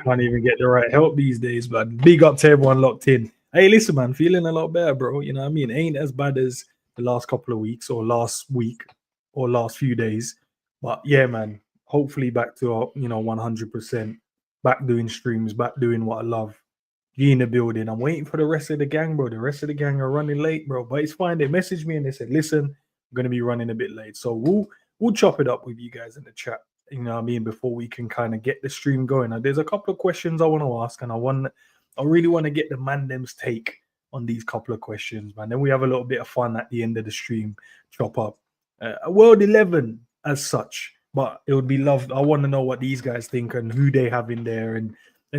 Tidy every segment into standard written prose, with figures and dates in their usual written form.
Can't even get the right help these days, but big up to everyone locked in. Hey, listen, man, feeling a lot better, bro. You know what I mean? Ain't as bad as the last couple of weeks or last week or last few days. But yeah, man, hopefully back to, 100%. Back doing streams, back doing what I love. G in the building. I'm waiting for the rest of the gang, bro. The rest of the gang are running late, bro. But it's fine. They messaged me and they said, listen, I'm going to be running a bit late. So we'll chop it up with you guys in the chat. You know what I mean? Before we can kind of get the stream going. Now, there's a couple of questions I want to ask, and I really want to get the mandem's take on these couple of questions, man. Then we have a little bit of fun at the end of the stream, chop up. A World 11 as such, but it would be loved. I want to know what these guys think and who they have in there, and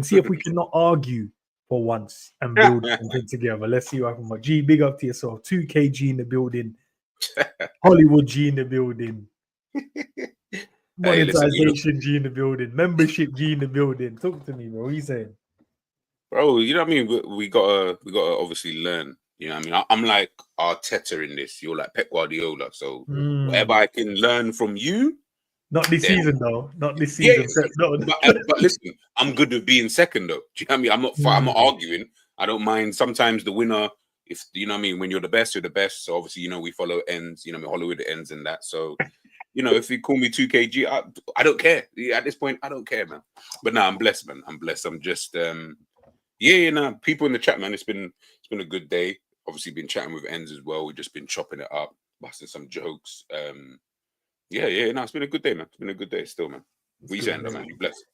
see if we cannot argue for once and build something together. Let's see what happens. G, big up to yourself. 2KG in the building. Hollywood G in the building. Monetization G in the building. Membership G in the building. Talk to me, bro. What are you saying? Bro, you know what I mean? We gotta obviously learn. You know what I mean? I'm like Arteta in this. You're like Pep Guardiola. So whatever I can learn from you. Not this season, though. Not this season. Yeah, but listen, I'm good with being second, though. Do you know what I mean? I'm not arguing. I don't mind. Sometimes the winner, if you know what I mean, when you're the best, you're the best. So obviously, we follow ends. Hollywood ends and that. So. If you call me 2KG, I don't care. At this point, I don't care, man. But no, I'm blessed, man. I'm blessed. I'm just, people in the chat, man. It's been a good day. Obviously, been chatting with Ends as well. We've just been chopping it up, busting some jokes. It's been a good day, man. It's been a good day still, man. We saying that, man. You blessed.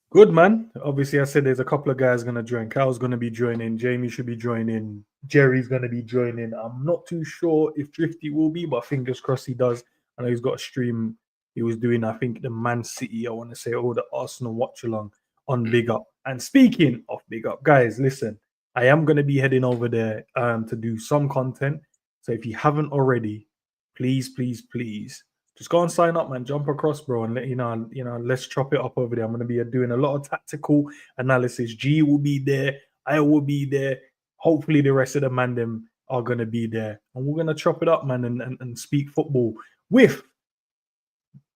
Good, man. Obviously, I said there's a couple of guys gonna join. Cal's gonna be joining. Jamie should be joining. Jerry's gonna be joining. I'm not too sure if Drifty will be, but fingers crossed he does. I know he's got a stream he was doing, I think, the Man City, I want to say, or the Arsenal watch along on Big Up. And speaking of Big Up, guys, listen, I am going to be heading over there to do some content. So if you haven't already, please, just go and sign up, man. Jump across, bro, and let you know, let's chop it up over there. I'm going to be doing a lot of tactical analysis. G will be there. I will be there. Hopefully the rest of the man them are going to be there. And we're going to chop it up, man, and speak football with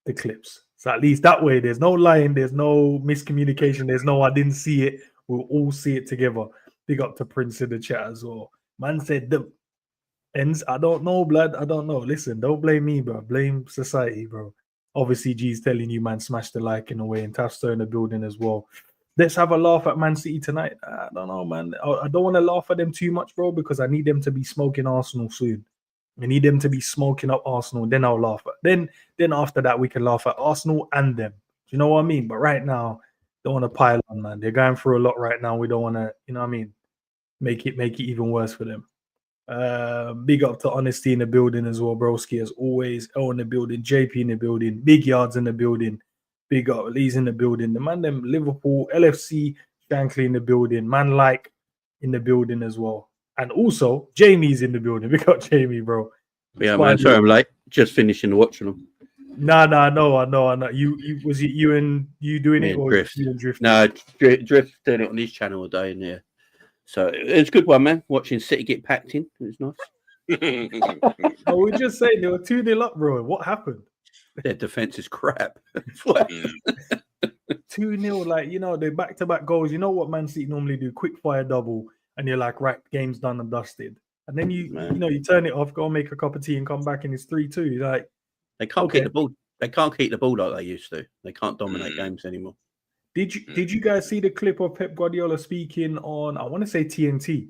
the clips. So at least that way, there's no lying, there's no miscommunication, there's no I didn't see it. We'll all see it together. Big up to Prince in the chat as well. Man said the Ends. I don't know, blood. I don't know. Listen, don't blame me, bro. Blame society, bro. Obviously, G's telling you, man, smash the like in a way, and Tafster in the building as well. Let's have a laugh at Man City tonight. I don't know, man. I don't want to laugh at them too much, bro, because I need them to be smoking Arsenal soon. I need them to be smoking up Arsenal. Then I'll laugh at. Then after that, we can laugh at Arsenal and them. Do you know what I mean? But right now, don't want to pile on, man. They're going through a lot right now. We don't want to, you know what I mean, make it even worse for them. Big up to Honesty in the building as well, broski, as always. O in the building, JP in the building, Big Yards in the building. Big up, Lee's in the building. The man them Liverpool, LFC, Shankly in the building. Man like in the building as well. And also, Jamie's in the building. Big up Jamie, bro. Yeah, man. Sorry, I'm late. Just finishing watching them. Nah, I know. You and you doing it, or Drift? You and Drift? No, Drift doing it on his channel all day in there. So it's a good one, man. Watching City get packed in. It was nice. I was just saying they were 2-0 up, bro. What happened? Their defense is crap. 2-0, like, the back-to-back goals. You know what Man City normally do? Quick fire double. And you're like, right, game's done and dusted. And then you turn it off, go and make a cup of tea and come back and it's 3-2. Like, they can't keep the ball. They can't keep the ball like they used to. They can't dominate games anymore. Did you guys see the clip of Pep Guardiola speaking on, I want to say TNT?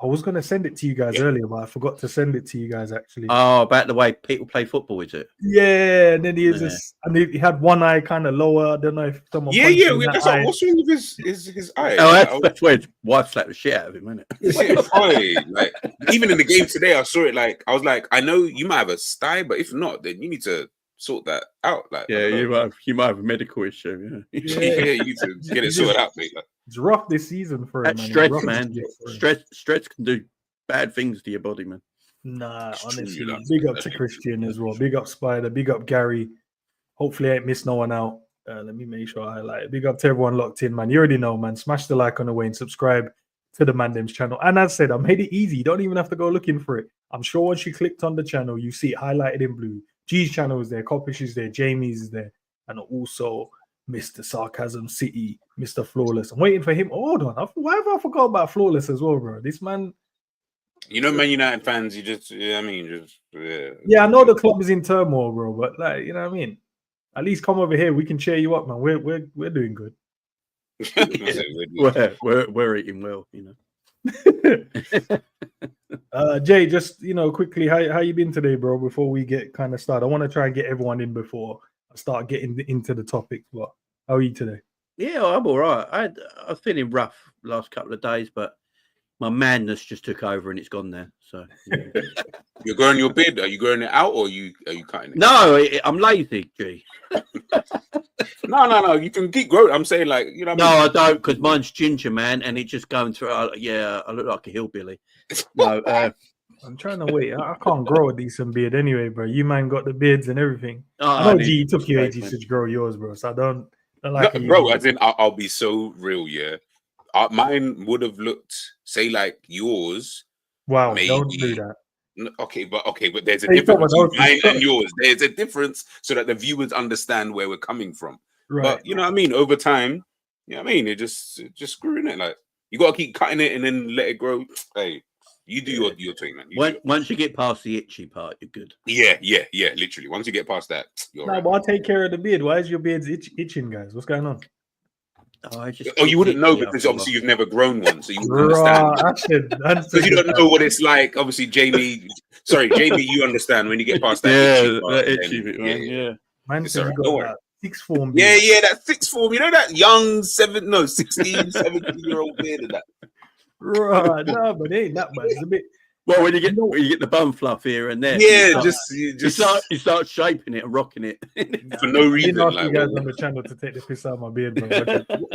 I was going to send it to you guys earlier, but I forgot to send it to you guys actually. Oh, about the way people play football, is it? Yeah, and then he had one eye kind of lower. I don't know if someone. What's wrong with his eye? Oh, that's where his wife slapped the shit out of him, isn't it? Like, even in the game today, I saw it. Like, I was like, I know you might have a sty, but if not, then you need to sort that out. Like, yeah, you might have a medical issue. Yeah, you need to get it sorted out, mate. Like, it's rough this season for him. Stress, man. Stress can do bad things to your body, man. Nah, Extremely honestly, lucky. big up to Christian as well. Big up Spider. Big up Gary. Hopefully, I ain't missed no one out. Let me make sure I highlight it. Big up to everyone locked in, man. You already know, man. Smash the like on the way and subscribe to the Mandem's channel. And as I said, I made it easy. You don't even have to go looking for it. I'm sure once you clicked on the channel, you see it highlighted in blue. G's channel is there, Coppish is there, Jamie's is there, and also Mr. Sarcasm City, Mr. Flawless. I'm waiting for him. Hold on. Why have I forgot about Flawless as well, bro? This man. You know, Man United fans, you just, yeah, I mean, just, Yeah, I know the club is in turmoil, bro, but like, you know what I mean? At least come over here. We can cheer you up, man. We're doing good. we're eating well, you know. Jay, just quickly, how you been today, bro? Before we get kind of started, I want to try and get everyone in before I start getting into the topics. But how are you today? Yeah, I'm all right. I was feeling rough last couple of days, but my madness just took over and it's gone there. So yeah. You're growing your beard. Are you growing it out or are you cutting it? No, I'm lazy, G. No. You can keep growing. I'm saying, like, you know. No, I don't, because mine's ginger, man, and it's just going through. Yeah, I look like a hillbilly. No, I'm trying to wait. I can't grow a decent beard anyway, bro. You man got the beards and everything. I know G, it took you ages to grow yours, bro. So I don't like it. Bro, as in, I'll be so real, yeah. Mine would have looked, say, like yours. Wow, maybe, don't do that. Okay, but there's a difference between mine and yours. There's a difference so that the viewers understand where we're coming from. Right. But you know what I mean? Over time, you know what I mean? It just screwing it. Like, you gotta keep cutting it and then let it grow. Hey, you do your thing, man. Once you get past the itchy part, you're good. Yeah, literally. Once you get past that, you're right. But I'll take care of the beard. Why is your beard itching, guys? What's going on? You wouldn't know because obviously you've never grown one, so you wouldn't understand. Because you don't know what it's like. Obviously, Jamie, you understand when you get past that itchy part. Yeah. Man said you got that sixth form beard. Yeah, that sixth form. You know that young 16, 17-year-old beard and that. Right, no, but it ain't that bad. It's a bit. Well, when you get the bum fluff here and there, you start shaping it and rocking it for no reason. I didn't ask you guys on the channel to take the piss out of my beard, bro.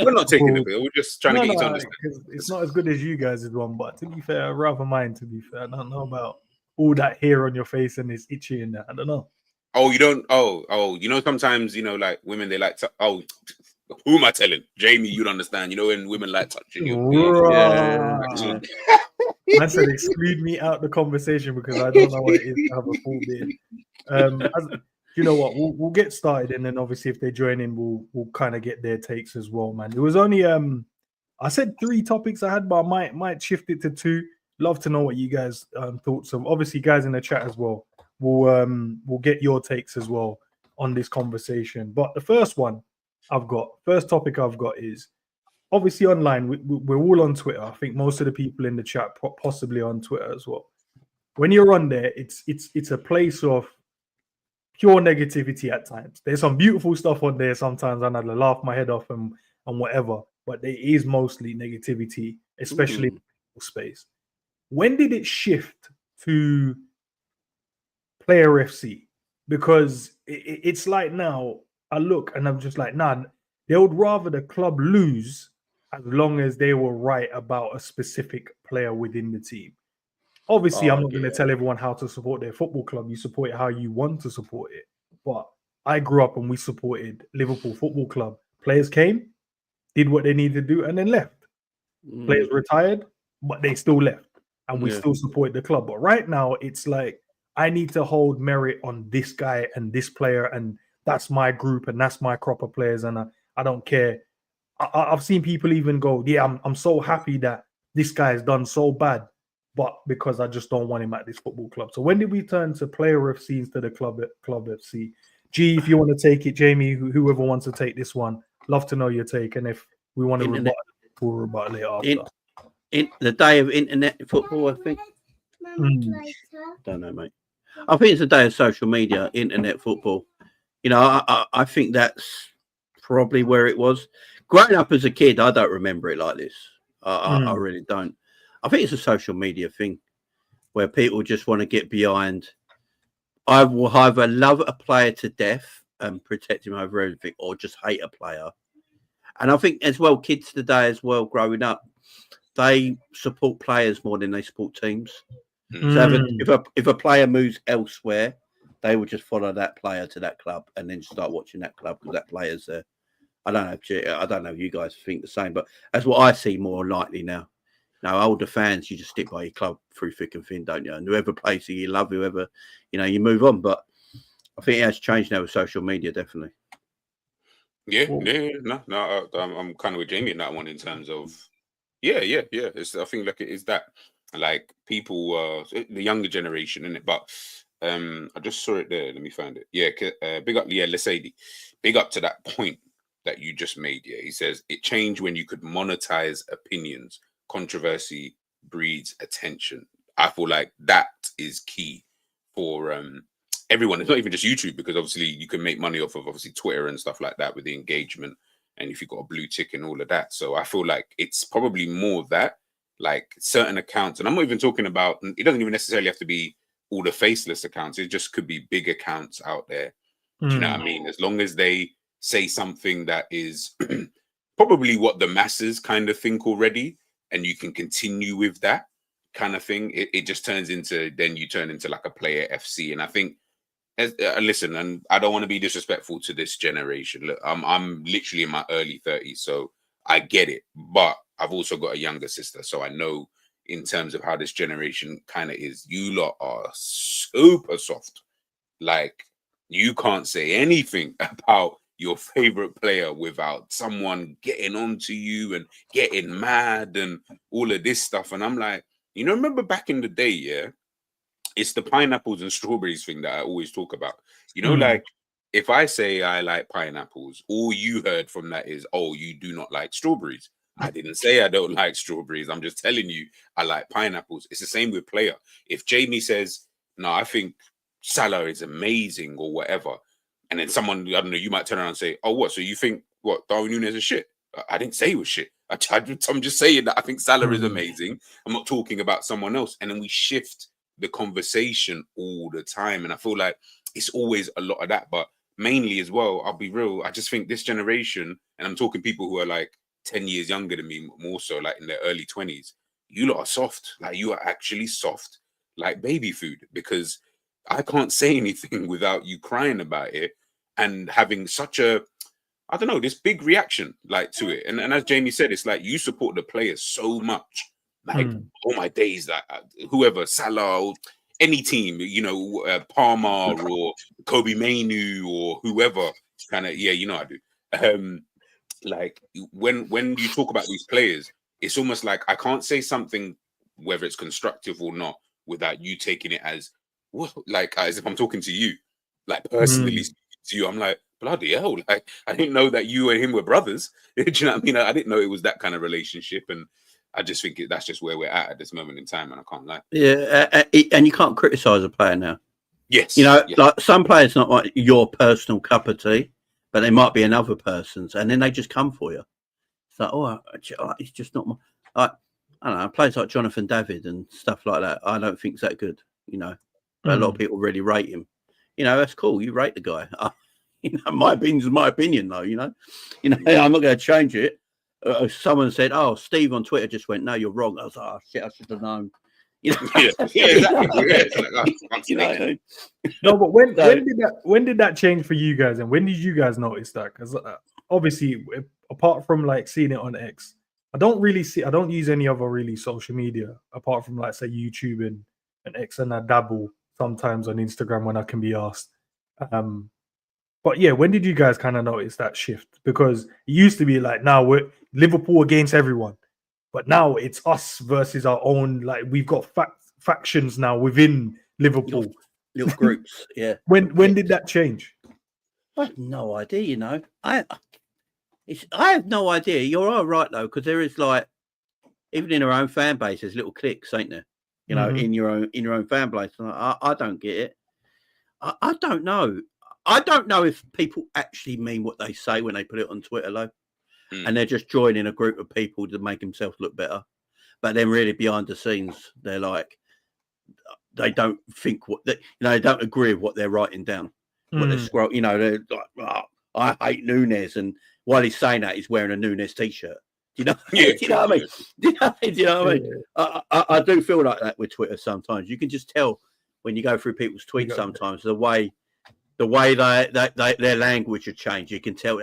We're not taking the piss. We're just trying to get you to understand. It's not as good as you guys' one, but to be fair, I'd rather mine. To be fair, I don't know about all that hair on your face and it's itchy and that. I don't know. Oh, you don't. Oh, you know, sometimes like women, they like to. Oh, who am I telling? Jamie, you'd understand. You know, when women like touching your beard. Man said exclude me out the conversation because I don't know what it is to have a full beard. You know what? We'll get started, and then obviously if they join in, we'll kind of get their takes as well, man. It was only I said 3 topics I had, but I might shift it to 2. Love to know what you guys thoughts of. Obviously, guys in the chat as well. We'll get your takes as well on this conversation. But the first topic I've got is obviously online. We're all on Twitter. I think most of the people in the chat possibly on Twitter as well. When you're on there, it's a place of pure negativity at times. There's some beautiful stuff on there sometimes, and I laugh my head off and whatever. But there is mostly negativity, especially in the space. When did it shift to Player FC? Because it's like now I look and I'm just like, nah, they would rather the club lose as long as they were right about a specific player within the team. Obviously, I'm not going to tell everyone how to support their football club. You support it how you want to support it. But I grew up and we supported Liverpool Football Club. Players came, did what they needed to do, and then left. Players retired, but they still left. And we still support the club. But right now, it's like, I need to hold merit on this guy and this player, and that's my group and that's my crop of players, and I don't care. I've seen people even go, yeah, I'm so happy that this guy has done so bad, but because I just don't want him at this football club. So when did we turn to Player FC instead of Club FC? G, if you want to take it, Jamie, whoever wants to take this one, love to know your take, and if we want to rebut, we'll rebut later after. In the day of internet football, I think. Don't know, mate. I think it's a day of social media, internet football. You know, I think that's probably where it was. Growing up as a kid, I don't remember it like this. I really don't. I think it's a social media thing where people just want to get behind. I will either love a player to death and protect him over everything, or just hate a player. And I think as well, kids today as well, growing up, they support players more than they support teams. So if a player moves elsewhere, they will just follow that player to that club and then start watching that club because that player's there. I don't know if you guys think the same, but that's what I see more likely now. Now, older fans, you just stick by your club through thick and thin, don't you? And whoever plays you love, whoever, you move on. But I think it has changed now with social media, definitely. No, I'm kind of with Jamie in that one in terms of, yeah. I think like it is that, like people, the younger generation, isn't it? But I just saw it there. Let me find it. Yeah, big up, Lesedi. Big up to that point that you just made. Yeah, he says it changed when you could monetize opinions. Controversy breeds attention. I feel like that is key for everyone. It's not even just YouTube, because obviously you can make money off of obviously Twitter and stuff like that with the engagement, and if you've got a blue tick and all of that. So I feel like it's probably more of that, like certain accounts, and I'm not even talking about, it doesn't even necessarily have to be all the faceless accounts. It just could be big accounts out there. Do you know what I mean? As long as they say something that is probably what the masses kind of think already, and you can continue with that kind of thing, it just turns into, then you turn into like a player FC. And I think, listen, and I don't want to be disrespectful to this generation. Look, I'm literally in my early 30s, so I get it. But I've also got a younger sister, so I know in terms of how this generation kind of is. You lot are super soft. Like, you can't say anything about your favorite player without someone getting onto you and getting mad and all of this stuff. And I'm like, remember back in the day, yeah, it's the pineapples and strawberries thing that I always talk about. Like, if I say I like pineapples, all you heard from that is, oh, you do not like strawberries. I didn't say I don't like strawberries. I'm just telling you I like pineapples. It's the same with player. If Jamie says, no, I think Salah is amazing or whatever, and then someone, I don't know, you might turn around and say, oh, what? So you think, what, Darwin Núñez is shit? I didn't say he was shit. I'm just saying that I think Salah is amazing. I'm not talking about someone else. And then we shift the conversation all the time. And I feel like it's always a lot of that. But mainly as well, I'll be real, I just think this generation, and I'm talking people who are like 10 years younger than me, more so like in their early 20s, you lot are soft. Like, you are actually soft, like baby food, because I can't say anything without you crying about it and having such a, I don't know, this big reaction like to it. And as Jamie said, it's like you support the players so much. Like, all my days, that whoever, Salah, any team, Palmer or Kobe Mainu or whoever, kind of, I do. Like, when you talk about these players, it's almost like I can't say something, whether it's constructive or not, without you taking it as, like, as if I'm talking to you, like personally speaking to you. I'm like, bloody hell, like, I didn't know that you and him were brothers. Do you know what I mean? I didn't know it was that kind of relationship, and I just think that's just where we're at this moment in time, and I can't lie. Yeah, and you can't criticize a player now. Yes, like some players not like your personal cup of tea, but they might be another person's, and then they just come for you. It's like, oh, it's just not my. I don't know, players like Jonathan David and stuff like that. I don't think it's that good, But a lot of people really rate him. That's cool. You rate the guy. My opinion is my opinion, though. I'm not going to change it. Someone said, "Oh, Steve on Twitter just went, no, you're wrong." I was like, "Oh shit, I should have known." Exactly. No, but when did that change for you guys, and when did you guys notice that? Because obviously, apart from like seeing it on X, I don't use any other really social media apart from like say YouTube and X, and I dabble sometimes on Instagram when I can be asked. But yeah, when did you guys kind of notice that shift? Because it used to be like, now we're Liverpool against everyone, but now it's us versus our own. Like, we've got factions now within Liverpool, little groups. Yeah. When did that change? I have no idea. I have no idea. You're all right though, because there is, like, even in our own fan base, there's little cliques, ain't there? In your own fan base. I don't get it. I don't know. I don't know if people actually mean what they say when they put it on Twitter, though, and they're just joining a group of people to make themselves look better. But then, really, behind the scenes, they're like, they don't think they don't agree with what they're writing down. What they're they're like, oh, I hate Núñez, and while he's saying that, he's wearing a Núñez t-shirt. you know? Yeah, Do you know what I mean? Do you know what I mean? I do feel like that with Twitter sometimes. You can just tell when you go through people's tweets sometimes the way their language have changed. You can tell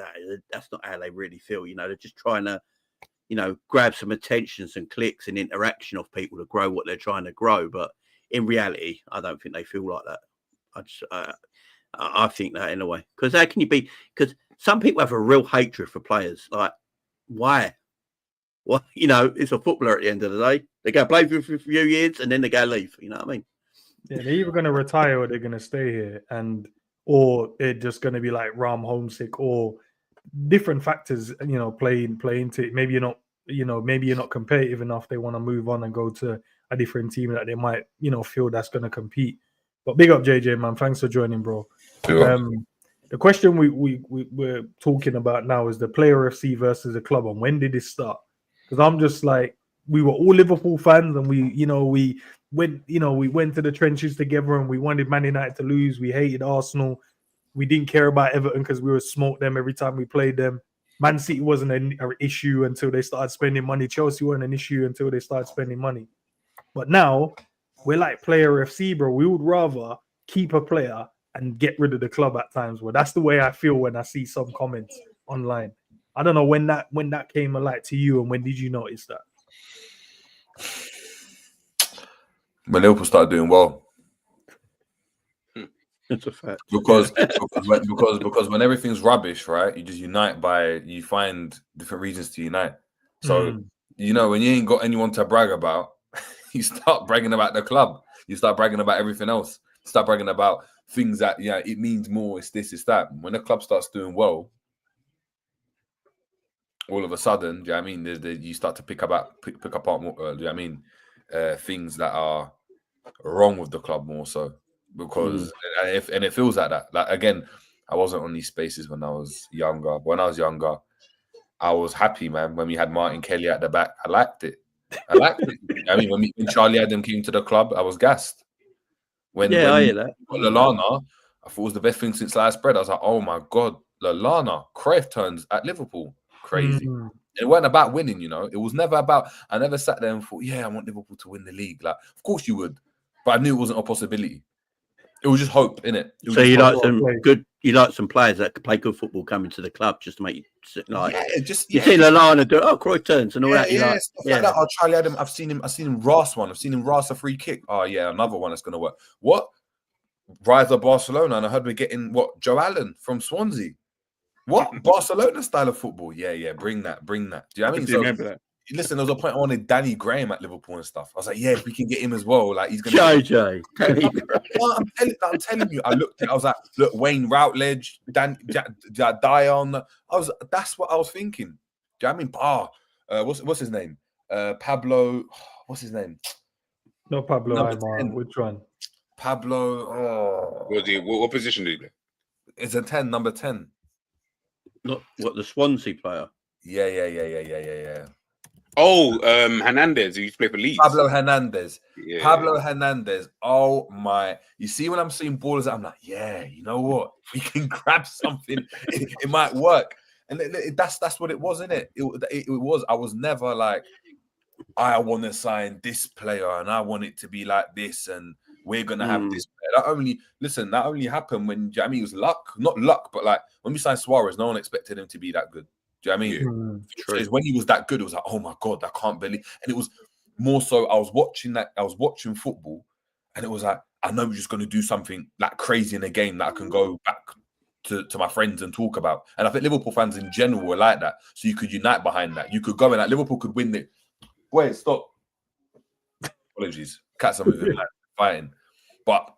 that's not how they really feel. You know, they're just trying to, you know, grab some attention, some clicks and interaction of people to grow what they're trying to grow. But in reality, I don't think they feel like that. I think that in a way, because how can you be? Because some people have a real hatred for players. Like, why? Well, you know, it's a footballer at the end of the day. They go play for a few years and then they go leave. You know what I mean? Yeah, they're either going to retire or they're going to stay here, or they're just going to be like homesick, or different factors. You know, play into it. Maybe you're not competitive enough. They want to move on and go to a different team that they might, you know, feel that's going to compete. But big up JJ, man. Thanks for joining, bro. The question we're talking about now is the Player FC versus the club, and when did it start? Because I'm just like, we were all Liverpool fans, and we went to the trenches together, and we wanted Man United to lose. We hated Arsenal. We didn't care about Everton because we would smoke them every time we played them. Man City wasn't an issue until they started spending money. Chelsea wasn't an issue until they started spending money. But now we're like Player FC, bro. We would rather keep a player and get rid of the club at times. Well, that's the way I feel when I see some comments online. I don't know when that came alive to you, and when did you notice that? When Liverpool started doing well. It's a fact. Because when everything's rubbish, right? You just unite you find different reasons to unite. So you know, when you ain't got anyone to brag about, you start bragging about the club. You start bragging about everything else. Start bragging about things that it means more. It's this, it's that. When the club starts doing well, all of a sudden, do you know what I mean? You start to pick apart more. Do you know what I mean? Things that are wrong with the club more so, because and it feels like that. Like, again, I wasn't on these spaces when I was younger. When I was younger, I was happy, man. When we had Martin Kelly at the back, I liked it. I mean, when Charlie Adam came to the club, I was gassed. I hear that. Lallana, I thought it was the best thing since sliced bread. I was like, oh my God, Lallana, Cruyff turns at Liverpool. Crazy. It wasn't about winning, you know. It was never about, I never sat there and thought, I want Liverpool to win the league. Like, of course you would, but I knew it wasn't a possibility. It was just hope, innit? So you like some players that could play good football coming to the club just to make you like. You see Lallana do Cruyff turns and all that. Stuff like that. Oh, Charlie Adam, I've seen him ras one. I've seen him ras a free kick. Oh yeah, another one that's gonna work. What? Rise of Barcelona, and I heard we're getting Joe Allen from Swansea. What? Barcelona style of football? Yeah. Bring that. Do you know what I mean? So, remember that. Listen, there was a point I wanted Danny Graham at Liverpool and stuff. I was like, if we can get him as well, like he's gonna. JJ. I'm telling you. I looked. I was like, look, Wayne Routledge, Dion. That's what I was thinking. Do you know what I mean? What's his name? Pablo. What's his name? No, Pablo. Which one? Pablo. What position did he play? It's a 10, number 10. Not what, the Swansea player? Yeah. Oh, Hernandez, who used to play for Leeds. Pablo Hernandez. Yeah. Pablo Hernandez. Oh my! You see, when I'm seeing ballers, I'm like, you know what? We can grab something. It might work, and that's what it was, isn't it? It was. I was never like, I want to sign this player, and I want it to be like this, and we're gonna have this player. That only happened when it was luck, not luck, but like when we signed Suarez, no one expected him to be that good. Do you know what I mean? So it's when he was that good, it was like, oh my God, I can't believe. And it was more so, I was watching football, and it was like, I know we're just going to do something like crazy in a game that I can go back to my friends and talk about. And I think Liverpool fans in general were like that. So you could unite behind that. You could go in, like Liverpool could win it. Wait, stop. Apologies. Cats are moving, like fighting. But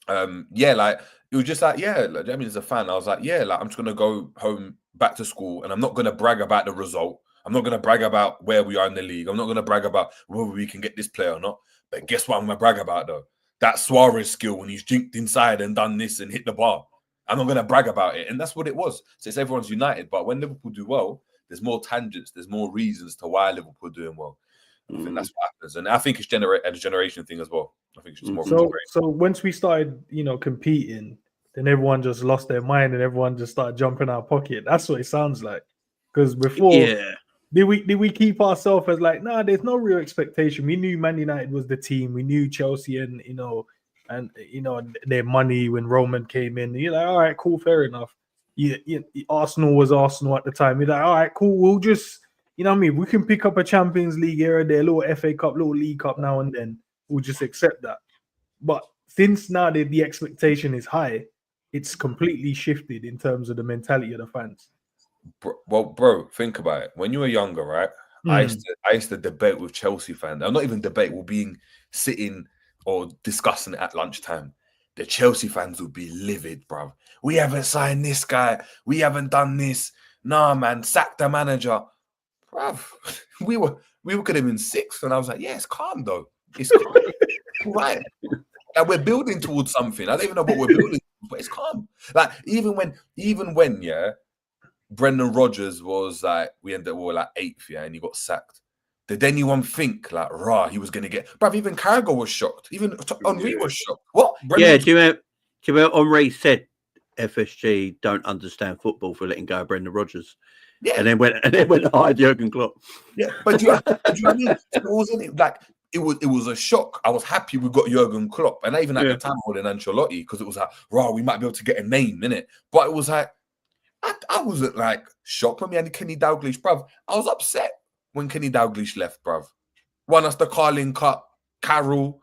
like it was just like, I mean, as a fan, I was like, I'm just gonna go home back to school, and I'm not gonna brag about the result. I'm not gonna brag about where we are in the league. I'm not gonna brag about whether we can get this player or not. But guess what I'm gonna brag about though? That Suarez skill when he's jinked inside and done this and hit the bar. I'm not gonna brag about it. And that's what it was. So it's everyone's united. But when Liverpool do well, there's more tangents, there's more reasons to why Liverpool are doing well. I think that's what happens. And I think it's a generation thing as well. I think it's just more. So once we started, competing, then everyone just lost their mind and everyone just started jumping out of pocket. That's what it sounds like. Because before, Did we keep ourselves as like, nah, there's no real expectation. We knew Man United was the team. We knew Chelsea and their money when Roman came in. You're like, all right, cool, fair enough. Arsenal was Arsenal at the time. You're like, all right, cool. We'll just, you know what I mean? We can pick up a Champions League here and there, little FA Cup, little League Cup now and then. We'll just accept that. But since now the expectation is high, it's completely shifted in terms of the mentality of the fans. Bro, think about it. When you were younger, right? I used to debate with Chelsea fans. I'm not even debate. We're sitting or discussing it at lunchtime. The Chelsea fans would be livid, bro. We haven't signed this guy. We haven't done this. Nah, man, sack the manager, bro. We could have been sixth, and I was like, yeah, it's calm though. It's calm. Right. Like, we're building towards something. I don't even know what we're building, but it's calm. Like even when, yeah. Brendan Rodgers was like, we were like 8th, yeah, and he got sacked. Did anyone think like, he was going to get? Bruv, even Carragher was shocked. Even Henry was shocked. What? Brendan do you remember Henry said FSG don't understand football for letting go of Brendan Rodgers? Yeah, and then went and hired Jurgen Klopp. Yeah, but do you know what I mean? It was a shock. I was happy we got Jurgen Klopp, and even at the time more than Ancelotti, because it was like, we might be able to get a name in it. But it was like, I wasn't like shocked when we had Kenny Dalglish, bruv. I was upset when Kenny Dalglish left, bruv. Won us the Carling Cup, Carroll,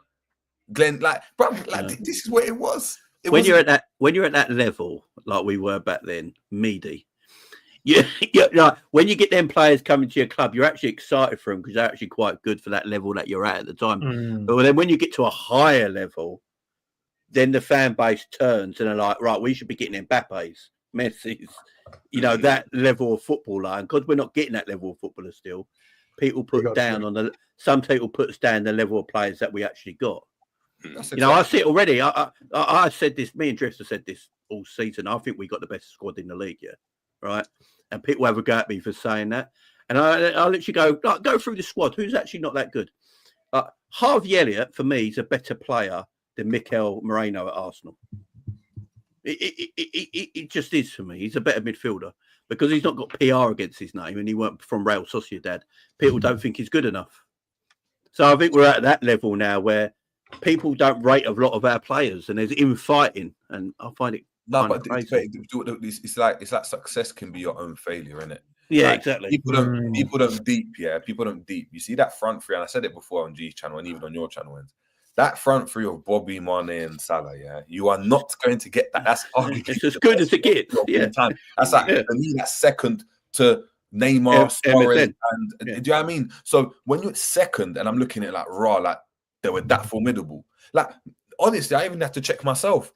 Glenn, this is what it was. When you're at that level, like we were back then, meaty. Like, when you get them players coming to your club, you're actually excited for them because they're actually quite good for that level that you're at the time. But then when you get to a higher level, then the fan base turns and they're like, right, we should be getting Mbappe's, Messi's, that level of footballer. And because we're not getting that level of footballer still, people put down some people put us down the level of players that we actually got. I see it already. I said this, me and Drifter said this all season. I think we got the best squad in the league, right? And people have a go at me for saying that. And I literally go through the squad. Who's actually not that good? Harvey Elliott, for me, is a better player than Mikel Moreno at Arsenal. It just is for me. He's a better midfielder because he's not got PR against his name and he weren't from Real Sociedad. People don't think he's good enough. So I think we're at that level now where people don't rate a lot of our players and there's infighting, and I find it crazy. It's like success can be your own failure, isn't it? Yeah, exactly. People don't deep. People don't deep. You see that front three, and I said it before on G's channel and even on your channel. That front three of Bobby, Mane, and Salah, you are not going to get that. That's it's as good as it gets. Yeah, that's for me. That's second to Neymar, Suarez, and do you know what I mean? So when you're second, and I'm looking at like they were that formidable. Like honestly, I even have to check myself.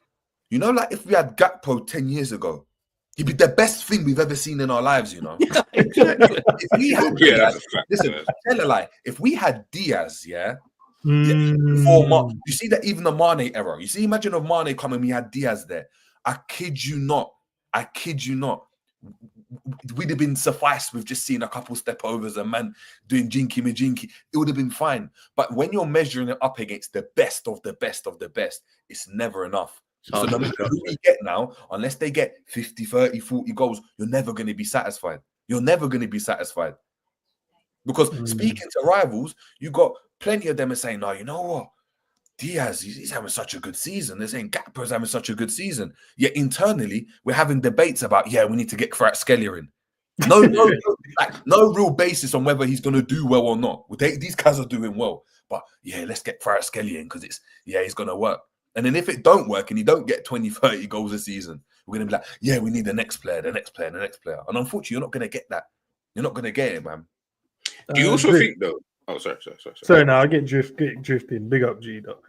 Like if we had Gakpo 10 years ago, he'd be the best thing we've ever seen in our lives. If we had listen, tell a lie. If we had Diaz, you see that even the Mane era. You see, imagine if Mane coming, we had Diaz there. I kid you not. We'd have been sufficed with just seeing a couple step overs and man doing jinky me jinky. It would have been fine. But when you're measuring it up against the best of the best of the best, it's never enough. So no matter who we get now, unless they get 50, 30, 40 goals, you're never going to be satisfied. Because speaking to rivals, you got plenty of them are saying, no, you know what? Diaz, he's having such a good season. They're saying Gakpo's having such a good season. Yet internally, we're having debates about, we need to get Kvaratskhelia in. No real basis on whether he's going to do well or not. These guys are doing well. But, let's get Kvaratskhelia in because he's going to work. And then if it don't work and you don't get 20, 30 goals a season, we're going to be like, we need the next player. And unfortunately, you're not going to get that. You're not going to get it, man. Do you also think, though? Oh, sorry. Sorry, now I get drifting. Big up, G, though.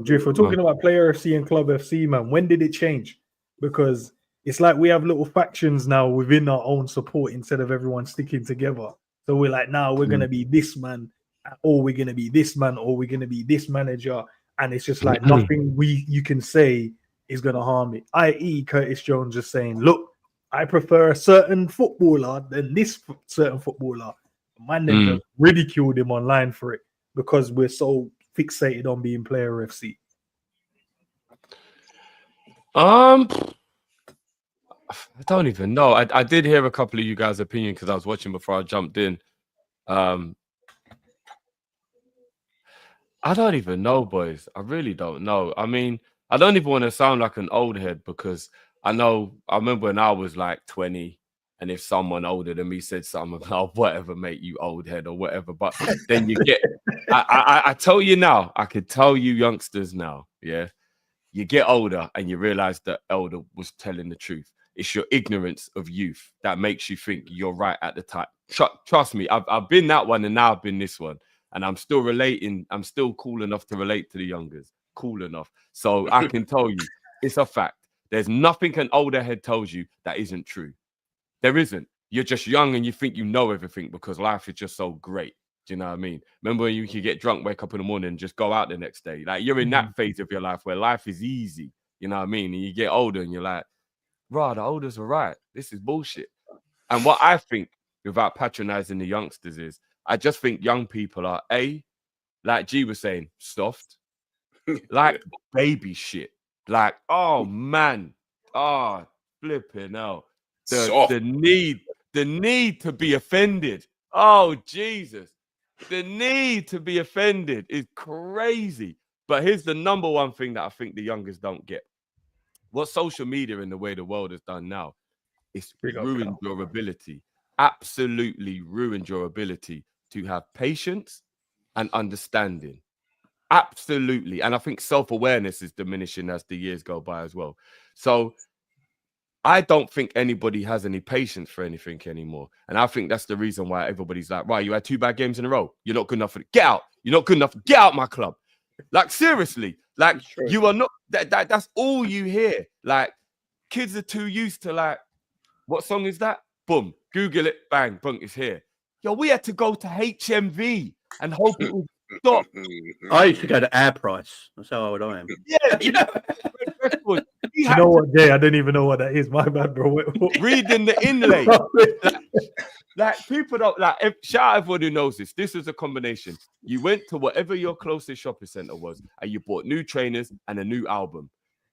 Drift, we're talking about Player FC and Club FC, man. When did it change? Because it's like we have little factions now within our own support instead of everyone sticking together. So we're like, now we're going to be this man, or we're going to be this man, or we're going to be this manager. And it's just like nothing you can say is going to harm it. I.e. Curtis Jones just saying, look, I prefer a certain footballer than this certain footballer. Man, they just ridiculed him online for it because we're so fixated on being Player FC. don't even know. I did hear a couple of you guys' opinion because I was watching before I jumped in. I don't even know, boys. I really don't know. I mean, I don't even want to sound like an old head because I remember when I was like 20, and if someone older than me said something about whatever, mate, you old head or whatever, but then you get, I tell you now, I could tell you youngsters now, yeah, you get older and you realize that elder was telling the truth. It's your ignorance of youth that makes you think you're right at the time. Trust me, I've been that one and now I've been this one. And I'm still relating. I'm still cool enough to relate to the youngers. Cool enough. So I can tell you, it's a fact. There's nothing an older head tells you that isn't true. There isn't. You're just young and you think you know everything because life is just so great. Do you know what I mean? Remember when you could get drunk, wake up in the morning and just go out the next day? Like you're in that phase of your life where life is easy. You know what I mean? And you get older and you're like, rah, the elders are right. This is bullshit. And what I think, without patronizing the youngsters, is I just think young people are, like G was saying, soft, like baby shit. Like, oh man, oh, flipping out. The need to be offended. Oh, Jesus. The need to be offended is crazy. But here's the number one thing that I think the youngest don't get. What social media and the way the world has done now, it's ruined your ability. Absolutely ruined your ability to have patience and understanding. Absolutely. And I think self-awareness is diminishing as the years go by as well. So I don't think anybody has any patience for anything anymore. And I think that's the reason why everybody's like, right, you had 2 bad games in a row. You're not good enough for it. Get out. You're not good enough. Get out my club. Like, seriously. Like, you are not, that's all you hear. Like, kids are too used to, like, what song is that? Boom. Google it. Bang. Boom. It's here. Yo, we had to go to HMV and hope it would stop. I used to go to Air Price. That's how old I am. Yeah, you know. You know what, Jay? I don't even know what that is. My bad, bro. Reading the inlay. like people don't like. Shout out everyone who knows this. This is a combination. You went to whatever your closest shopping center was, and you bought new trainers and a new album.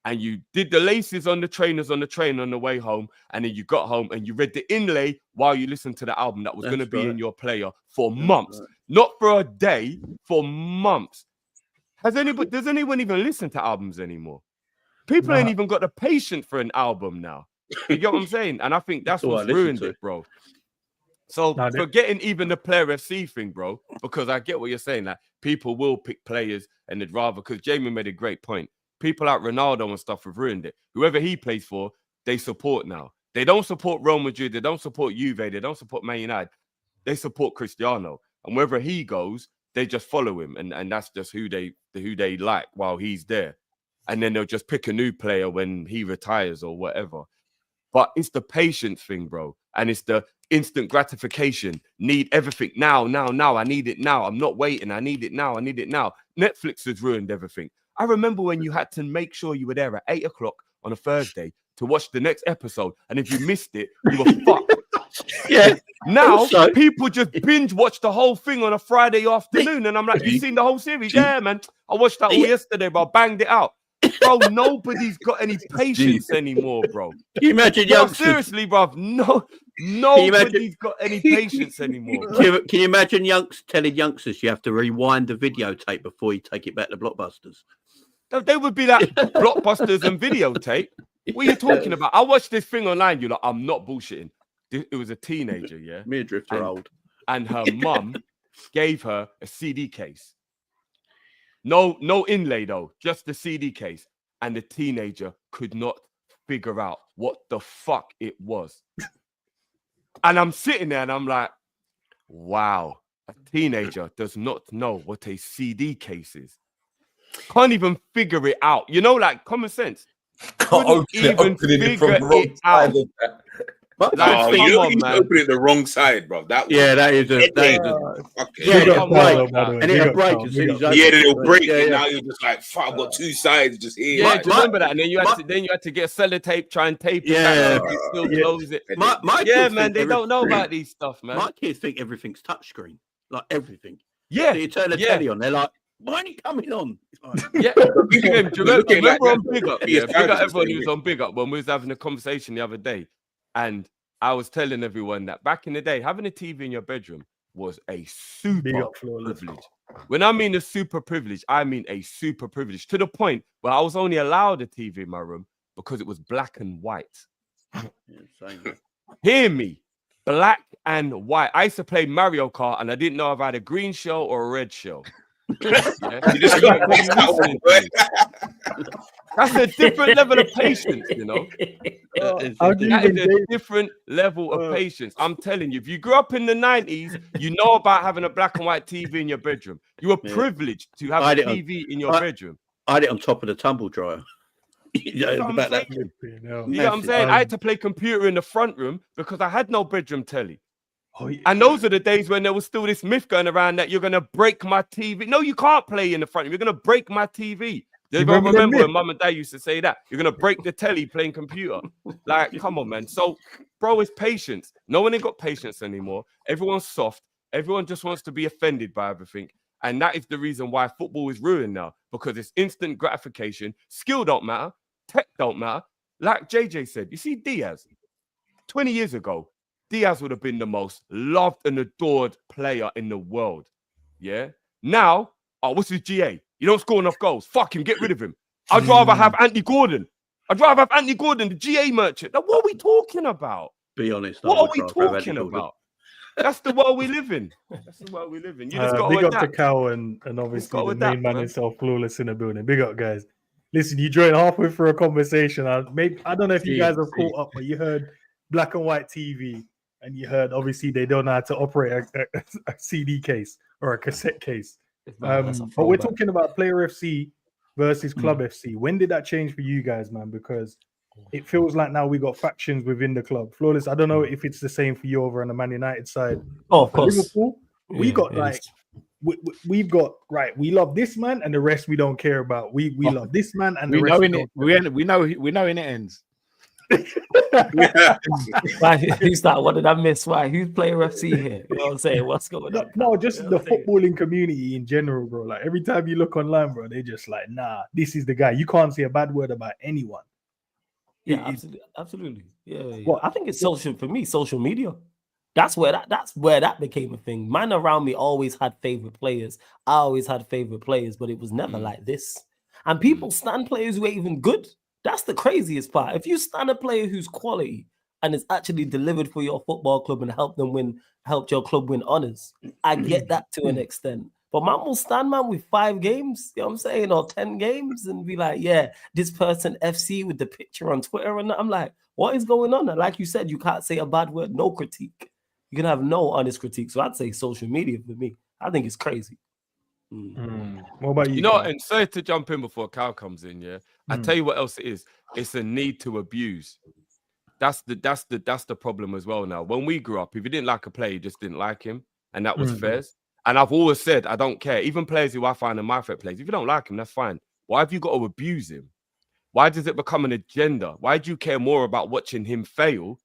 And you did the laces on the trainers on the train on the way home, and then you got home and you read the inlay while you listened to the album that was going to be in your player for months, not for a day, for months. Does anyone even listen to albums anymore? People ain't even got the patience for an album now. You get what I'm saying? And I think that's what's ruined it, bro. So forgetting even the player FC thing, bro, because I get what you're saying. That people will pick players and they'd rather, because Jamie made a great point. People like Ronaldo and stuff have ruined it. Whoever he plays for, they support now. They don't support Real Madrid. They don't support Juve. They don't support Man United. They support Cristiano. And wherever he goes, they just follow him. And that's just who they like while he's there. And then they'll just pick a new player when he retires or whatever. But it's the patience thing, bro. And it's the instant gratification. Need everything now. I need it now. I'm not waiting. I need it now. Netflix has ruined everything. I remember when you had to make sure you were there at 8 o'clock on a Thursday to watch the next episode. And if you missed it, you were fucked. Yeah. Now, people just binge watch the whole thing on a Friday afternoon. And I'm like, you seen the whole series? Yeah, man. I watched that all yesterday, but I banged it out. Bro, nobody's got any patience anymore, bro. Can you imagine youngsters? Seriously, bro. Nobody's got any patience anymore. Can you imagine telling youngsters you have to rewind the videotape before you take it back to Blockbusters? They would be like Blockbusters and videotape. What are you talking about? I watched this thing online. You're like, I'm not bullshitting. It was a teenager, yeah. Me and Drift are old. And her mum gave her a CD case. No inlay though, just the CD case. And the teenager could not figure out what the fuck it was. And I'm sitting there and I'm like, wow, a teenager does not know what a CD case is. Can't even figure it out. You know, like common sense. Can't even figure it out. You open it the wrong side, bro. And it'll break. And now you're just like, fuck, I've got 2 sides just here. Yeah, do you remember that? And then you had to get sellotape, try and tape it. Yeah, still close it. Man, they don't know about these stuff, man. My kids think everything's touchscreen, like everything. Yeah, so you turn the telly on, they're like, Why aren't you coming on? Yeah, big game. Do you remember like on Big Up? He is Yeah, big proud up of everyone his who was on Big Up when we was having a conversation the other day. And I was telling everyone that back in the day, having a TV in your bedroom was a Big super up, Flawless. privilege. When I mean a super privilege, I mean a super privilege to the point where I was only allowed a TV in my room because it was black and white. Hear me, black and white. I used to play Mario Kart and I didn't know if I had a green shell or a red shell. Yeah? You just got That's a different level of patience, you know. That is a different level of patience. I'm telling you, if you grew up in the 90s, you know about having a black and white TV in your bedroom. You were privileged to have a TV in your bedroom. I had it on top of the tumble dryer. You know what I'm saying? I had to play computer in the front room because I had no bedroom telly. Oh, yeah. And those are the days when there was still this myth going around that you're going to break my TV. No, you can't play in the front room. You're going to break my TV. Do you remember when Mum and Dad used to say that? You're going to break the telly playing computer. Like, come on, man. So, bro, it's patience. No one ain't got patience anymore. Everyone's soft. Everyone just wants to be offended by everything. And that is the reason why football is ruined now, because it's instant gratification. Skill don't matter. Tech don't matter. Like JJ said, you see Diaz, 20 years ago, Diaz would have been the most loved and adored player in the world. Yeah? Now, what's his GA? You don't score enough goals. Fuck him, get rid of him. I'd rather have Anthony Gordon. I'd rather have Anthony Gordon, the GA merchant. Now, what are we talking about? Be honest. What are we talking about? That's the world we live in. That's the world we live in. You just got to big up adapt. to Cal and obviously the main man himself, Flawless in the building. Big up, guys. Listen, you joined halfway through a conversation. I don't know if you guys have caught up, but you heard black and white TV, and you heard obviously they don't know how to operate a CD case or a cassette case. But we're talking about Player FC versus Club FC. When did that change for you guys, man? Because it feels like now we got factions within the club. Flawless, I don't know if it's the same for you over on the Man United side. Oh, of course. Liverpool, we got like we've got right. We love this man, and the rest we don't care about. We love this man, and the rest we know in it ends. Why, who's that? What did I miss? Why? Who's Player FC here? You know what I'm saying? What's going on? No, just the footballing community in general, bro. Like every time you look online, bro, they just like, nah, this is the guy. You can't say a bad word about anyone. Yeah, absolutely. Yeah. Well, I think it's social media. That's where that became a thing. Man around me always had favorite players. I always had favorite players, but it was never like this. And people stand players who ain't even good. That's the craziest part. If you stand a player who's quality and is actually delivered for your football club and helped your club win honors, I get that to an extent. But man will stand with 5 games, you know what I'm saying, or 10 games and be like, yeah, this person FC with the picture on Twitter. And I'm like, what is going on? And like you said, you can't say a bad word, no critique. You can have no honest critique. So I'd say social media for me. I think it's crazy. What about you? You know, and sorry to jump in before Cal comes in, yeah. I tell you what else it is. It's a need to abuse. That's the problem as well now. When we grew up, if you didn't like a player, you just didn't like him. And that was fairs. And I've always said, I don't care. Even players who I find in my favorite players, if you don't like him, that's fine. Why have you got to abuse him? Why does it become an agenda? Why do you care more about watching him fail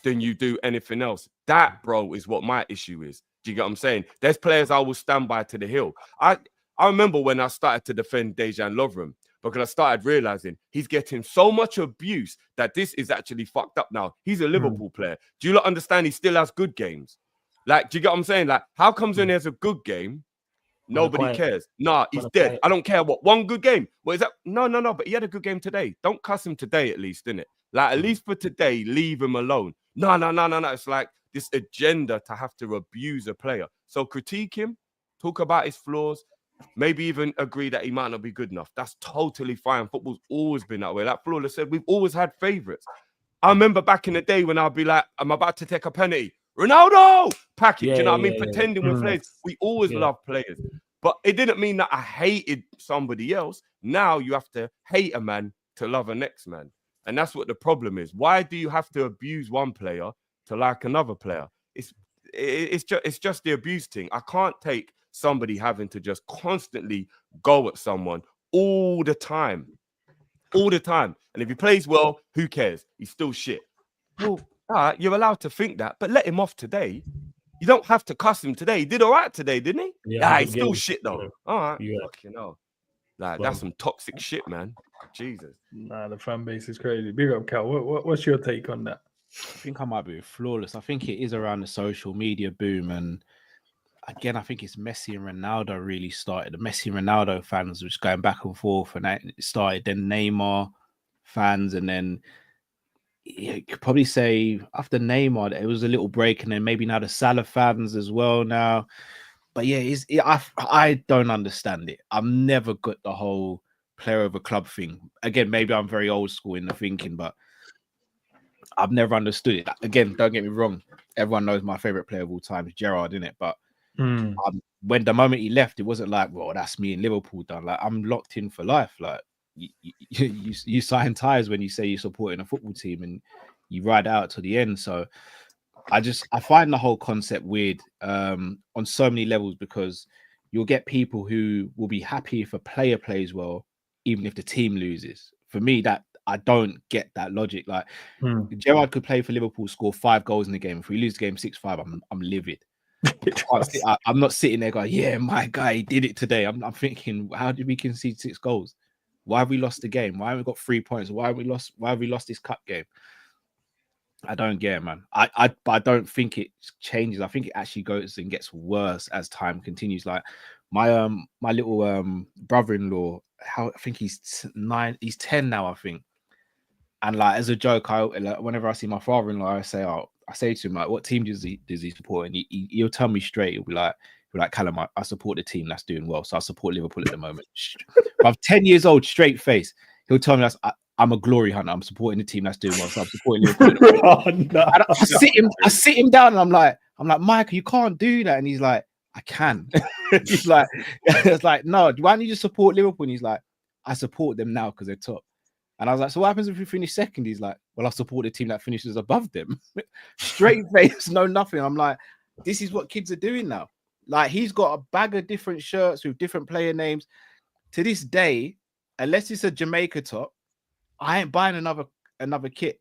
than you do anything else? That, bro, is what my issue is. Do you get what I'm saying? There's players I will stand by to the hill. I remember when I started to defend Dejan Lovren because I started realizing he's getting so much abuse that this is actually fucked up now. He's a Liverpool player. Do you not understand he still has good games? Like, do you get what I'm saying? Like, how comes when there's a good game, nobody cares? Nah, he's dead. I don't care what. One good game. What is that? No. But he had a good game today. Don't cuss him today, at least, innit? Like, at least for today, leave him alone. No. It's like this agenda to have to abuse a player. So critique him, talk about his flaws, maybe even agree that he might not be good enough. That's totally fine. Football's always been that way. Like Flawless said, we've always had favorites. I remember back in the day when I'd be like, I'm about to take a penalty. Ronaldo! Package, you know what I mean? Pretending we're players. We always love players. But it didn't mean that I hated somebody else. Now you have to hate a man to love a next man. And that's what the problem is. Why do you have to abuse one player to like another player? It's just the abuse thing. I can't take somebody having to just constantly go at someone all the time. All the time. And if he plays well, who cares? He's still shit. Well, you're allowed to think that, but let him off today. You don't have to cuss him today. He did all right today, didn't he? Yeah, he's still shit though. All right, Yeah. fucking hell. Like that's some toxic shit, man. Jesus. Nah, the fan base is crazy. Big up, Cal. What's your take on that? I think I might be flawless. I think it is around the social media boom, and again, I think it's Messi and Ronaldo really started. The Messi and Ronaldo fans were just going back and forth, and it started. Then Neymar fans, and then you could probably say after Neymar, it was a little break, and then maybe now the Salah fans as well now. But yeah, I don't understand it. I've never got the whole player over club thing. Again, maybe I'm very old school in the thinking, but I've never understood it. Again, don't get me wrong. Everyone knows my favorite player of all time is Gerrard, innit? But when the moment he left, it wasn't like, well, that's me in Liverpool done. Like, I'm locked in for life. Like, you sign ties when you say you're supporting a football team and you ride out to the end. So I find the whole concept weird on so many levels, because you'll get people who will be happy if a player plays well, even if the team loses. For me, that I don't get that logic. Like Gerrard could play for Liverpool, score 5 goals in the game. If we lose the game 6-5, I'm livid. I'm not sitting there going, yeah, my guy, he did it today. I'm thinking, how did we concede 6 goals? Why have we lost the game? Why have we got 3 points? Why have we lost this cup game? I don't get it, man. I don't think it changes. I think it actually goes and gets worse as time continues. Like my little brother-in-law, I think he's 9, he's 10 now, I think. And like as a joke, whenever I see my father-in-law, I say to him, like, what team does he support? And he'll tell me straight. He'll be like, Callum, I support the team that's doing well. So I support Liverpool at the moment. But I'm 10 years old, straight face. He'll tell me I'm a glory hunter. I'm supporting the team that's doing well. So I'm supporting Liverpool at the moment. I sit him down and I'm like, Michael, you can't do that. And he's like, I can. He's like, it's like, no, why don't you just support Liverpool? And he's like, I support them now because they're top. And I was like, so what happens if we finish second? He's like, well, I support the team that finishes above them. Straight face, no nothing. I'm like, this is what kids are doing now. Like, he's got a bag of different shirts with different player names. To this day, unless it's a Jamaica top, I ain't buying another kit.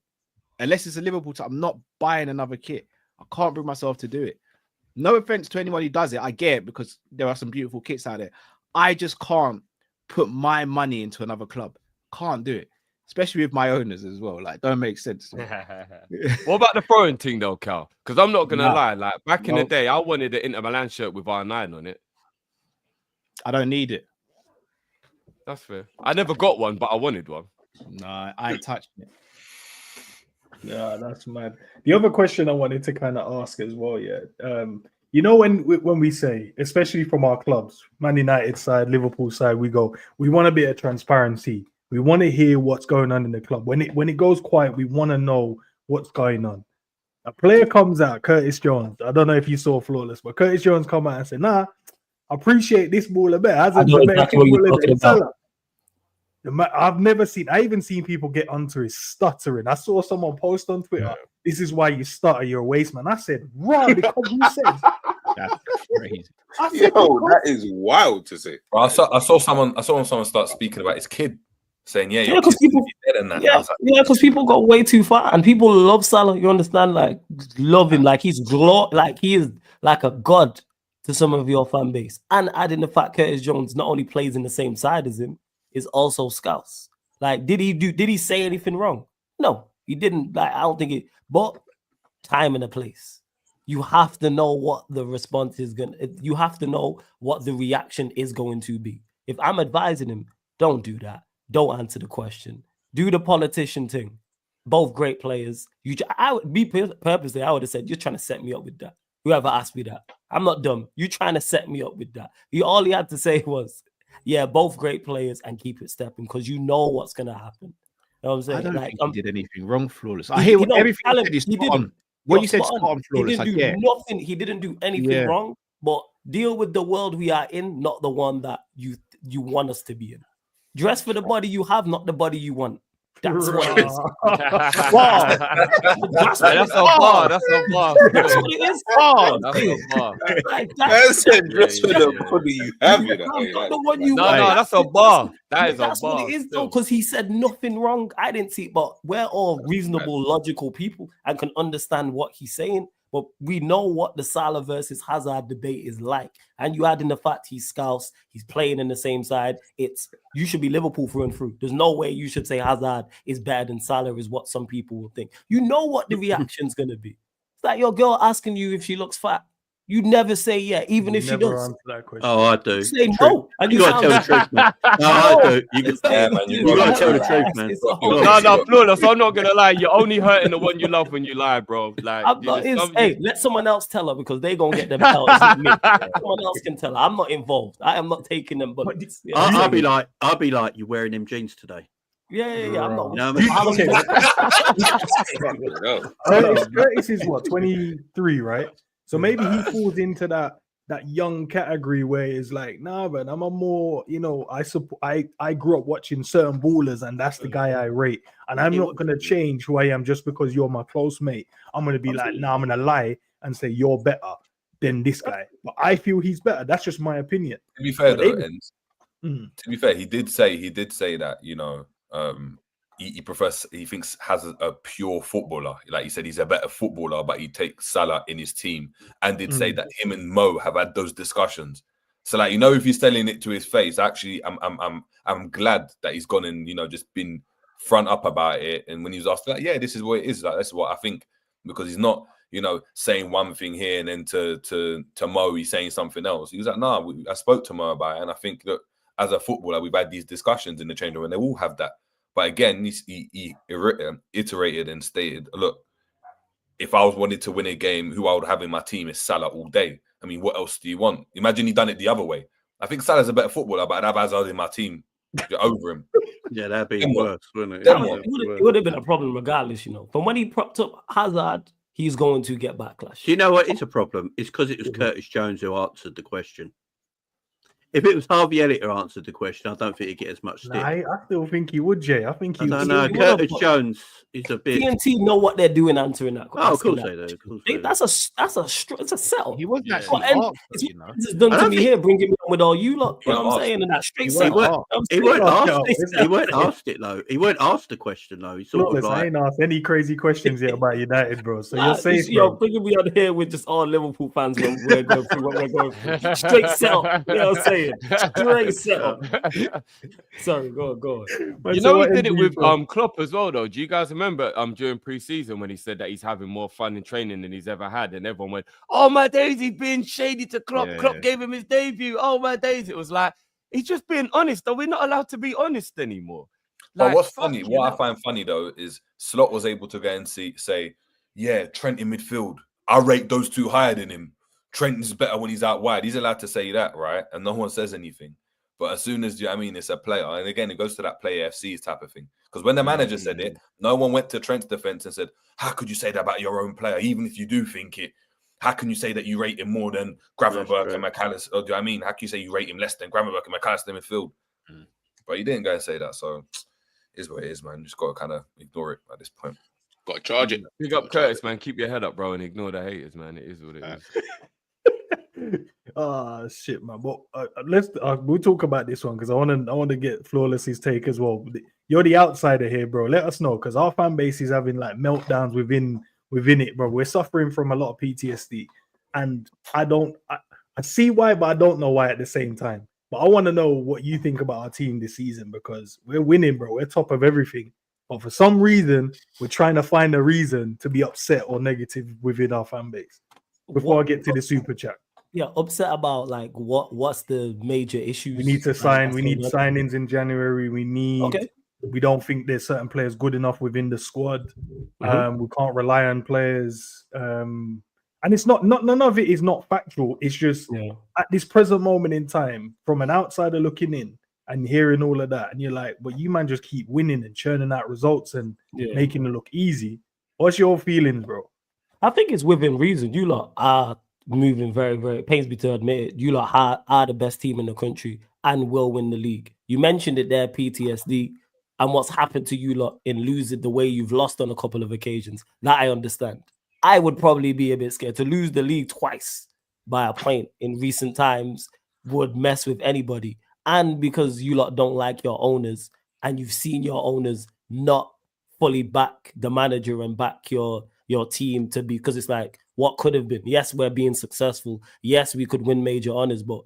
Unless it's a Liverpool top, I'm not buying another kit. I can't bring myself to do it. No offense to anyone who does it. I get it, because there are some beautiful kits out there. I just can't put my money into another club. Can't do it. Especially with my owners as well. Like, don't make sense. What about the throwing thing though, Cal? Because I'm not gonna lie. Like back in the day, I wanted the Inter Milan shirt with R9 on it. I don't need it. That's fair. I never got one, but I wanted one. No, I ain't touched it. Yeah, that's mad. The other question I wanted to kind of ask as well, you know, when we say, especially from our clubs, Man United side, Liverpool side, we want a bit of transparency. We want to hear what's going on in the club. When it goes quiet, we want to know what's going on. A player comes out, Curtis Jones. I don't know if you saw Flawless, but Curtis Jones come out and say, nah, I appreciate this ball a bit. I even seen people get onto his stuttering. I saw someone post on Twitter, this is why you stutter, you're a waste man. I said, right, because you said that's crazy. That is wild to say. Bro, I saw someone start speaking about his kid, saying, because people, because people got way too far, and people love Salah. You understand? Like, love him, like he's like he is like a god to some of your fan base. And adding the fact Curtis Jones not only plays in the same side as him, is also Scouse. Like, did he say anything wrong? No, he didn't. Like, I don't think it. But time and a place. You have to know what the response is you have to know what the reaction is going to be. If I'm advising him, don't do that. Don't answer the question. Do the politician thing. Both great players. I would have said, you're trying to set me up with that. Whoever asked me that. I'm not dumb. You're trying to set me up with that. All he had to say was, yeah, both great players, and keep it stepping, because you know what's going to happen. You know what I'm saying? I don't think he did anything wrong, Flawless. I hear everything you said is spot on. What you said spot on, Flawless. He didn't do nothing. He didn't do anything wrong, but deal with the world we are in, not the one that you want us to be in. Dress for the body you have, not the body you want. That's what it is. Wow. That's a bar. That's what it is. That's dress for the body you have. Not the one you want. No, that's a bar. That's what it is, though, because he said nothing wrong. I didn't see it, but we're all reasonable, logical people and can understand what he's saying. But we know what the Salah versus Hazard debate is like. And you add in the fact he's Scouse, he's playing in the same side. You should be Liverpool through and through. There's no way you should say Hazard is better than Salah, is what some people will think. You know what the reaction's going to be. It's like your girl asking you if she looks fat. You never say yeah, even if she does. Oh, I do. Say no. And you got to tell the truth, man. No, I do. You got to tell the truth, man. No, Flawless, I'm not going to lie. You're only hurting the one you love when you lie, bro. Like, hey, let someone else tell her because they're going to get them out. Someone else can tell her. I'm not involved. I am not taking them. But I'll be like, you're wearing them jeans today. Yeah. I'm not. Curtis is what, 23, right? So maybe he falls into that young category where it's like, nah, man, I'm a more, I grew up watching certain ballers and that's the guy I rate. And I'm not going to change who I am just because you're my close mate. I'm going to be like, nah, I'm going to lie and say you're better than this guy. But I feel he's better. That's just my opinion. To be fair, though, to be fair, he did say that, he prefers, he thinks has a pure footballer. Like he said, he's a better footballer, but he takes Salah in his team, and did say that him and Mo have had those discussions. So, like, if he's telling it to his face, actually, I'm glad that he's gone and just been front up about it. And when he was asked, like, yeah, this is what it is. Like, that's what I think, because he's not, saying one thing here and then to Mo, he's saying something else. He was like, nah, I spoke to Mo about it, and I think that as a footballer, we've had these discussions in the change room, and they all have that. But again, he iterated and stated, look, if I was wanted to win a game, who I would have in my team is Salah all day. I mean, what else do you want? Imagine he done it the other way. I think Salah's a better footballer, but I'd have Hazard in my team over him. Yeah, that'd be worse, wouldn't it? It would have been a problem regardless, From when he propped up Hazard, he's going to get backlash. Do you know what is a problem? It's because it was Curtis Jones who answered the question. If it was Harvey Elliott who answered the question, I don't think he'd get as much stick. I still think he would, Jay. I think he would. I don't know. Curtis Jones is a bit. TNT know what they're doing answering that question. Oh, of course they do. That's a settle. He wasn't actually This is done to me here, bringing me on with all you lot. You know what I'm saying? And that straight settle. He weren't asked it though. He weren't asked the question though. He sort of like, I ain't asked any crazy questions yet about United, bro. So you're safe, bro. Bringing me on here with just all Liverpool fans when we're going through what we're going through. Straight settle. You know what I'm saying? Straight settle. Sorry, go on. You know, he did it with Klopp as well, though. Do you guys remember during pre-season when he said that he's having more fun in training than he's ever had, and everyone went, "Oh my days, he's being shady to Klopp. Yeah. Klopp gave him his debut. Oh my days." It was like he's just being honest. Though we're not allowed to be honest anymore. Like, but what's funny, what I find funny though, is Slot was able to go and say, yeah, Trent in midfield. I rate those two higher than him. Trent is better when he's out wide. He's allowed to say that, right? And no one says anything. But as soon as, it's a player. And again, it goes to that player FC type of thing. Because when the manager said it, no one went to Trent's defense and said, how could you say that about your own player? Even if you do think it, how can you say that you rate him more than Gravenberch and McAllister? Or how can you say you rate him less than Gravenberch and McAllister in midfield? But he didn't go and say that. So it is what it is, man. You just got to kind of ignore it at this point. Got to charge it. Big up Curtis, man. Keep your head up, bro, and ignore the haters, man. It is what it is. Oh shit, man. But we'll talk about this one because I want to get Flawless's take as well. You're the outsider here, bro. Let us know because our fan base is having like meltdowns within it, bro. We're suffering from a lot of PTSD, and I see why, but I don't know why at the same time. But I want to know what you think about our team this season because we're winning, bro. We're top of everything. But for some reason, we're trying to find a reason to be upset or negative within our fan base. Before I get to the super chat. Yeah, upset about like what's the major issues? We need to sign. We need signings in January. We don't think there's certain players good enough within the squad. We can't rely on players. And it's not none of it is not factual. It's just at this present moment in time, from an outsider looking in and hearing all of that, and you're like, but you man just keep winning and churning out results and making it look easy. What's your feelings, bro? I think it's within reason. You lot are moving very, very, it pains me to admit it. You lot are the best team in the country and will win the league. You mentioned it there, PTSD, and what's happened to you lot in losing the way you've lost on a couple of occasions. That I understand. I would probably be a bit scared to lose the league twice by a point in recent times would mess with anybody. And because you lot don't like your owners and you've seen your owners not fully back the manager and back your your team to be, because it's like, what could have been? Yes, we're being successful. Yes, we could win major honors, but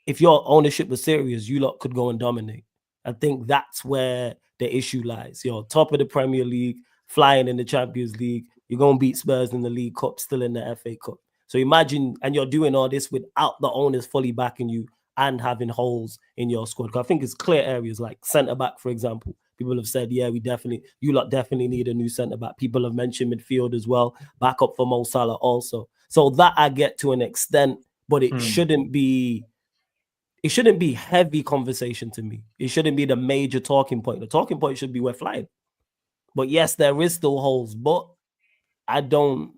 if your ownership was serious, you lot could go and dominate. I think that's where the issue lies. You're top of the Premier League, flying in the Champions League. You're going to beat Spurs in the League Cup, still in the FA Cup. So imagine, and you're doing all this without the owners fully backing you and having holes in your squad. I think it's clear areas like centre-back, for example. People have said, yeah, you lot definitely need a new centre-back. People have mentioned midfield as well. Backup for Mo Salah also. So that I get to an extent, but it shouldn't be heavy conversation to me. It shouldn't be the major talking point. The talking point should be we're flying. But yes, there is still holes, but some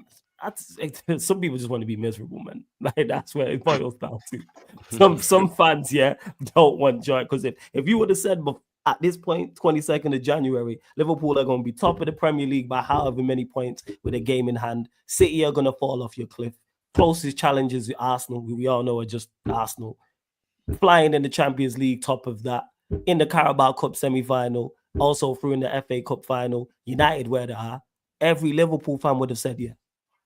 people just want to be miserable, man. Like that's where it boils down to. Some fans, don't want joy. Because if you would have said at this point, 22nd of January, Liverpool are going to be top of the Premier League by however many points with a game in hand. City are going to fall off your cliff. Closest challenges with Arsenal, we all know are just Arsenal. Flying in the Champions League, top of that. In the Carabao Cup semi-final, also through in the FA Cup final. United where they are. Every Liverpool fan would have said, yeah.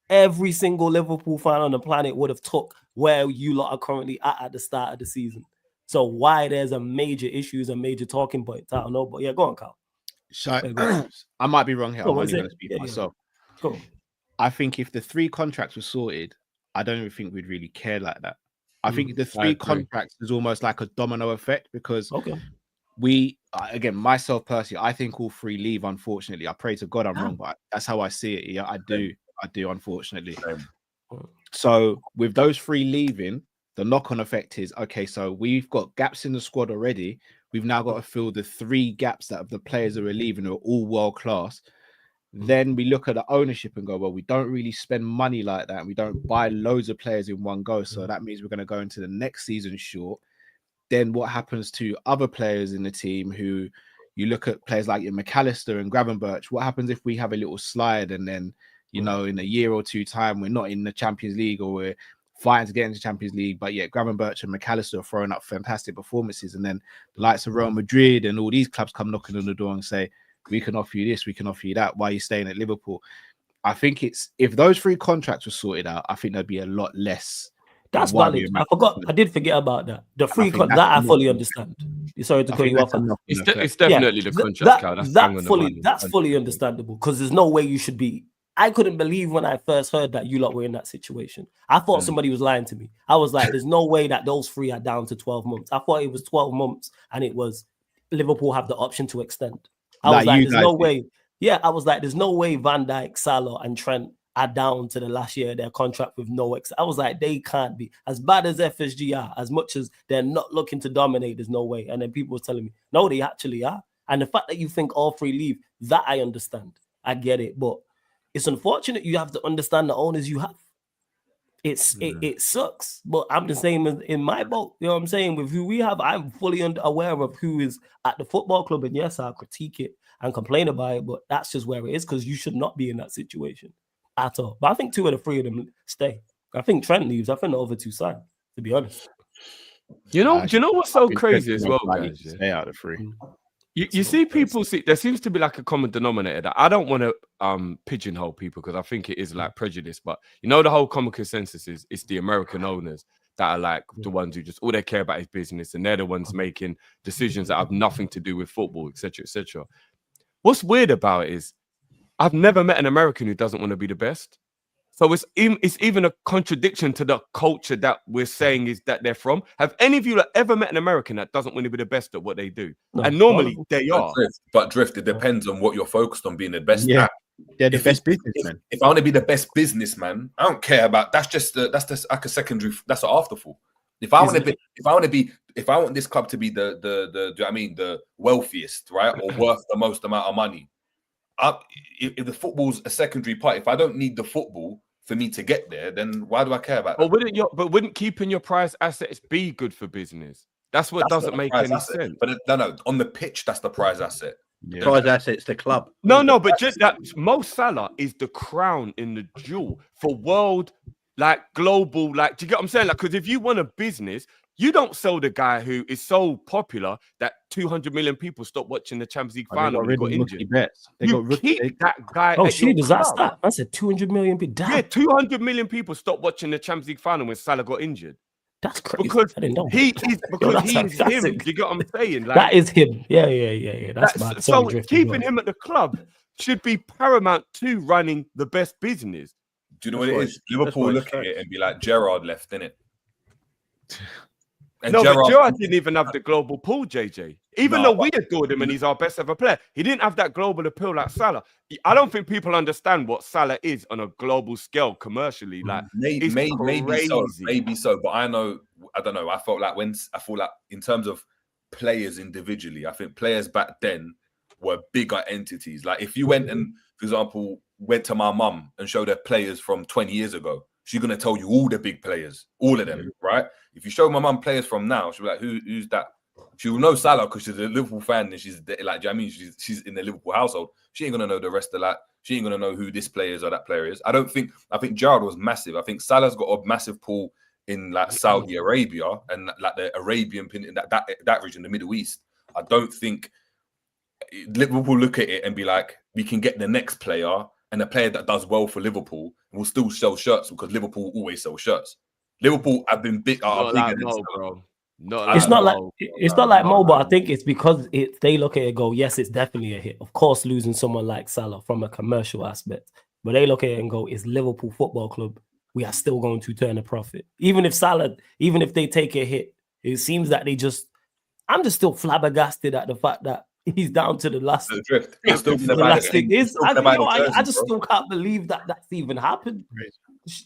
Every single Liverpool fan on the planet would have took where you lot are currently at the start of the season. So why there's a major issues and major talking points, I don't know. But yeah, go on, Carl. So I might be wrong here. I'm only going to speak for myself. Cool. I think if the 3 contracts were sorted, I don't even think we'd really care like that. I think the 3 contracts is almost like a domino effect because again, myself personally, I think all 3 leave, unfortunately. I pray to God I'm wrong, but that's how I see it. Yeah, I do, unfortunately. So with those 3 leaving, the knock-on effect is, okay, so we've got gaps in the squad already. We've now got to fill the 3 gaps that of the players that are leaving who are all world-class. Then we look at the ownership and go, well, we don't really spend money like that. And we don't buy loads of players in one go. So that means we're going to go into the next season short. Then what happens to other players in the team who you look at players like your McAllister and Gravenberch? What happens if we have a little slide and then, in a year or 2 time, we're not in the Champions League or we're fighting to get into the Champions League, but yet Gravenberch and McAllister are throwing up fantastic performances. And then the likes of Real Madrid and all these clubs come knocking on the door and say, we can offer you this, we can offer you that. Why are you staying at Liverpool? I think if those 3 contracts were sorted out, I think there'd be a lot less. That's valid. I did forget about that. The 3 that I fully understand. Sorry to cut you off. It's definitely the contract, Carl. That's fully understandable because there's no way you should be. I couldn't believe when I first heard that you lot were in that situation. I thought somebody was lying to me. I was like, there's no way that those 3 are down to 12 months. I thought it was 12 months and it was Liverpool have the option to extend. I was like, there's no way. Yeah, I was like, there's no way Van Dijk, Salah, and Trent are down to the last year of their contract with no I was like, they can't be. As bad as FSG are, as much as they're not looking to dominate, there's no way. And then people were telling me, no, they actually are. And the fact that you think all 3 leave, that I understand. I get it. But it's unfortunate you have to understand the owners you have. It sucks, but I'm the same in my boat. You know what I'm saying? With who we have, I'm fully aware of who is at the football club. And yes, I'll critique it and complain about it, but that's just where it is because you should not be in that situation at all. But I think 2 of the 3 of them stay. I think Trent leaves. I think the other 2 sign, to be honest. Do you know what's so crazy as well, guys? Stay out of 3. You see people there seems to be like a common denominator that I don't want to pigeonhole people because I think it is like prejudice, but the whole common consensus is it's the American owners that are like the ones who just all they care about is business and they're the ones making decisions that have nothing to do with football, etc., etc. What's weird about it is I've never met an American who doesn't want to be the best. So it's even a contradiction to the culture that we're saying is that they're from. Have any of you ever met an American that doesn't want to be the best at what they do? No, and normally they are. But Drift, it depends on what you're focused on being the best at. They're the best businessman. If I want to be the best businessman, I don't care about that's just like a secondary. That's an afterthall. If I want this club to be the wealthiest, right, or worth the most amount of money, if the football's a secondary part, if I don't need the football for me to get there, then why do I care about that? Wouldn't keeping your prize assets be good for business? That's doesn't make any sense. But no, on the pitch, that's the prize asset. Yeah. Prize asset's the club. No, but just that Mo Salah is the crown in the jewel for world, like global, like do you get what I'm saying? Like, because if you want a business, You don't sell the guy who is so popular that 200 million people stop watching the Champions League final when he got injured. You keep that guy. Oh, shit, does that start? I said 200 million people. Damn. Yeah, 200 million people stopped watching the Champions League final when Salah got injured. That's crazy. Because I didn't know. he is him. Do you get what I'm saying? Like, that is him. Yeah. That's mad. So keeping him at the club should be paramount to running the best business. Do you know what it is? Liverpool look at it and be like, Gerrard left, innit? And no, but Gerrard didn't even have the global pull, JJ. Even though we adored him and he's our best ever player, he didn't have that global appeal like Salah. I don't think people understand what Salah is on a global scale commercially. Like, maybe so. But I don't know. I feel like in terms of players individually, I think players back then were bigger entities. Like if you went and, for example, went to my mum and showed her players from 20 years ago, she's gonna tell you all the big players, all of them, right? If you show my mum players from now, she'll be like, who's that? She will know Salah because she's a Liverpool fan and she's like, do you know what I mean? She's in the Liverpool household. She ain't gonna know the rest of that. She ain't gonna know who this player is or that player is. I think Gerrard was massive. I think Salah's got a massive pull in like Saudi Arabia and like the Arabian in that region, the Middle East. I don't think Liverpool look at it and be like, we can get the next player and a player that does well for Liverpool and will still sell shirts because Liverpool always sell shirts. Liverpool have been bigger than bro. It's not like Mo, but I think it's because they look at it and go, yes, it's definitely a hit. Of course, losing someone like Salah from a commercial aspect, but they look at it and go, it's Liverpool Football Club. We are still going to turn a profit. Even if they take a hit, it seems that I'm just still flabbergasted at the fact that he's down to the last thing. I just still can't believe that that's even happened.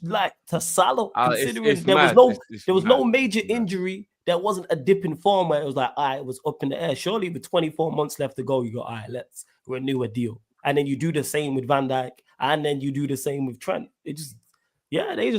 Like to Salah, considering there was no major injury. There wasn't a dip in form where it was like, it was up in the air. Surely with 24 months left to go, you go, let's renew a deal. And then you do the same with Van Dijk, and then you do the same with Trent. They just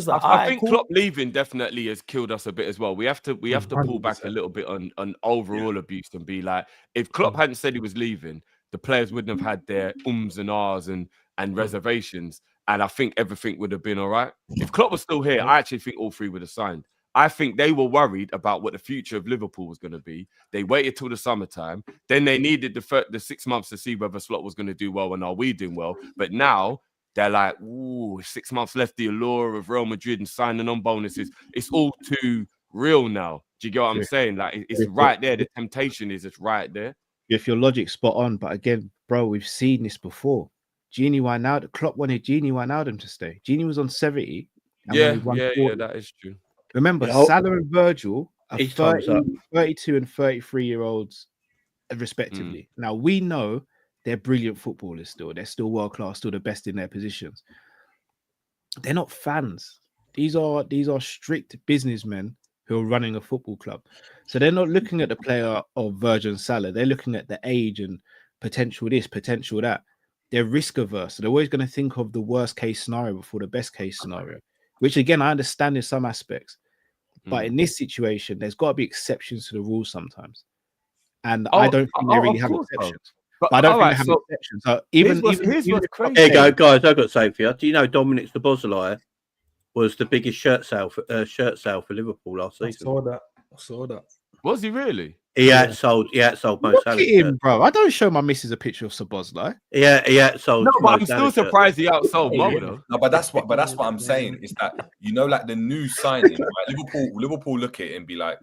like, I think Klopp leaving definitely has killed us a bit as well. We have to pull back a little bit on overall abuse and be like, if Klopp hadn't said he was leaving, the players wouldn't have had their ums and ahs and reservations. And I think everything would have been all right. If Klopp was still here, I actually think all three would have signed. I think they were worried about what the future of Liverpool was going to be. They waited till the summertime. Then they needed the 6 months to see whether Slot was going to do well and are we doing well. But now they're like, 6 months left, the allure of Real Madrid and signing on bonuses. It's all too real now. Do you get what I'm saying? Like, it's right there. The temptation is it's right there. If your logic's spot on, but again, bro, we've seen this before. Genie Wijnaldum, Klopp wanted Genie Wijnaldum to stay. Genie was on 70. Yeah, that is true. Remember, Salah and Virgil are 32 and 33-year-olds, respectively. Now, we know they're brilliant footballers still. They're still world-class, still the best in their positions. They're not fans. These are strict businessmen who are running a football club. So they're not looking at the player of Virgil and Salah. They're looking at the age and potential this, potential that. They're risk-averse. So they're always going to think of the worst-case scenario before the best-case scenario, which, again, I understand in some aspects. But in this situation, there's got to be exceptions to the rules sometimes. And I don't think they really have exceptions. But I don't think they have exceptions. So here's what's crazy. There you go, guys. I've got to say for you. Do you know Dominic Szoboszlai was the biggest shirt sale for Liverpool last season? I saw that. Was he really? He outsold Mo Salah. Look at him, bro. I don't show my missus a picture of Szoboszlai. Yeah, he outsold. No, but I'm still surprised he outsold Mo, though. No, but that's what I'm saying is that, like the new signing, right? Liverpool look at it and be like,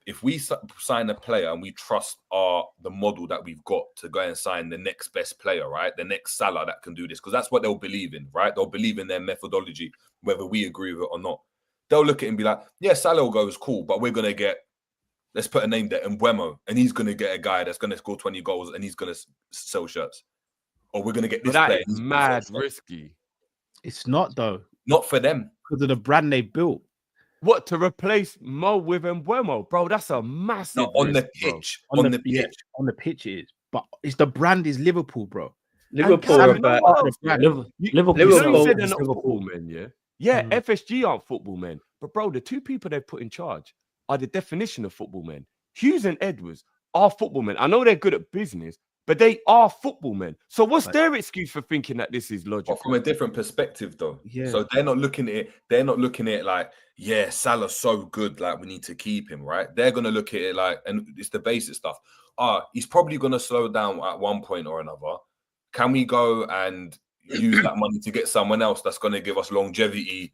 if we sign a player and we trust the model that we've got to go and sign the next best player, right? The next Salah that can do this, because that's what they'll believe in, right? They'll believe in their methodology, whether we agree with it or not. They'll look at it and be like, yeah, Salah will go is cool, but we're going to get, let's put a name there, Mbeumo, and he's going to get a guy that's going to score 20 goals and he's going to sell shirts. Or we're going to get this player. That is mad risky. It's not, though. Not for them. Because of the brand they built. What, to replace Mo with Mbeumo? Bro, that's a massive on risk, the pitch. On the pitch it is. But the brand is Liverpool, bro. Liverpool. Liverpool said they're not football men, yeah? Yeah, FSG aren't football men. But, bro, the two people they put in charge are the definition of football men. Hughes and Edwards are football men. I know they're good at business, but they are football men. So what's their excuse for thinking that this is logical? From a different perspective, though. Yeah. So they're not looking at it. They're not looking at it like, yeah, Salah's so good, like we need to keep him, right? They're gonna look at it like, and it's the basic stuff. He's probably gonna slow down at one point or another. Can we go and use that money to get someone else that's gonna give us longevity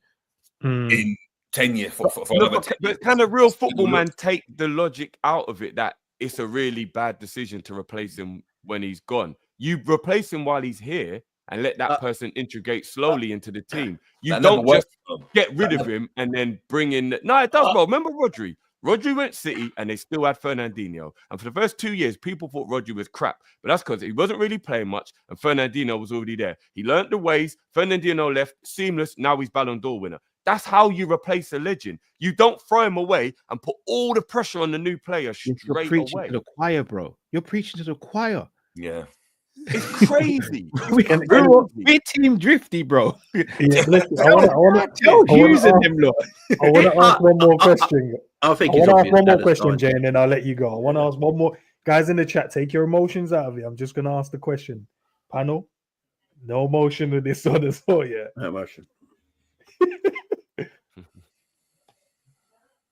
in 10 years for another 10 years? But can a real football man take the logic out of it that it's a really bad decision to replace him when he's gone? You replace him while he's here and let that person integrate slowly into the team. You don't just get rid of him and then bring in... No, it does, bro. Remember Rodri? Rodri went City and they still had Fernandinho. And for the first 2 years, people thought Rodri was crap. But that's because he wasn't really playing much and Fernandinho was already there. He learned the ways. Fernandinho left, seamless. Now he's Ballon d'Or winner. That's how you replace a legend. You don't throw him away and put all the pressure on the new player straight You're preaching away. to the choir, bro. You're preaching to the choir. Yeah. It's crazy. We're team drifty, bro. Yeah, listen, I want to ask one more question. I think I want to ask one more question, Jay. Jay, and then I'll let you go. I want to ask one more. Guys in the chat, take your emotions out of it. I'm just going to ask the question. Panel, no emotion with this one as well, yeah? No emotion.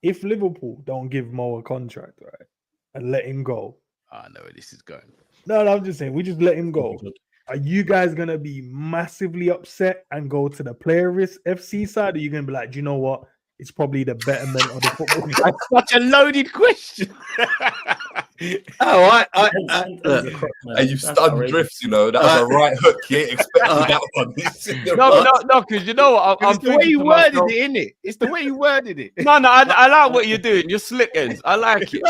If Liverpool don't give Mo a contract, right, and let him go. I know where this is going. No, I'm just saying, we just let him go. Are you guys going to be massively upset and go to the player FC side? Or are you going to be like, do you know what? It's probably the betterment of the football. That's such a loaded question. And you've stunned drifts, you know. That was a right hook. You ain't expecting that one. No, because you know what? It's the way you worded it, innit? It's the way you worded it. No, I like what you're doing. You're slick ends. I like it.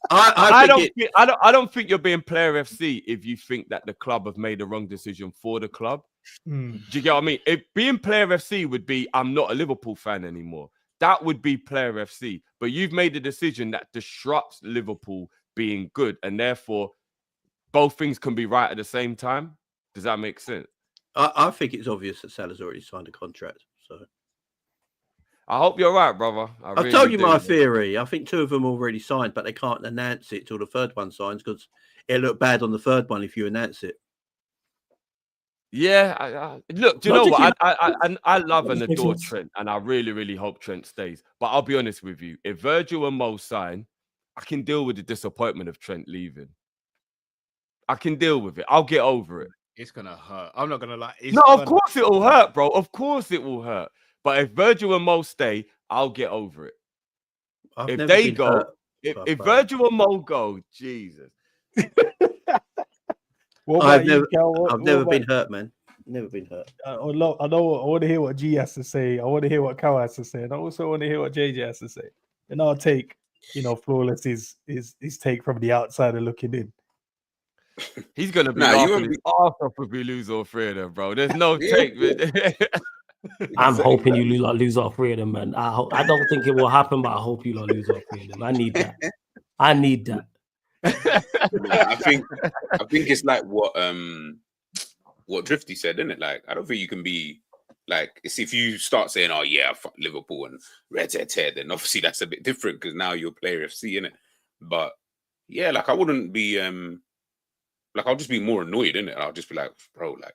I don't think you're being player FC if you think that the club have made the wrong decision for the club. Do you get what I mean? If being player FC would be, I'm not a Liverpool fan anymore. That would be player FC. But you've made a decision that disrupts Liverpool being good, and therefore both things can be right at the same time. Does that make sense? I think it's obvious that Salah's already signed a contract. So I hope you're right, brother. I've told you my theory. I think 2 of them already signed, but they can't announce it till the 3rd one signs because it'll look bad on the 3rd one if you announce it. Yeah, look, do you know what? I love and adore Trent, and I really, really hope Trent stays. But I'll be honest with you, if Virgil and Mo sign, I can deal with the disappointment of Trent leaving. I can deal with it. I'll get over it. It's gonna hurt. I'm not gonna lie. Of course it will hurt, bro. Of course it will hurt. But if Virgil and Mo stay, I'll get over it. If they go, if Virgil and Mo go, Jesus. I've never been hurt, man. Never been hurt. I want to hear what G has to say. I want to hear what Cal has to say, and I also want to hear what JJ has to say. And I'll take, Flawless is take from the outsider looking in. He's gonna be laughing his arse off if we lose all 3 of them, bro. There's no take. I'm hoping you lose all 3 of them, man. I don't think it will happen, but I hope you lose all 3 of them. I need that. I think it's like what Drifty said, isn't it? Like, I don't think you can be like, it's if you start saying, oh yeah, fuck Liverpool and red, then obviously that's a bit different because now you're player FC, innit? But yeah, like I wouldn't be like I'll just be more annoyed, innit? I'll just be like, bro, like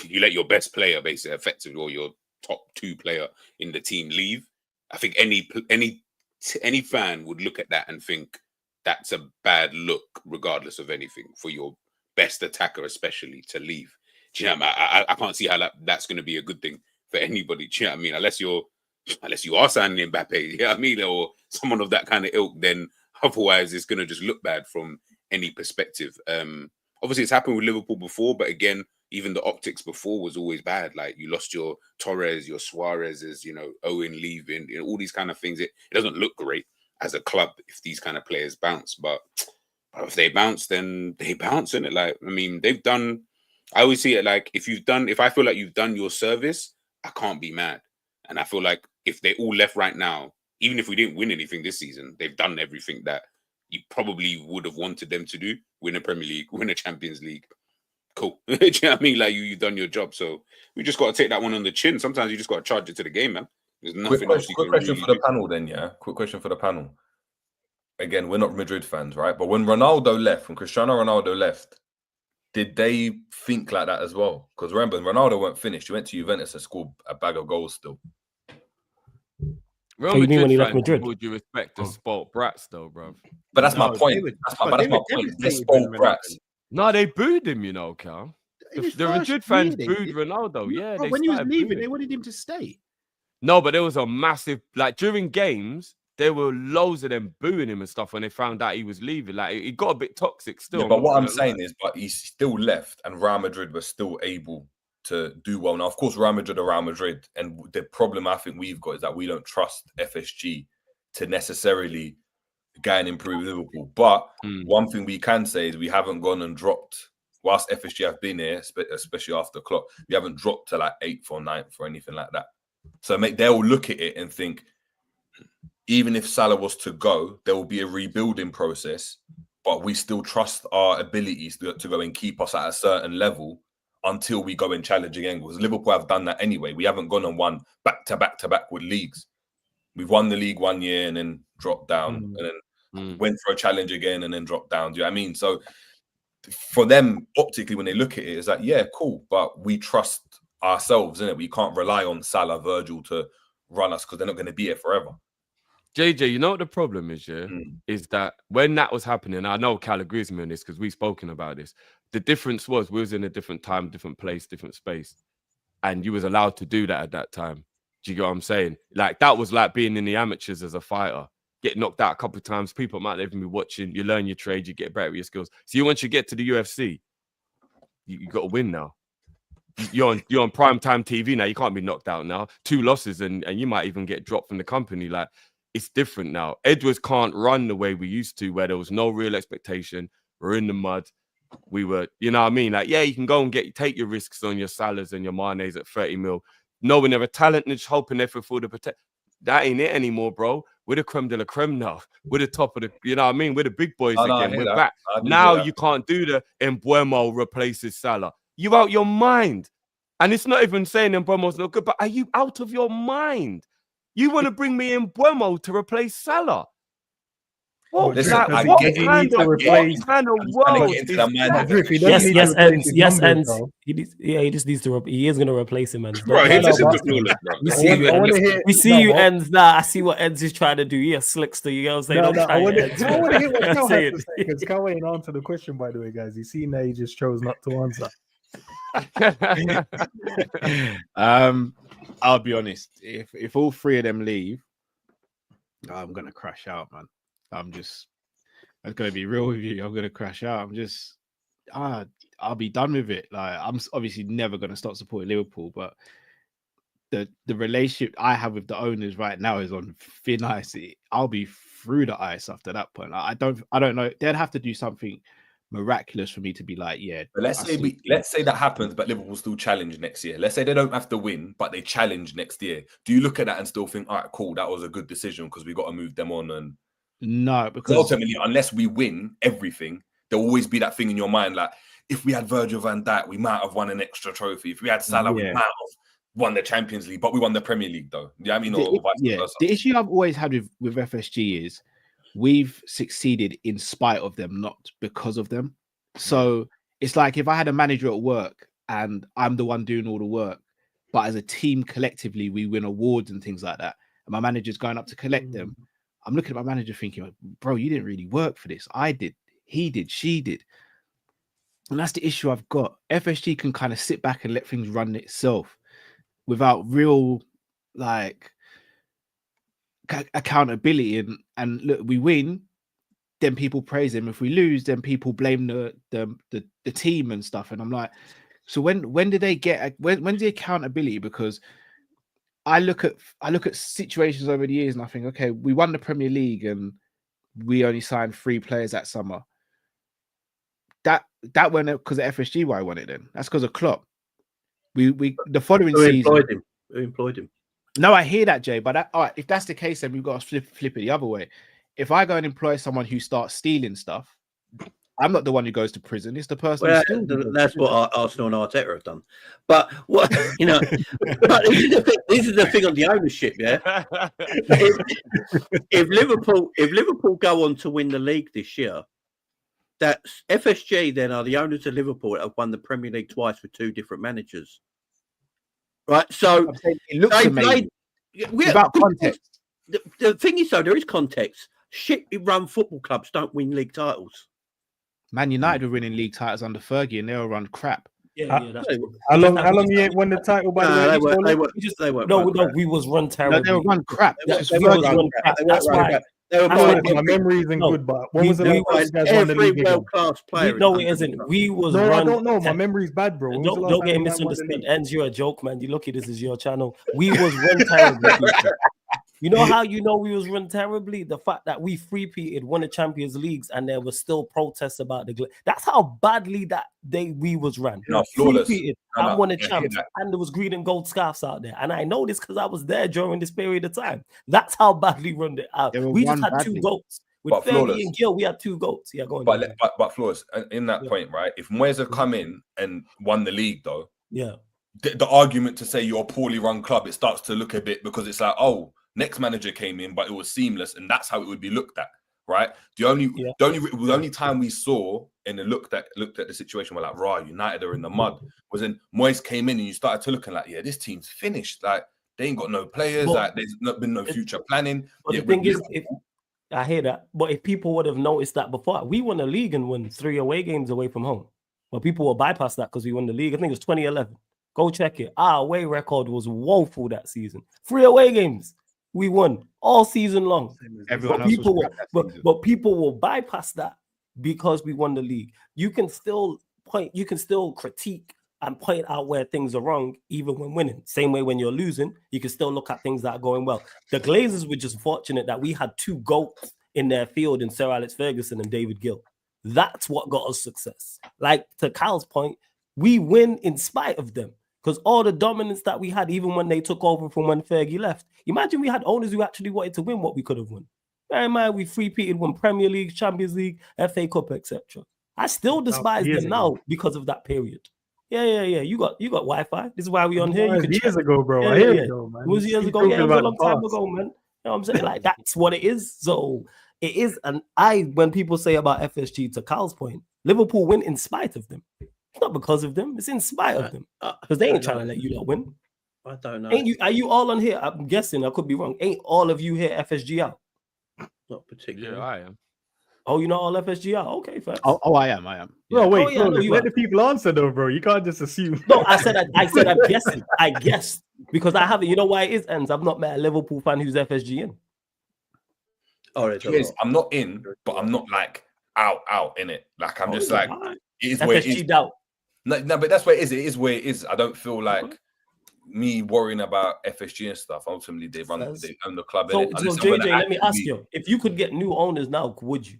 you let your best player basically effectively or your top 2 player in the team leave. I think any fan would look at that and think that's a bad look, regardless of anything, for your best attacker, especially, to leave. Do you know what I mean? I can't see how that's going to be a good thing for anybody. Do you know what I mean? Unless you are signing Mbappe, you know what I mean, or someone of that kind of ilk, then otherwise it's going to just look bad from any perspective. Obviously, it's happened with Liverpool before, but again, even the optics before was always bad. Like you lost your Torres, your Suarez's, Owen leaving, all these kind of things. It doesn't look great as a club if these kind of players bounce, but if they bounce, then they bounce, innit? Like, I mean, I always see it like if I feel like you've done your service, I can't be mad. And I feel like if they all left right now, even if we didn't win anything this season, they've done everything that you probably would have wanted them to do: win a Premier League, win a Champions League. Cool. Do you know what I mean? Like you've done your job. So we just got to take that one on the chin. Sometimes you just got to charge it to the game, man. There's nothing else you can question really for the do. panel then, yeah? Quick question for the panel. Again, we're not Madrid fans, right? But when Ronaldo left, when Cristiano Ronaldo left, did they think like that as well? Because remember, Ronaldo weren't finished. He went to Juventus and scored a bag of goals still. So you mean when he left Madrid? Would you respect the spoilt brats, though, bro? But that's my point. That's my point. They spoiled brats. No, they booed him, you know, Cal. The Madrid fans booed Ronaldo. Yeah, when he was leaving, they wanted him to stay. No, but there was a massive, like, during games, there were loads of them booing him and stuff when they found out he was leaving. Like, it got a bit toxic still. Yeah, but what I'm saying is, but he still left, and Real Madrid was still able to do well. Now, of course, Real Madrid are Real Madrid, and the problem I think we've got is that we don't trust FSG to necessarily go and improve Liverpool. But one thing we can say is we haven't gone and dropped, whilst FSG have been here, especially after Klopp, we haven't dropped to like 8th or 9th or anything like that. So they'll look at it and think, even if Salah was to go, there will be a rebuilding process, but we still trust our abilities to go and keep us at a certain level until we go and challenge again. Because Liverpool have done that anyway. We haven't gone and won back-to-back with leagues. We've won the league one year and then dropped down and then went for a challenge again and then dropped down. Do you know what I mean? So for them, optically, when they look at it, it's like, yeah, cool, but we trust ourselves, innit? We can't rely on Salah, Virgil to run us because they're not going to be here forever. JJ, you know what the problem is, yeah? Is that when that was happening, I know Cal agrees with me on this because we've spoken about this. The difference was we was in a different time, different place, different space. And you was allowed to do that at that time. Do you get what I'm saying? Like, that was like being in the amateurs as a fighter. Get knocked out a couple of times. People might not even be watching. You learn your trade. You get better at your skills. So once you get to the UFC, you got to win now. You're on prime time TV now. You can't be knocked out now. 2 losses and you might even get dropped from the company. Like, it's different now. Edwards can't run the way we used to, where there was no real expectation. We're in the mud. We were, you know what I mean? Like, yeah, you can go and take your risks on your Salahs and your Manes at 30 mil. Knowing they're a talent and just hoping they're for the protect. That ain't it anymore, bro. We're the creme de la creme now. We're the top of the, you know what I mean? We're the big boys again. We're back. Now you can't do the Embuemo replaces Salah. You out your mind. And it's not even saying Embuemo's not good, but are you out of your mind? You want to bring me in Embuemo to replace Salah? What kind of world? Yes, and he just needs to. He is going to replace him, man. We see you, Ends. Nah, I see what Ends is trying to do. Yeah, slickster. You know what I'm saying? I want to hear what Cal has to say, because Cal ain't answer the question, by the way, guys. You see, now he just chose not to answer. I'll be honest. If all 3 of them leave, I'm gonna crash out, man. I'm gonna be real with you. I'm gonna crash out. I'll be done with it. Like, I'm obviously never gonna stop supporting Liverpool, but the relationship I have with the owners right now is on thin ice. I'll be through the ice after that point. I don't know. They'd have to do something miraculous for me to be like, yeah. But let's say that happens, but Liverpool still challenge next year. Let's say they don't have to win, but they challenge next year. Do you look at that and still think, all right, cool, that was a good decision because we got to move them on? And no, because ultimately, unless we win everything, there'll always be that thing in your mind, like, if we had Virgil van Dijk, we might have won an extra trophy. If we had Salah, we might have won the Champions League, but we won the Premier League, though. Yeah, I mean, or vice versa. The issue I've always had with FSG is we've succeeded in spite of them, not because of them. So it's like if I had a manager at work and I'm the one doing all the work, but as a team collectively we win awards and things like that, and my manager's going up to collect them, I'm looking at my manager thinking, bro, you didn't really work for this. I did, he did, she did. And that's the issue I've got. FSG can kind of sit back and let things run itself without real like accountability. And look, we win, then people praise him. If we lose, then people blame the team and stuff. And I'm like, so when do they get when's the accountability? Because I look at situations over the years and I think, okay, we won the Premier League and we only signed 3 players that summer. That went because of FSG. Why I won it then? That's because of Klopp. We the following season we employed him. No, I hear that, Jay. But all right, if that's the case, then we've got to flip it the other way. If I go and employ someone who starts stealing stuff, I'm not the one who goes to prison. It's the person. Well, that's what Arsenal and Arteta have done. But what but this is the thing on the ownership. Yeah, if Liverpool go on to win the league this year, that FSG then are the owners of Liverpool that have won the Premier League twice with 2 different managers. Right, so I'm saying it looks they amazing. played Without context. The thing is, though, there is context. Shit-run football clubs don't win league titles. Man United were winning league titles under Fergie, and they were run crap. Yeah, that's true. How long you ain't won the title by the way? They were. No, we was run terribly. No, they were run crap. They This were was we was Fergie. run crap. That's why. My memory isn't good, but when was the we last time you guys won the league again? world-class players. No, it isn't. We was No, run. I don't know. My memory's bad, bro. When was the last Don't time get you guys won the misunderstood. league? Ends, you're a joke, man. You lucky this is your channel. We was run terribly. People. You know how you know we was run terribly? The fact that we three-peated, won the Champions Leagues, and there was still protests about the. That's how badly that we was run. No, flawless. Three-peated, and won the champs, and there was green and gold scarves out there. And I know this because I was there during this period of time. That's how badly run it out. We just had 2 goats. With Fergie and Gil, we had 2 goats. Yeah, go on. But Flores, in that point, right? If Moyes had come in and won the league, though, the argument to say you're a poorly run club, it starts to look a bit because it's like, oh, next manager came in, but it was seamless, and that's how it would be looked at, right? The only time we saw and looked at the situation where like, raw, United are in the mud, was when Moyes came in and you started to looking like, yeah, this team's finished. Like they ain't got no players. Like there's not been no future planning. But the thing is, I hear that, but if people would have noticed that before, we won the league and won 3 away games away from home. But people will bypass that because we won the league. I think it was 2011. Go check it. Our away record was woeful that season. 3 away games. We won all season long. But people will bypass that because we won the league. You can still critique and point out where things are wrong, even when winning. Same way when you're losing, you can still look at things that are going well. The Glazers were just fortunate that we had 2 goats in their field in Sir Alex Ferguson and David Gill. That's what got us success. Like to Kyle's point, we win in spite of them. Because all the dominance that we had, even when they took over from when Fergie left, imagine we had owners who actually wanted to win what we could have won. Bear in mind, we three-peated, won Premier League, Champions League, FA Cup, etc. I still despise them now because of that period. Yeah. You got Wi-Fi. This is why we on here. You can years ago, bro. Yeah, I hear it, though, man. It was years ago. Yeah, it was a long time ago, man. You know what I'm saying? Like that's what it is. So it is. And when people say about FSG, to Carl's point, Liverpool win in spite of them. It's not because of them. It's in spite of them. Because they ain't trying to let you lot win. I don't know. Are you all on here? I'm guessing. I could be wrong. Ain't all of you here FSG out? Not particularly. Yeah, I am. Oh, you're not all FSG out? Okay, fair. Oh, I am. Yeah. No, wait. Let the people answer, though, bro. You can't just assume. No, I said I'm guessing. I guessed. Because I haven't. You know why it is, Ends? I've not met a Liverpool fan who's FSG in. Oh, I'm not in, but I'm not like out in it. Like I'm just like it is where it is. Out. No, but that's where it is. It is where it is. I don't feel like me worrying about FSG and stuff. Ultimately, they own the club. So JJ, let me ask you: if you could get new owners now, would you?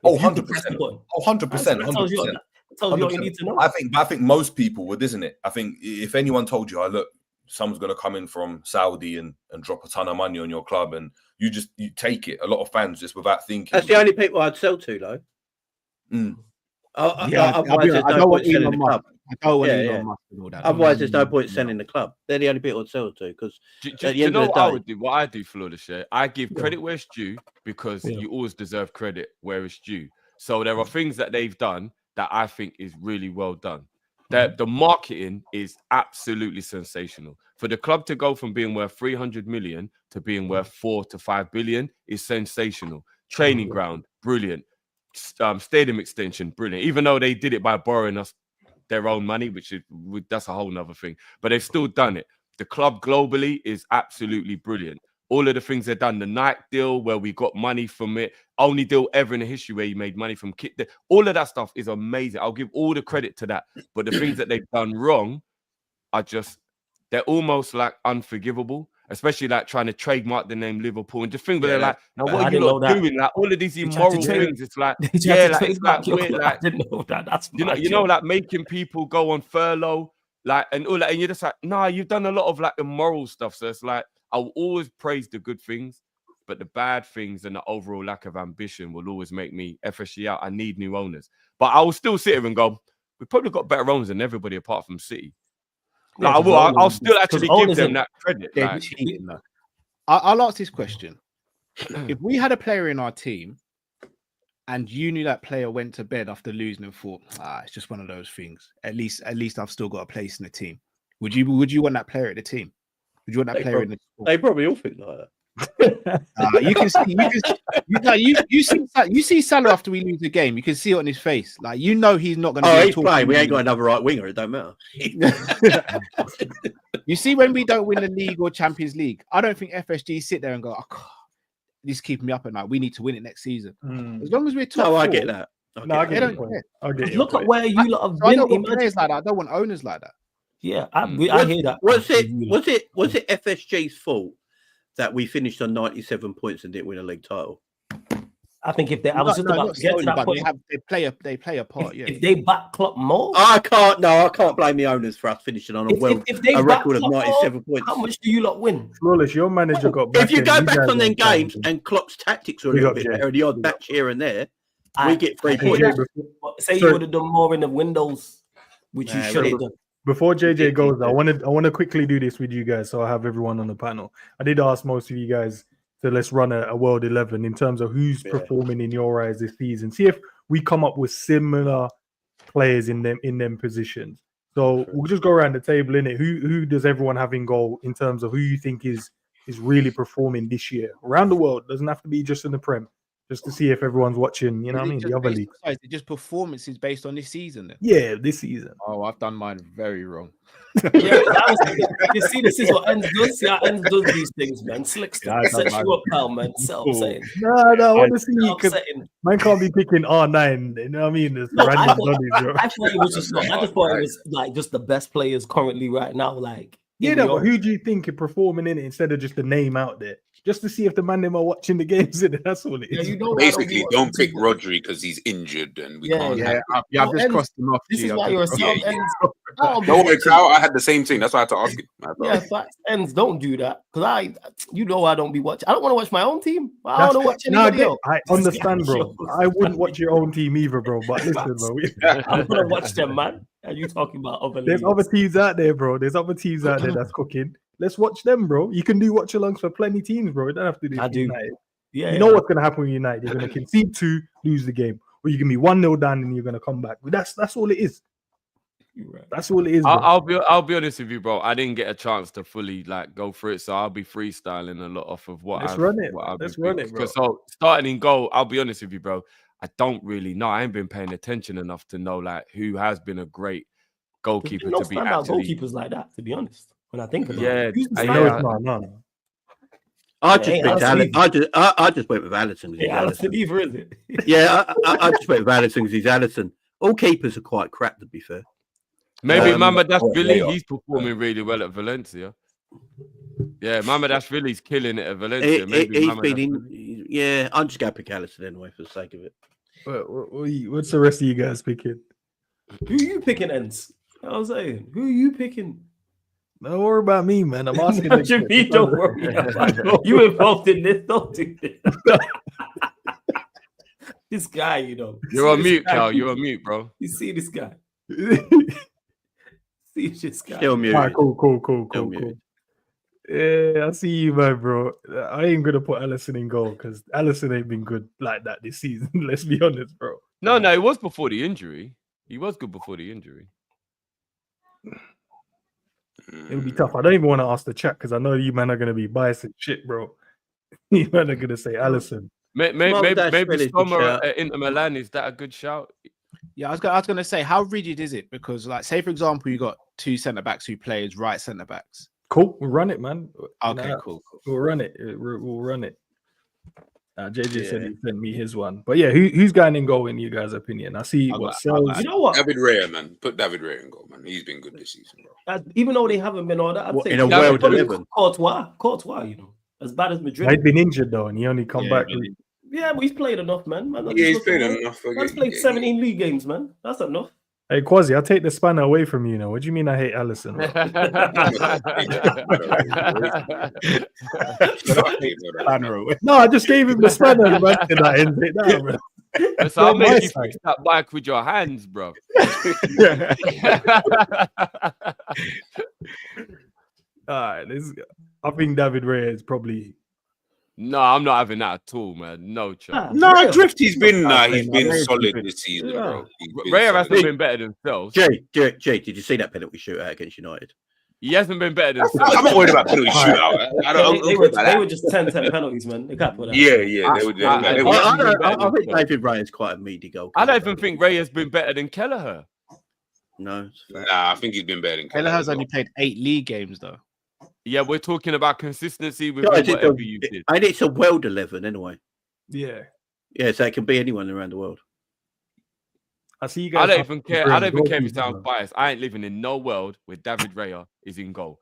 100%. 100%. Tells you what you need to know. I think most people would, isn't it? I think if anyone told you, look, someone's going to come in from Saudi and drop a ton of money on your club, and you take it. A lot of fans just without thinking. That's the only people I'd sell to, though. Otherwise, there's no point selling the club. Otherwise, there's no point selling the club. They're the only people I'd sell to because you know what I would do? What I do, Flawless, I give credit where it's due because you always deserve credit where it's due. So there are things that they've done that I think is really well done. The marketing is absolutely sensational. For the club to go from being worth 300 million to being worth 4 to 5 billion is sensational. Training ground, brilliant. Stadium extension, brilliant. Even though they did it by borrowing us their own money, that's a whole nother thing. But they've still done it. The club globally is absolutely brilliant. All of the things they've done, the Nike deal where we got money from it, only deal ever in the history where you made money from kit. All of that stuff is amazing. I'll give all the credit to that. But the things that they've done wrong are they're almost like unforgivable. Especially like trying to trademark the name Liverpool and just think they're like, now what are you lot doing? Like all of these immoral things. It's like, it's like weird, like I didn't know that. That's you know, like making people go on furlough, like and all that, and you're just like, nah, you've done a lot of like immoral stuff. So it's like I'll always praise the good things, but the bad things and the overall lack of ambition will always make me FSG out. I need new owners, but I will still sit here and go, we've probably got better owners than everybody apart from City. Like, I'll still actually give them that credit. I'll ask this question. If we had a player in our team and you knew that player went to bed after losing and thought, it's just one of those things. At least I've still got a place in the team. Would you want that player at the team? Would you want that player in the team? They probably all think like that. You see Salah after we lose the game. You can see it on his face. Like, you know, he's not going to. Oh, he's playing. We ain't got another right winger. It don't matter. You see, when we don't win the league or Champions League, I don't think FSG sit there and go, "Oh, God, this is keeping me up at night. We need to win it next season." As long as we're top. No, I four, get that. I get it. Look at where you lot have I been. don't want players like that. I don't want owners like that. Yeah, I hear that. Was it FSG's fault that we finished on 97 points and didn't win a league title? I think if they, I was just about to get to that point. They play a part. Yeah. If they back Klopp more, I can't blame the owners for us finishing on a record of 97 points. How much do you lot win? Flawless, your manager got back. If you go back on them games and Klopp's tactics were a little bit better, the odd match here and there, we get 3 points. Say you would have done more in the windows, which you should have done. Before JJ goes, I want to quickly do this with you guys, so I have everyone on the panel. I did ask most of you guys to let's run a World 11 in terms of who's performing in your eyes this season. See if we come up with similar players in them positions. So we'll just go around the table, innit? Who does everyone have in goal in terms of who you think is really performing this year around the world? Doesn't have to be just in the Prem. Just to see if everyone's watching, you know what I mean? The other leagues. Just performances based on this season, then? Yeah, this season. Oh, I've done mine very wrong. You see, this is what Ends does. See how Ends does these things, man. Slick stuff. Set you up, pal, man. So I'm saying. No, I want to see you because man can't be picking R9. You know what I mean? It's random bodies, I thought it was just I just thought it was like just the best players currently right now. Like, but who do you think are performing in it instead of just the name out there? Just to see if the man them are watching the games in it. That's all it is. Yeah, basically, don't pick Rodri because he's injured and we can't. I've just crossed him off. This is why you're a sub. Don't worry, Cal. I had the same thing. That's why I had to ask him. Ends don't do that because I don't be watching. I don't want to watch my own team. I don't want to watch anybody else. I understand, bro. I wouldn't watch your own team either, bro. But listen, bro. I'm gonna watch them, man. Are you talking about other? There's other teams out there, bro. There's other teams out there that's cooking. Let's watch them, bro. You can do watch-alongs for plenty teams, bro. You don't have to do United. Yeah, you know what's going to happen with United. You're going to concede 2, lose the game. Or you can be 1-0 down and you're going to come back. But that's all it is. Right. That's all it is, bro. I'll be honest with you, bro. I didn't get a chance to fully go through it, so I'll be freestyling a lot off of what Let's run it, bro. So starting in goal, I'll be honest with you, bro. I don't really know. I ain't been paying attention enough to know who has been a great goalkeeper to be actually goalkeepers like that, to be honest. When I think about it, no. I just went with Alisson. Alisson either, is it? Yeah, I just went with Alisson because he's Alisson. All keepers are quite crap, to be fair. Maybe Mohamed he's performing really well at Valencia. Yeah, Mohamed Ashvili's killing it at Valencia. I'm just going to pick Alisson anyway for the sake of it. What's the rest of you guys picking? Who are you picking, Ends? I was saying, who are you picking? Don't worry about me, man. I'm asking. Me, don't worry about you involved in this. Don't do this. This guy, You're on mute, Cal. You're on mute, bro. You see this guy? See this guy? Still mute. Right, cool. Yeah, I see you, man, bro. I ain't gonna put Alisson in goal because Alisson ain't been good like that this season. Let's be honest, bro. No, it was before the injury. He was good before the injury. It'll be tough. I don't even want to ask the chat because I know you man are gonna be biased and shit, bro. You man are gonna say Alisson. Maybe Sommer at Inter Milan. Is that a good shout? Yeah, I was going to say, how rigid is it? Because, say for example, you got 2 centre backs who play as right centre backs. Cool, we'll run it, man. Okay, cool. We'll run it. We'll run it. JJ said he sent me his one, but yeah, who's going in goal in you guys' opinion? I see what sells. You know what? David Raya, man. Put David Raya in goal, man. He's been good this season, bro. Even though they haven't been all that, I'd say in a World 11. Courtois, as bad as Madrid. He's been injured though, and he only come back. Yeah, but he's played enough, man. He's played enough. He's played 17 league games, man. That's enough. Hey, Quasi, I'll take the spanner away from you now. What do you mean I hate Alisson? No, I just gave him the spanner. So I'll make you fix that bike with your hands, bro. All right, I think David Raya is probably No, I'm not having that at all, man. No chance. No, Raya. Drift, he's been Raya solid been- this season, Yeah. bro. Raya hasn't been better than Sells. Jay, did you see that penalty shootout against United? He hasn't been better than Sells. I'm not worried about penalty shootout. I don't They worry about were that. just 10 penalties, man. They can't put that. Yeah, they were. I think David Ray is quite a meaty goal. I don't even think Ray has been better than Kelleher. No. it's fair. Nah, I think he's been better than Kelleher has only played 8 league games though. Yeah, we're talking about consistency with Guys, whatever you did. And it's a world 11 anyway. Yeah. Yeah, so it can be anyone around the world. I see you guys. I don't have even to care. bring I don't even care if it goalkeepers, sounds man. biased. I ain't living in no world where David Raya is in goal.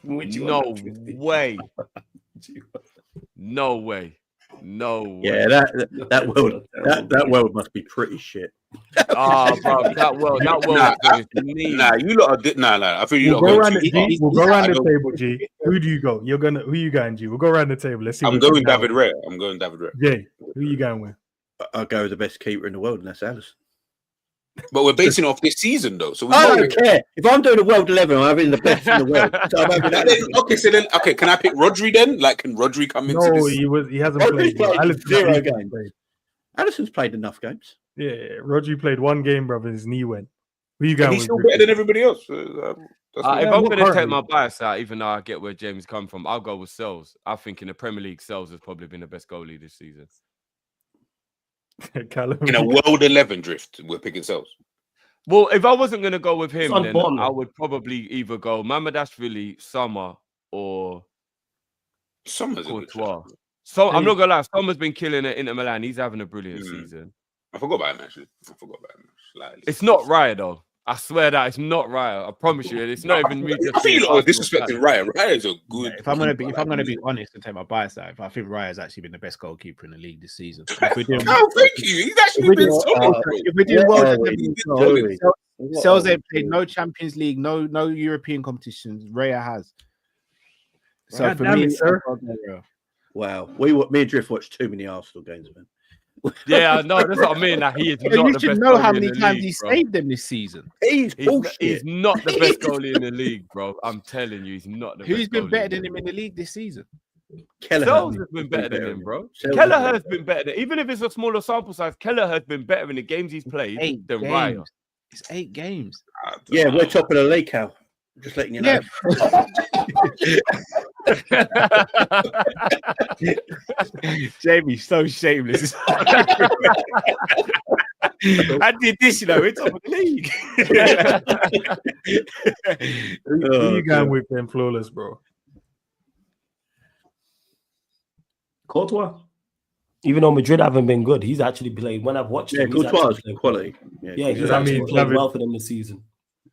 Would you No want that? way. No way. No way. Yeah, that world must be pretty shit. Oh, bro, that world is neat. Nah, you lot are I feel you We'll lot go are around going the, too we'll go far. around the table, G. Who do you go? Who you going, G? We'll go around the table. Let's see. I'm who's going down. David Raya. I'm going David Raya. Jay, who you going with? I'll go with the best keeper in the world, and that's Alisson. But we're basing it off this season, though. So we I don't care. If I'm doing a world 11, I'm having the best in the world. So I'm having that. Okay, can I pick Rodri then? Like, can Rodri come into No, this? he hasn't Rodri's played. played Alisson 0 hasn't games. played. Alisson's played enough games. Yeah, Rodri played one game, brother. His knee went. Who you going And he's with? still Drifty? better than everybody else. That's If what- I'm what going to take currently? my bias out, even though I get where James come from, I'll go with Sells. I think in the Premier League, Sells has probably been the best goalie this season. Callum. in a world 11 drift, we're picking selves. Well, if I wasn't going to go with him, It's on then bottom, I though. would probably either go Mamadashvili, Summer, or Summer's a good Courtois. shot. So I'm not gonna lie, Summer's been killing it Inter Milan. He's having a brilliant season. I forgot about him actually. Slightly. It's not Raya though. I swear that it's not Raya. I promise you, it's not even me. I think you lot are disrespecting Raya. Raya's a good. If I'm gonna be honest and take my bias out, I think Raya's actually been the best goalkeeper in the league this season. If we're doing, Oh, thank you. He's actually been solid. bro. if we're doing World Cup, Joey. Sells ain't played no Champions League, no European competitions. Raya has. So God for damn me, it, sir. Wow, me and Drift watched too many Arsenal games, man. Yeah, no, that's what I mean. That he is not you the should best know goalie how in many the times league, he bro. saved them this season. He's bullshit. He's not the best goalie in the league, bro. I'm telling you, he's not the Who's best been goalie better in than the him in the league this season? Kelleher Sells has been better than him, bro. Sells Kelleher has has been better than, even if it's a smaller sample size, Kelleher has been better in the games he's played 8 than games. Raya. It's 8 games. Yeah, we're top of the league, Cal. Just letting you know. Jamie, so shameless. I did this, you know, it's top of the league. Who you going with then, flawless, bro? Courtois. Even though Madrid haven't been good, he's actually played. When I've watched Yeah, him, he's Courtois actually is played quality. Yeah, he's I actually mean, played David- well for them this season.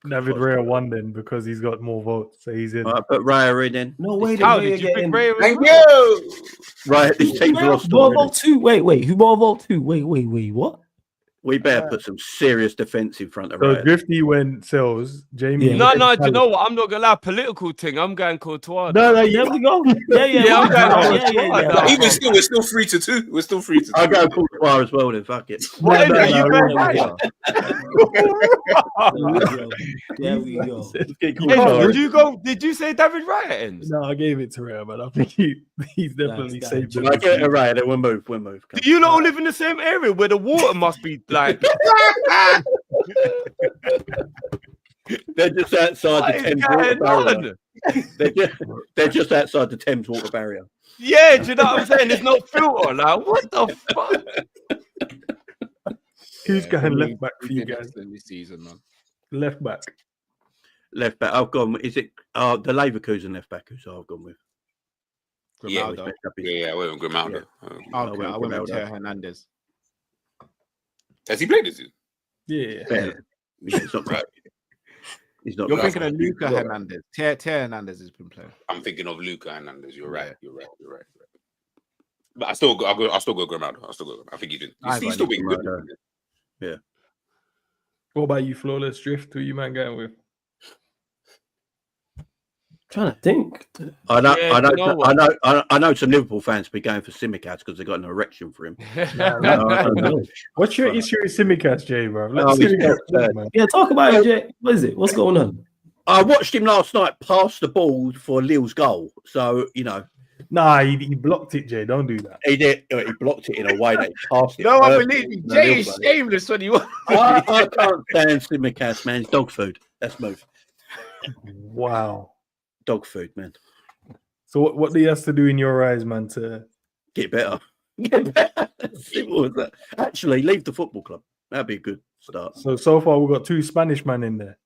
David Raya won then because he's got more votes, so he's in. All right, put Raya in then. No way. How did you pick Raya? Thank you. Right, this team's lost More already. vote 2. Wait. Who more vote 2? Wait. What? We better put some serious defense in front of So Raya. Drifty went Sells. Jamie. Yeah. No, went do you Callum. know what? I'm not gonna lie. Political thing. I'm going Courtois. No, There we go. Yeah. I'm going yeah. Even still, we're still 3-2. We're still 3-2. I'll go Courtois as well then, fuck it. What is No, it? You no, going no. Raya? There we go. Let's get Hey, Courtois. did you go? Did you say David Raya ends? No, I gave it to Raya, but I think he's definitely Nice, saved guy. it. I get it, Raya, then we'll move. Come. Do you lot live in the same area where the water must be like? They're just outside What the is Thames water going barrier. on? They're just outside the Thames water barrier. Yeah, do you know what I'm saying? There's no filter. Like, what the fuck? Who's Yeah, going we- left back for we've you been guys? excellent this season, man. Left back. Left back. I've gone. Is it the Leverkusen left back? Who's I've gone with? Yeah, Grimaldo. Yeah, I went with Grimaldo. I went with Grimaldo. Teo Hernandez. Has he played this season? Yeah. Better. Yeah, it's not right. He's not. You're right. thinking of Luca Hernandez. Teo Hernandez has been playing. I'm thinking of Luca Hernandez. You're right. Yeah. You're right. But I'll still go Grimaldo. I think he's still being good. Grimaldo. What about you, flawless Drift? Who you man going with? Trying to think. I know. Yeah, I know. you know what? I know some Liverpool fans be going for Simicats because they got an erection for him. What's your issue with Simicast, Jay, bro? Oh, Let's he's see not bad. man. Yeah, talk about it, Jay. What is it? What's going on? I watched him last night pass the ball for Lille's goal. So Nah, he blocked it, Jay. Don't do that. He did. He blocked it in a way that he passed it. No, I perfectly believe you. from the Jay nil is play. shameless when he won. I can't stand Simicast, man. It's dog food. That's move. Wow. Dog food, man. So what do you have to do in your eyes, man, to Get better. Get better. Simple as that. Actually, leave the football club. That'd be a good start. so far we've got 2 Spanish men in there.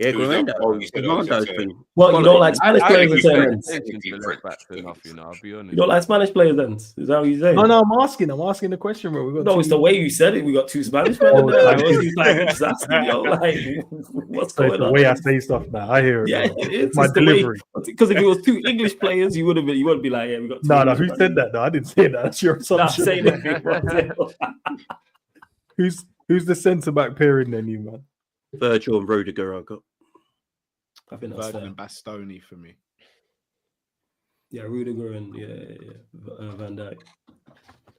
Yeah, Who's that? Granado. Oh, you said Granada's okay. been. What, you don't like Spanish I players think then? he's Ends? attention to the left backs enough, you know. I'll be honest. You don't like Spanish players then? Is that what you say? No, I'm asking the question, bro. We got No, it's the way you said it. We got 2 Spanish players. Oh, There. like- I was like, asking, yo, like, what's So it's going the on? way I say stuff now. I hear it. Yeah, bro. it is. My It's the way- delivery. Because if it was 2 English players, you wouldn't be like, yeah, we got 2. No, English who players. said that? No, I didn't say that. That's your Nah, assumption. say anything, bro. Who's the centre back pairing then, you man? Virgil and Rudiger, I got. I think that's Virgil fair. and Bastoni for me. Yeah, Rudiger and Van Dijk.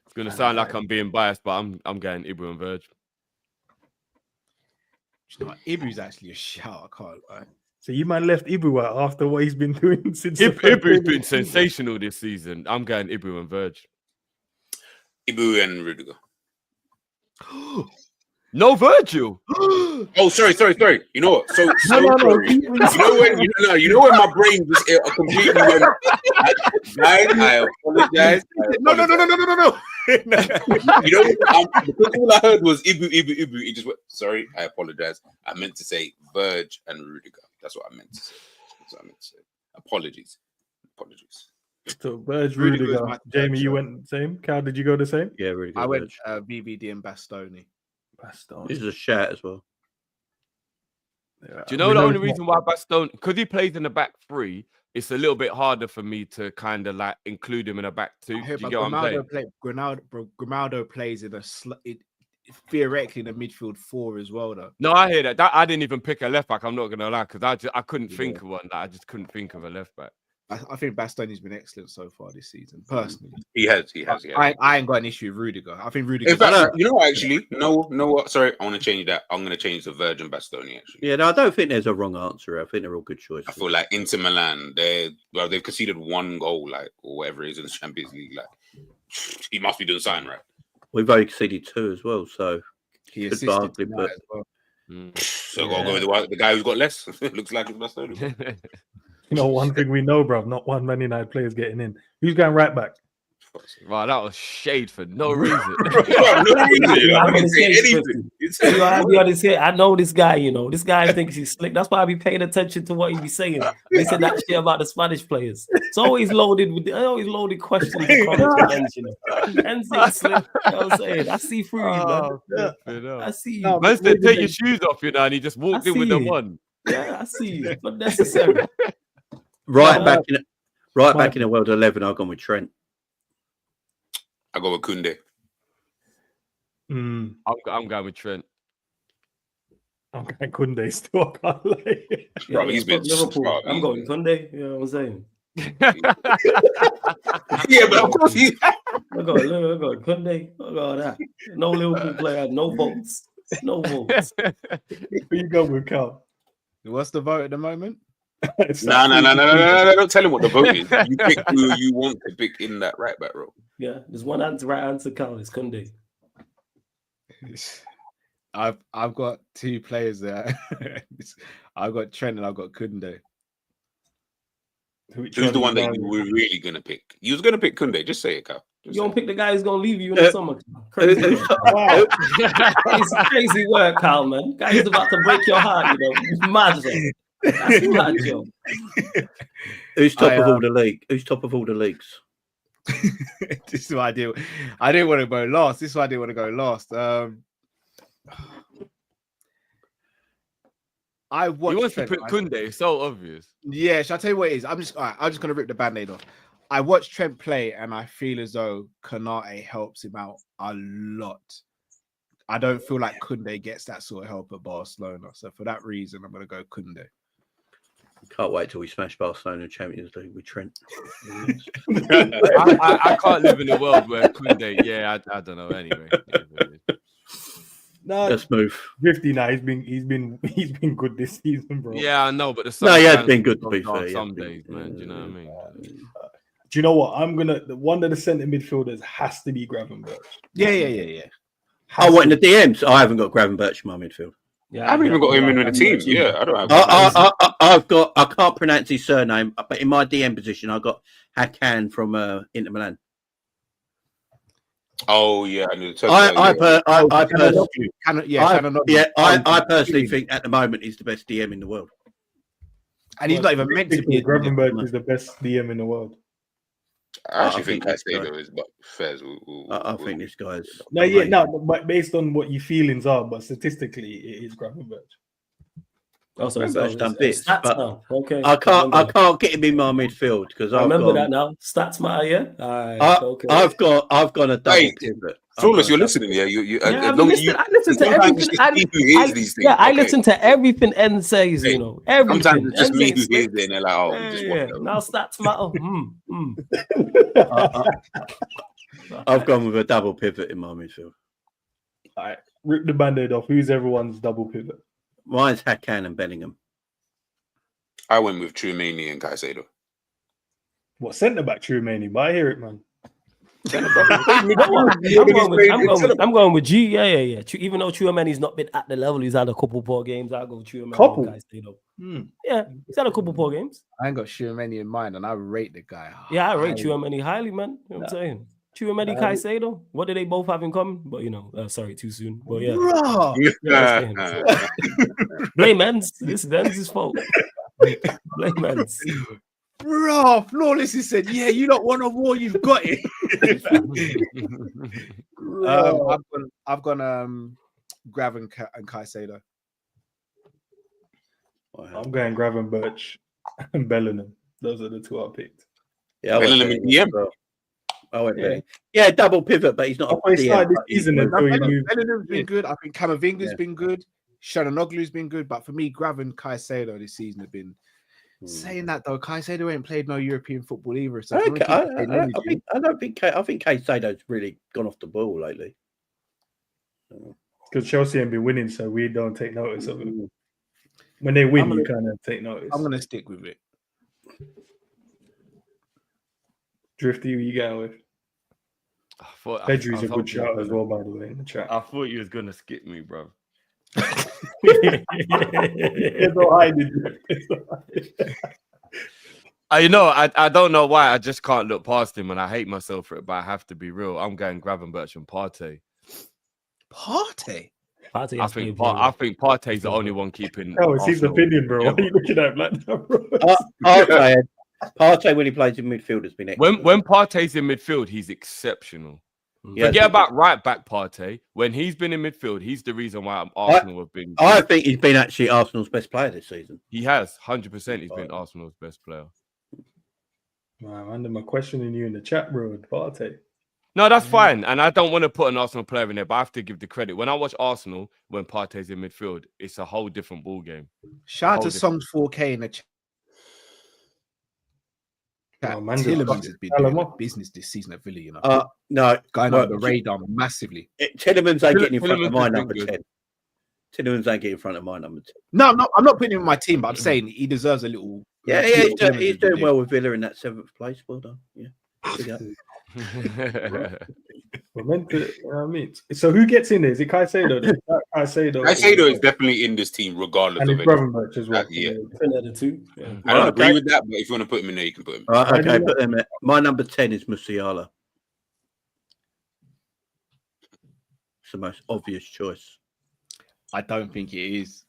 It's gonna sound like I'm being biased, but I'm going Ibu and Verge. You know what? Ibu's actually a shout. I can't lie. So you man left Ibu out after what he's been doing since the first Ibu's game of been the season. sensational this season. I'm going Ibu and Verge. Ibu and Rudiger. No Virgil. Oh, sorry. You know what? So No. sorry. You know when my brain just completely went. Guys, I apologize. No. You know, because all I heard was Ibu. He just went, sorry, I apologize. I meant to say Verge and Rudiger. That's what I meant to say. Apologies. So Verge, Rudiger's Rudiger. my Jamie, third you choice. went same? Cal, did you go the same? Yeah, Rudiger. I went Virgil. VVD and Bastoni. This is a shout as well. Yeah, Do you know we the know only it's reason why Bastoni, because he plays in the back 3, it's a little bit harder for me to kind of like include him in a back 2. Do you get what I'm saying? Grimaldo plays in theoretically in a midfield 4 as well, though. No, I hear that. I didn't even pick a left back. I'm not gonna lie, because I couldn't think of one. I just couldn't think of a left back. I think Bastoni's been excellent so far this season. Personally, He has. I ain't got an issue with Rudiger. I think Rudiger. In fact, you know what, actually? No, what? Sorry, I want to change that. I'm going to change the Verge and Bastoni, actually. Yeah, no, I don't think there's a wrong answer. I think they're all good choices. I feel like Inter Milan, they've conceded 1 goal, like, or whatever it is in the Champions League. Like, he must be doing something right. We've only conceded 2 as well, so he good assisted bargain, tonight but- as well. So I'll go with the guy who's got less. Looks like it's Bastoni. You know, one thing we know, bro, not one Man United player's getting in. Who's going right back? Right, that was shade for no reason. I didn't say anything. I know this guy, you know. This guy thinks he's slick. That's why I be paying attention to what he be saying. They said that shit about the Spanish players. It's always loaded questions and comments. Ends, you know. Ends ain't slick. You know what I'm saying? I see through you, man. I see you. No, Man said, take your shoes off, you know, and he just walked I in with see the you. one. Yeah, I see you. It's not necessary. Back in the world 11, I've gone with Trent. I go with Koundé. Mm, I'm going with Trent. I'm going Koundé still. I can't lie. Bro, he's been Liverpool. I'm going Sunday. You know what I'm saying? Yeah, but of course he. I got Kunde. I got that. No Liverpool player. No votes. No votes. Who you go with, Cal? What's the vote at the moment? No. Don't tell him what the vote is. You pick who you want to pick in that right back row. Yeah, there's one answer. Right answer. Count. It's Kunde. I've got 2 players there. I've got Trent and I've got Kunde. Who's the one that you were really gonna pick? You was gonna pick Koundé. Just say it, Cal. You don't pick the guy who's gonna leave you in the summer. Crazy. It's crazy work, Carl, man. Guy is about to break your heart. You know, it's mad. Man. That's mad, yo. Who's top of all the league? Who's top of all the leagues? This is what I do. I didn't want to go last. This is why I didn't want to go last. I watched. He wants to Trent, pick Koundé. It's so obvious. Yeah, shall I tell you what it is? I'm just gonna rip the band-aid off. I watched Trent play and I feel as though Konate helps him out a lot. I don't feel like Koundé gets that sort of help at Barcelona. So for that reason, I'm gonna go Koundé. Can't wait till we smash Barcelona Champions League with Trent. I can't live in a world where Koundé. Yeah, I don't know. Anyway, No, That's smooth. Drifty. Now he's been good this season, bro. Yeah, I know, but No, he has sometimes been good to on be dark fair. some days, man. Do you know what I mean? Do you know what? One of the centre midfielders has to be Gravenberch. Yeah. I want in the DMs. I haven't got Gravenberch in my midfield. I haven't even got him in the team. Yeah, I don't have. I can't pronounce his surname, but in my DM position, I got Hakan from Inter Milan. Oh yeah, I personally think at the moment he's the best DM in the world, and he's not even meant to be. Gravenberch is the best DM in the world. I actually think Caicedo is, but Fez. I think this guy's but based on what your feelings are, but statistically, it is Gravenberch. Also, Gravenberch done bits, stats but now. Okay, I can't get him in my midfield because I remember that now. Stats matter, yeah. Okay. I've got a double pivot. Flawless, you're listening, yeah. I listen to everything. I listen to everything N says. You know, everything. Sometimes it's just me who hears it, and they're like, "Oh, now stats matter." I've gone with a double pivot in my midfield. All right, rip the band-aid off. Who's everyone's double pivot? Mine's Hakan and Bellingham. I went with Tchouaméni and Caicedo. What centre back Tchouaméni? But I hear it, man. I'm going with G. Yeah. Even though Tchouaméni's not been at the level, he's had a couple poor games. I'll go Tchouaméni. Couple? Yeah, he's had a couple poor games. I ain't got Tchouaméni in mind, and I rate the guy. Yeah, I rate Tchouaméni highly, man. You know what I'm saying? Tchouaméni, Caicedo. What do they both have in common? But sorry, too soon. But yeah. Blame Ends. This is Ends' fault. Blame Ends. Bro, Flawless has said, yeah, you don't want a war, you've got it. I've gone Grav and Caicedo. I'm going Gravenberch and Bellingham. Those are the two I picked. Yeah, Bellingham in DM. I went Bellingham. Yeah, double pivot, but he's not. This season Bellingham's been good. I think Camavinga's been good. Shananoglu's been good, but for me, Grav and Caicedo this season have been. Saying that though, Caicedo ain't played no European football either. So I think Caicedo's really gone off the ball lately. Because Chelsea ain't been winning, so we don't take notice of it. When they win, you kind of take notice. I'm gonna stick with it. Drifty, who you going with? Pedri's a good shout as well, by the way, in the chat. I thought you was gonna skip me, bro. I don't know why. I just can't look past him, and I hate myself for it. But I have to be real. I'm going Gravenberch and Partey. Partey. I think Partey's the only one keeping. Oh, it's his opinion, bro. What are you looking at like that, bro? Partey when he plays in midfield has been excellent. When Partey's in midfield, he's exceptional. Yeah, forget about right back Partey. When he's been in midfield, he's the reason why Arsenal have been. I think he's been actually Arsenal's best player this season. He has 100%. He's been Arsenal's best player. Wow, I'm questioning you in the chat, bro. Partey. No, that's fine, and I don't want to put an Arsenal player in there, but I have to give the credit. When I watch Arsenal, when Partey's in midfield, it's a whole different ball game. Shout out to Songs 4K in the chat. Tillemans has been doing business this season at Villa, you know. No, going on the radar massively. Tillemans ain't getting in front of my number 10. Tillemans ain't getting in front of my number 10. No, I'm not putting him in my team, but I'm saying he deserves a little. Yeah, he's doing well with Villa in that 7th place. Well done. Yeah. We're meant to, I mean, so who gets in there? Is it Caicedo? Caicedo is definitely in this team, regardless and of it. Gravenberch as well. Yeah. Yeah. I don't agree with that, but if you want to put him in there, you can put him. Okay, put him in. My number 10 is Musiala. It's the most obvious choice. I don't think it is.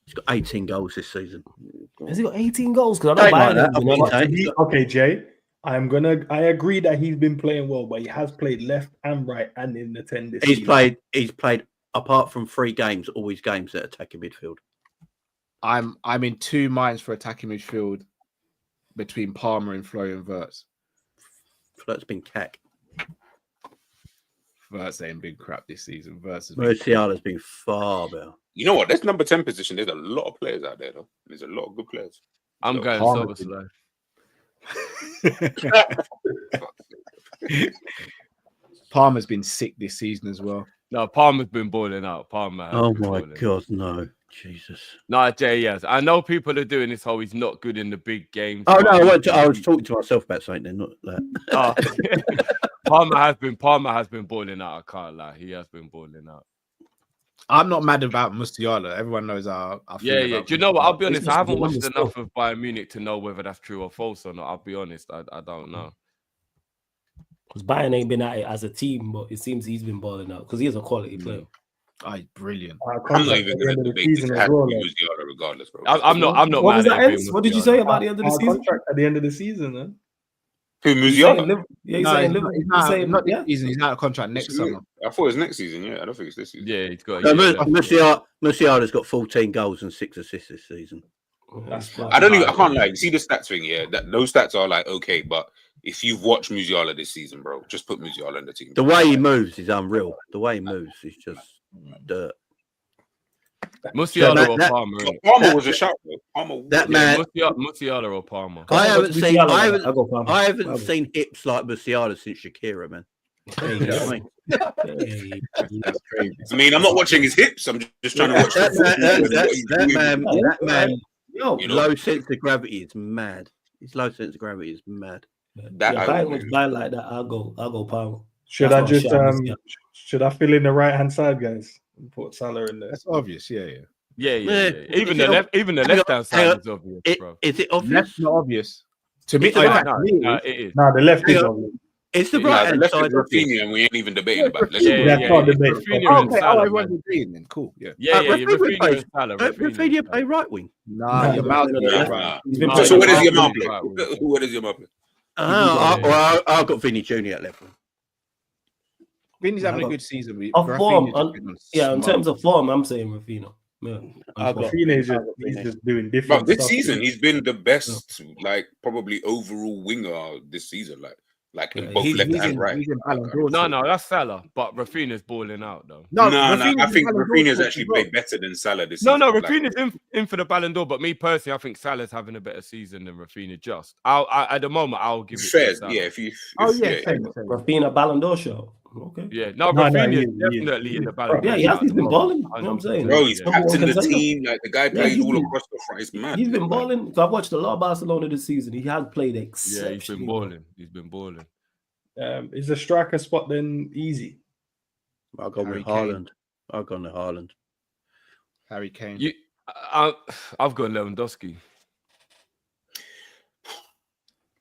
He's got 18 goals this season. Has he got 18 goals? Because I don't buy that. Okay, Jay. I agree that he's been playing well, but he has played left and right and in the 10 this season. He's played apart from 3 games, all his games at attacking midfield. I'm in 2 minds for attacking midfield between Palmer and Florian Wirtz. Wirtz been cack. Wirtz ain't been crap this season. Musiala's been far better. You know what? This number 10 position, there's a lot of players out there, though. There's a lot of good players. I'm going Soboslai. Palmer's been sick this season as well. No, Palmer's been balling out. Palmer. Has Oh been my balling. God, no, Jesus. No, Jay, yes. I know people are doing this whole he's not good in the big games. Oh no, but I was talking to myself about something. Then, not that. Oh. Palmer has been balling out. I can't lie. He has been balling out. I'm not mad about Musiala. Everyone knows how I feel. Yeah. About Do you know what? I'll be He's honest. just I haven't good watched numbers enough still. of Bayern Munich to know whether that's true or false or not. I'll be honest. I don't know. Because Bayern ain't been at it as a team, but it seems he's been balling out because he is a quality player. Brilliant. I'm not even going to debate this. It had to be Musiala regardless, bro. I'm not. What was mad that, at him Ends? being What did you Musiala. say about the end of the Our season? contract at the end of the season, man. Who, He's saying Musiala? Liverpool. Yeah, he's No, saying he's Liverpool. not, He's saying, not this yeah. season. He's out of contract next summer. I thought it was next season. Yeah, I don't think it's this season. Yeah, he's got. No, a year left. Musiala's got 14 goals and 6 assists this season. That's fine. I can't lie. You see the stats thing here. Those stats are like okay, but if you've watched Musiala this season, bro, just put Musiala in the team. The way he moves is unreal. The way he moves is just dirt. Musiala or that- Palmer. innit? Palmer was a shout. Though. Palmer. That Yeah, man, Musiala or Palmer. I haven't seen. Musiala, I I'll go Palmer. haven't seen hips like Musiala since Shakira, man. You know what I mean? I mean, I'm not watching his hips. I'm just trying to watch. That man, Yo, You know? low sense of gravity is mad. His low sense of gravity is mad. That yeah, I Bayern agree. was bad like that. I'll go Palmer. Should That's I not just a shout, yeah. should I fill in the right hand side, guys? And put Salah in there. That's obvious. Yeah. Yeah. Yeah. Even the left hand hang side on. is obvious, bro. Is it obvious? That's not obvious. To me, It's the right- It is. Nah, the left Hang is on. obvious. It's the Nah, right the hand left is side. obvious. Rafinha, and we ain't even debating about it. Let's Yeah, go. That's not yeah. debate. Rafinha and Okay, Salah, everyone's man. agreeing then. Cool. Yeah. Yeah. Rafinha Rafinha plays- and Salah. Rafinha play right wing. Nah, your mouth. Nah. He's been Nah, So playing where does your Palmer mouth is play? right wing. Where does your mouth play? I've got Vinny Junior at left wing. Vinny's having Yeah, a good season. Of form, Rafinha's been Yeah, in smart. terms of form, I'm saying Rafinha. Yeah, I've got- Rafinha is I've got he's Vinny. just doing Bro, different this stuff. season he's been the best, like probably overall winger this season, like in Yeah, both he's left He's and in- right. he's in Ballon d'Or No, too. no, that's Salah. But Rafinha's balling out though. No, Rafinha's I in think Ballon d'Or Rafinha's too actually as well. played better than Salah this No, season. no, Like, Rafinha's in for the Ballon d'Or, but me personally, I think Salah's having a better season than Rafinha. Just, at the moment, I'll give it fair, to Salah. yeah. If Oh yeah, yeah, fair. Rafinha Ballon d'Or show. Okay. Yeah, no, No, Rafinha he is is, he is. definitely in the Ballon Yeah, d'Or. he has. shout He's at been the balling. moment, You know what I'm saying? 100%. bro, he's Number captain one the contender. team. Like the guy Yeah, plays he's all been- across the front. It's mad. He's been Like, balling. I've watched a lot of Barcelona this season. He has played Yeah, exceptionally. he's been balling. He's been balling. Is the striker spot then easy? I've gone Harry with Kane. Haaland. I've gone with Haaland. Harry Kane. I've got Lewandowski.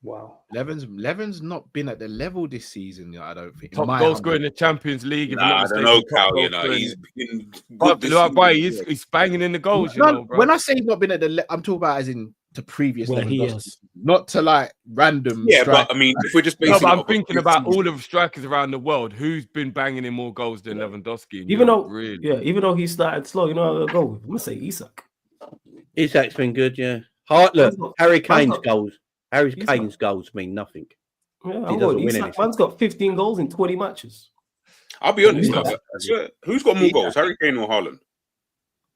Wow. Levin's not been at the level this season. I don't think. in Top my goal humble- scorer in the Champions League. if I'm nah, not I don't mistaken, know, top Cal. goal You know, scorer in- he's been But good this look, why season. he's banging in the goals, you No, know, bro. when I say he's not been at the, I'm talking about as in to previous Where he Lewandowski, is. not to like random. Yeah, strike. but I mean, if we're just No, basing but it I'm off of thinking this about season- all of the strikers around the world. Who's been banging in more goals than Lewandowski? in Even Europe, though, really, even though he started slow, you know, I'll go with. I'm gonna say Isak. Isak's been good, yeah. Look, Harry Kane's not- goals. Harry He's Kane's goals mean nothing. Yeah, He I'm doesn't going win Isak. anything. Man's got 15 goals in 20 matches. I'll be honest, Yeah. though, but, swear, who's got more goals, Harry Kane or Haaland?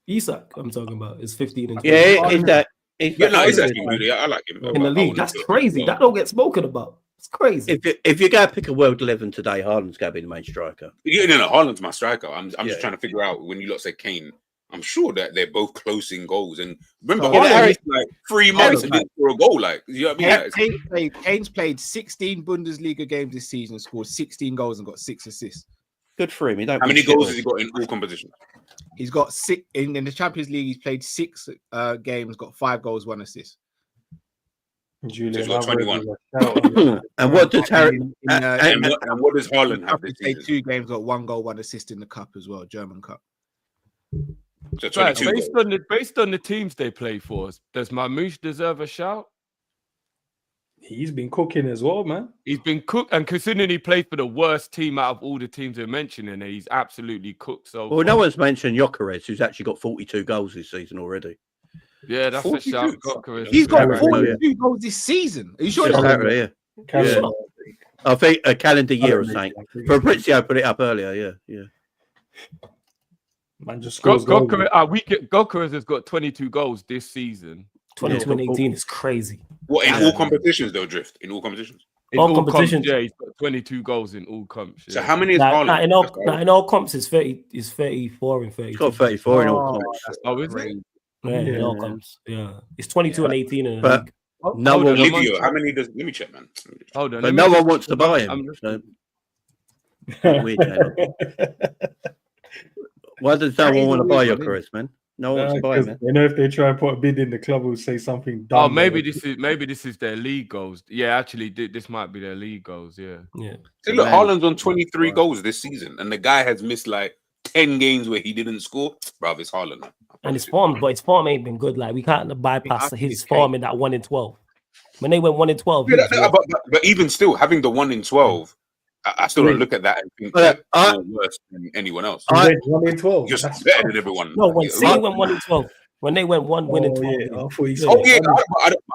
Isak, I'm talking about, is 15 and 20 Yeah, Isak. Yeah, no, he's actually good. Yeah, I like him. in the league. That's crazy. That don't get spoken about. It's crazy. If you go pick a world 11 today, Haaland's going to be the main striker. Yeah, no, Haaland's my striker. I'm Yeah. just trying to figure out when you lot say Kane. I'm sure that they're both close in goals. And remember, Yeah, Haaland Harry- missed like 3 months and didn't score a goal. Like, you know what I mean? Like, Kane's played 16 Bundesliga games this season, scored 16 goals and got 6 assists. Good for him. He don't how win many shit goals all. has he got in all competitions? He's got 6 in the Champions League. He's played 6 games, got 5 goals, 1 assist. Julian, He's got 21. And what does Harry? And what does Haaland have this He's played season? 2 games, got 1 goal, 1 assist in the cup as well, German Cup. So Right, 22 goals. based on the teams they play for, does Mamouche deserve a shout? He's been cooking as well, man. He's been cooked, and considering he played for the worst team out of all the teams we're mentioning, he's absolutely cooked. So Well, no one's mentioned Gyökeres, who's actually got 42 goals this season already. yeah, that's a 42. shout. Gyökeres. He's got Right, 42 goals this season. Are you sure? Yeah. it's not? Exactly, yeah. Carry Yeah. on. I think a calendar year or something. Fabrizio put it up earlier, yeah. Man just scores goals. Gyökeres has got 22 goals this season. 2018 is crazy. What, in Yeah. all competitions, they'll drift? In all competitions? In All all competitions. comps, yeah, he's got 22 goals in all comps. So Yeah. how many is Nah, Haaland? in all comps is 30 is 34 and 32. He's got 34 in all comps. Oh, is it? Yeah, in all comps. Yeah. It's 22 and 18 in the But league. no Hold one on, wants, Livio, how many does? Let me check, man. Hold on. but let me no just- one wants to buy him. I'm just- So. Weird, Taylor. Why does no one want to buy your Chris, man? No one wants to buy him, man. You know, if they try and put a bid in, the club will say something dumb. Oh, maybe this is their league goals. Yeah, actually, this might be their league goals. Yeah. Yeah. See, look, Man. Haaland's on 23 goals this season, and the guy has missed like 10 games where he didn't score. Bruv, it's Haaland. And his form ain't been good. Like we can't bypass his form in that 1 in 12. When they went 1 in 12, he was But even still, having the 1 in 12, I still don't look at that and think But, that more worse than anyone else. He went 1 in 12. You're That's better than everyone. no, when City went 1 in 12. When they went one win in 12. yeah, I thought you said Oh yeah,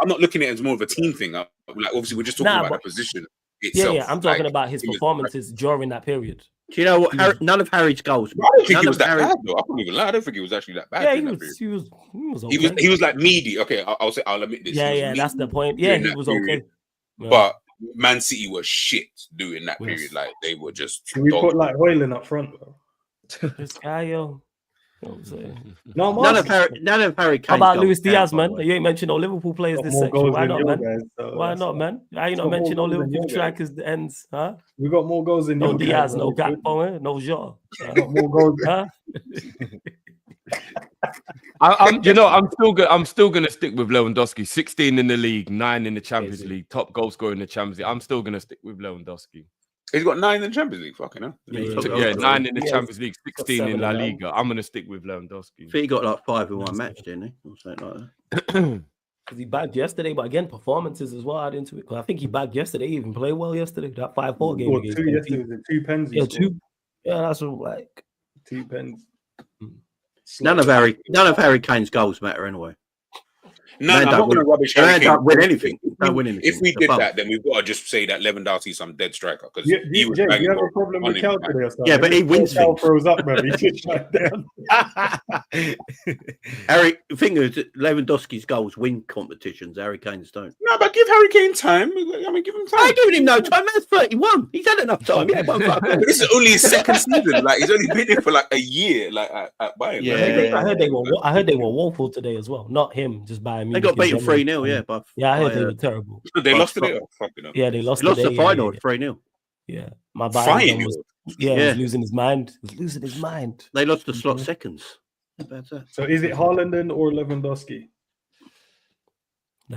I'm not looking at it as more of a team thing. Like obviously, we're just talking Nah, about but- the position Yeah, itself. yeah. I'm talking Like, about his he was- performances during that period. Do you know what? None of Harry's goals. I don't think None he was of that Harry's- bad though. I can't even lie. I don't think he was actually that bad. Yeah, during he that was. period. He was okay. He was like meaty. Okay, I'll admit this. Yeah, He was yeah. That's the meaty point. Yeah, during he that was period. okay. Yeah. But Man City was shit during that Yes. period. Like they were just. Should we dog. put like Hoyland up front, bro? This guy, yo. You know what I'm saying? No, I'm None of asking. Harry. How Kane's about goals Luis count, Diaz, by the man? way. You ain't mentioned no Liverpool players Got this more section. goals Why than not, your man? guys, so Why that's not, fine. man? Why you Got not more mention no goals than Liverpool your guys. strikers, the ends, huh? We got more goals than No your guys, Diaz, so no we're good. Gakpo, no Shaw. We got more goals. Huh? I'm still gonna stick with Lewandowski. 16 in the league, 9 in the Champions League, top goal scorer in the Champions League. I'm still gonna stick with Lewandowski. He's got 9 in the Champions League. Fucking hell. Yeah, 9 in the Yeah, Champions League, 16 in 7 La in that. Liga. I'm gonna stick with Lewandowski. I think he got like 5 in one match, didn't he? Or something like that. Because he bagged yesterday, but again, performances as well add into it. Because I think he bagged yesterday. He even played well yesterday. That 5-4 game Scored against 2 KP. yesterday. The 2 pens. he Yeah, scored. 2. Yeah, that's what, like. 2 pens. None of Harry Kane's goals matter anyway. No, Man, I'm don't not going to rubbish They Harry Kane. don't win anything. Don't win anything. If we did Above. that, then we've got to just say that Lewandowski's some dead striker because Yeah, he was Jay, banging you have a goals problem on with him. Cal today or something? Yeah, but he wins Cal things. throws up, man. He just shut down. Harry, the thing is, Lewandowski's goals win competitions. Harry Kane's don't. No, but give Harry Kane time. I mean, give him I time. ain't giving him no time. That's 31. He's had enough time. Yeah, But this is only his second season. Like he's only been here for like a year. Like at Bayern. Yeah. I heard they were woeful today as well. Not him, just Bayern they Munich got in beaten general. 3-0. Yeah, but Yeah, I heard by, they were terrible. They But lost today. fuck- Oh, fucking hell. Yeah, they lost. lost the today, final yeah, 3-0. yeah. My Final? Bayern was he Yeah. was losing his mind. He was losing his mind. They lost the slot seconds. How about that? So is it Haaland then or Lewandowski?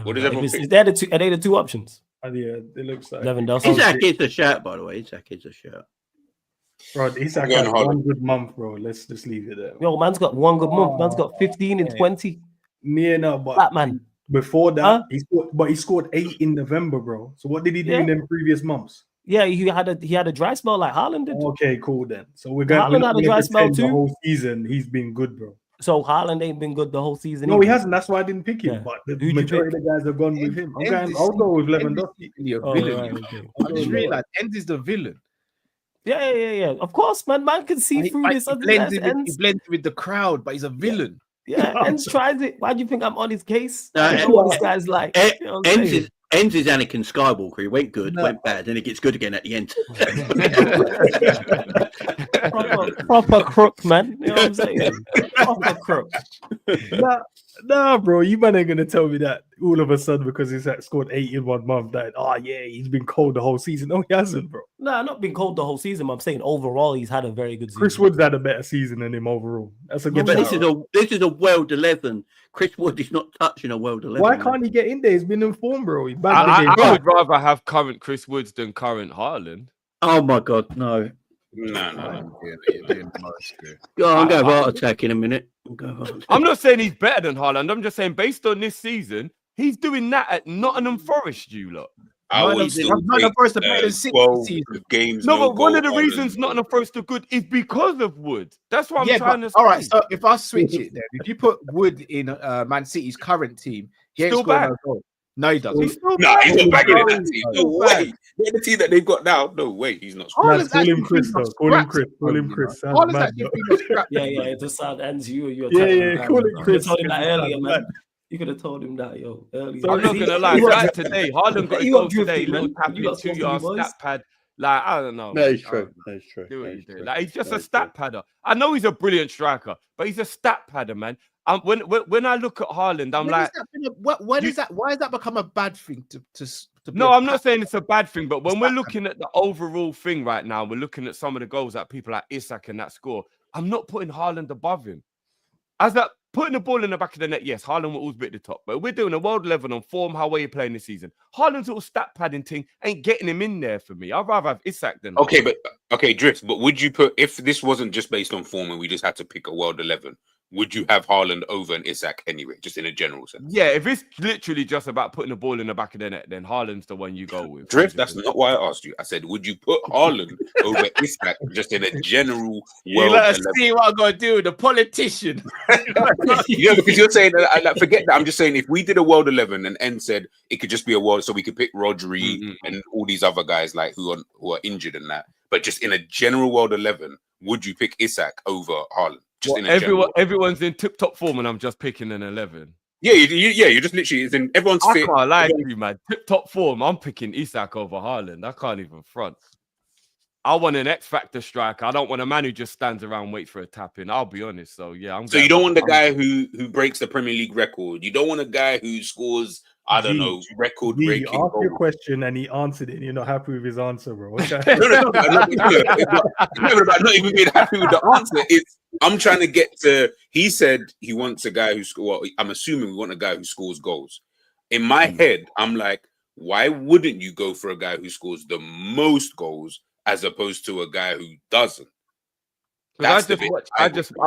What does everyone Is think? that are they the two options? Yeah, it looks like. Lewandowski. Isaac is a shout, by the way. Isaac is a shout. Bro, Isak Going had Haaland. one good month, bro. Let's just leave it there. Yo, man's got one good month. Man's got 15 and Yeah. 20. Yeah, no, but Batman. before that, Huh? he scored 8 in November, bro. So what did he do Yeah. in them previous months? Yeah, he had a dry spell like Haaland did. Okay, cool then. So we're Haaland going had a to dry spell the too. whole season. He's been good, bro. So Haaland ain't been good the whole season. No, he either. hasn't. That's why I didn't pick him. Yeah. But the Who'd you majority of the guys have gone with him. I'll go with Lewandowski. Oh, villain. right, okay. I just realized End is the villain. Yeah. Of course, man. Man can see through this. He Other blends, guys. he Ends, blends with the crowd, but he's a villain. yeah, Ends tries it. Why do you think I'm on his case? No, I know what this guy's like. Eh, You know what I'm saying? Ends is Anakin Skywalker. He went good, went bad, then it gets good again at the end. proper crook, man. You know what I'm saying? Proper crook. Nah, bro. You man ain't gonna tell me that all of a sudden because he's scored 8 in 1 month. That he's been cold the whole season. No, he hasn't, bro. Nah, not been cold the whole season. But I'm saying overall, he's had a very good season. Chris Wood's had a better season than him overall. That's a Yeah, good. but shout. this is a world 11. Chris Wood is not touching a world 11. Why man. can't he get in there? He's been informed, bro. He banged the I game. would rather have current Chris Woods than current Haaland. Oh my god, no. No. Go on, go heart attack in a minute. I'm not saying he's better than Haaland. I'm just saying based on this season, he's doing that at Nottingham Forest, you lot. I would still Nottingham Forest are better than City 12 season. games. No, but one goal of the Haaland. reasons Nottingham Forest are good is because of Wood. That's what I'm Yeah, trying to say. all right. So if I switch it, then if you put Wood in Man City's current team, he ain't Still scored bad. no goal. No, he doesn't. He's still Nah, he's not bad. bagging in that team. No way. The team that they've got now, no way. He's not. Nah, call him Chris, though. Call him Chris. Call him Chris. Sounds Haaland's mad, actually though. been a scrap. Yeah. It just sounds Ends you're Yeah, telling yeah. me, Call him man. Chris. You told him that earlier, man. You could have told him that, yo, early. I'm not gonna lie. Like today, Haaland got his goal today. Little tap in 2 yards, stat pad. Like I don't know. That is true. That is true. Do what you do. Like he's just a stat padder. I know he's a brilliant striker, but he's a stat padder, man. When I look at Haaland, I'm like, Why has that become a bad thing to no, I'm not saying it's a bad thing, but when we're looking at the overall thing right now, we're looking at some of the goals that people like Isak and that score. I'm not putting Haaland above him. As that putting the ball in the back of the net, yes, Haaland will always be at the top, but we're doing a world level on form, how well you're playing this season. Haaland's little stat padding thing ain't getting him in there for me. I'd rather have Isak than Drift, but would you put, if this wasn't just based on form and we just had to pick a world 11, would you have Haaland over an Isak anyway, just in a general sense? Yeah, if it's literally just about putting the ball in the back of the net, then Haaland's the one you go with. Drift, that's not why I asked you. I said, would you put Haaland over Isak just in a general You let us see what I'm going to do with the politician. Yeah, because you're saying, like, forget that. I'm just saying, if we did a world 11 and N said it could just be a world, so we could pick Rodri and all these other guys like who are injured and that, but just in a general world 11, would you pick Isak over Haaland? Just in everyone's in tip-top form, and I'm just picking an 11. Yeah, you're just literally in everyone's fit. I can't lie to you, man. Tip-top form, I'm picking Isak over Haaland. I can't even front. I want an X-factor striker. I don't want a man who just stands around and waits for a tap in. I'll be honest. So yeah, So you don't want the guy who breaks the Premier League record. You don't want a guy who scores, I don't know, record breaking. You asked your question and he answered it, and you're not happy with his answer, bro. Okay. No, it's not not even being happy with the answer. I'm trying to get to. He said he wants a guy who scores. Well, I'm assuming we want a guy who scores goals. In my head, I'm like, why wouldn't you go for a guy who scores the most goals as opposed to a guy who doesn't? I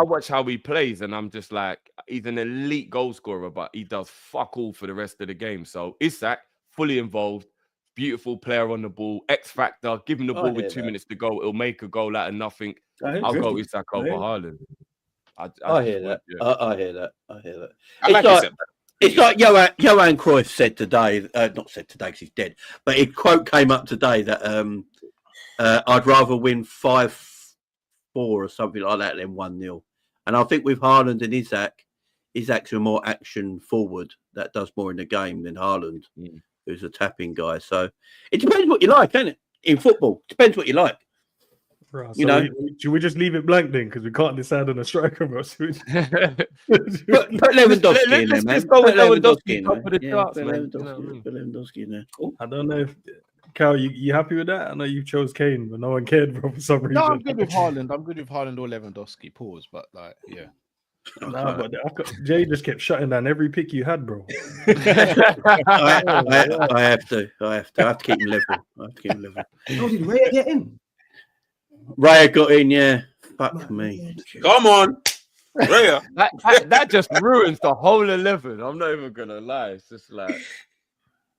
watch how he plays, and I'm just like, he's an elite goal scorer, but he does fuck all for the rest of the game. So Isak, fully involved, beautiful player on the ball, X factor. Give him the ball with 2 minutes to go, it'll make a goal out of nothing. I'll go Isak over Haaland. I hear that. I hear that. It's like Johan Cruyff said today. Not said today because he's dead, but a quote came up today that I'd rather win 5-4 or something like that than 1-0. And I think with Haaland and Isak's a more action forward that does more in the game than Haaland, who's a tapping guy. So it depends what you like, doesn't it? In football, depends what you like. Right, so should we just leave it blank then? Because we can't decide on a striker, bro. So put Lewandowski in there, man. Let's go with Lewandowski. Put Lewandowski in there. I don't know if Cal, you happy with that? I know you chose Kane, but no one cared, bro, for some reason. No, I'm good with Haaland. I'm good with Haaland or Lewandowski. Pause, but like, yeah. Nah, but Jay just kept shutting down every pick you had, bro. I have to. I have to keep him level. Oh, did Raya get in? Raya got in, yeah. Fuck me. Come on, Raya. that just ruins the whole 11. I'm not even gonna lie. It's just like,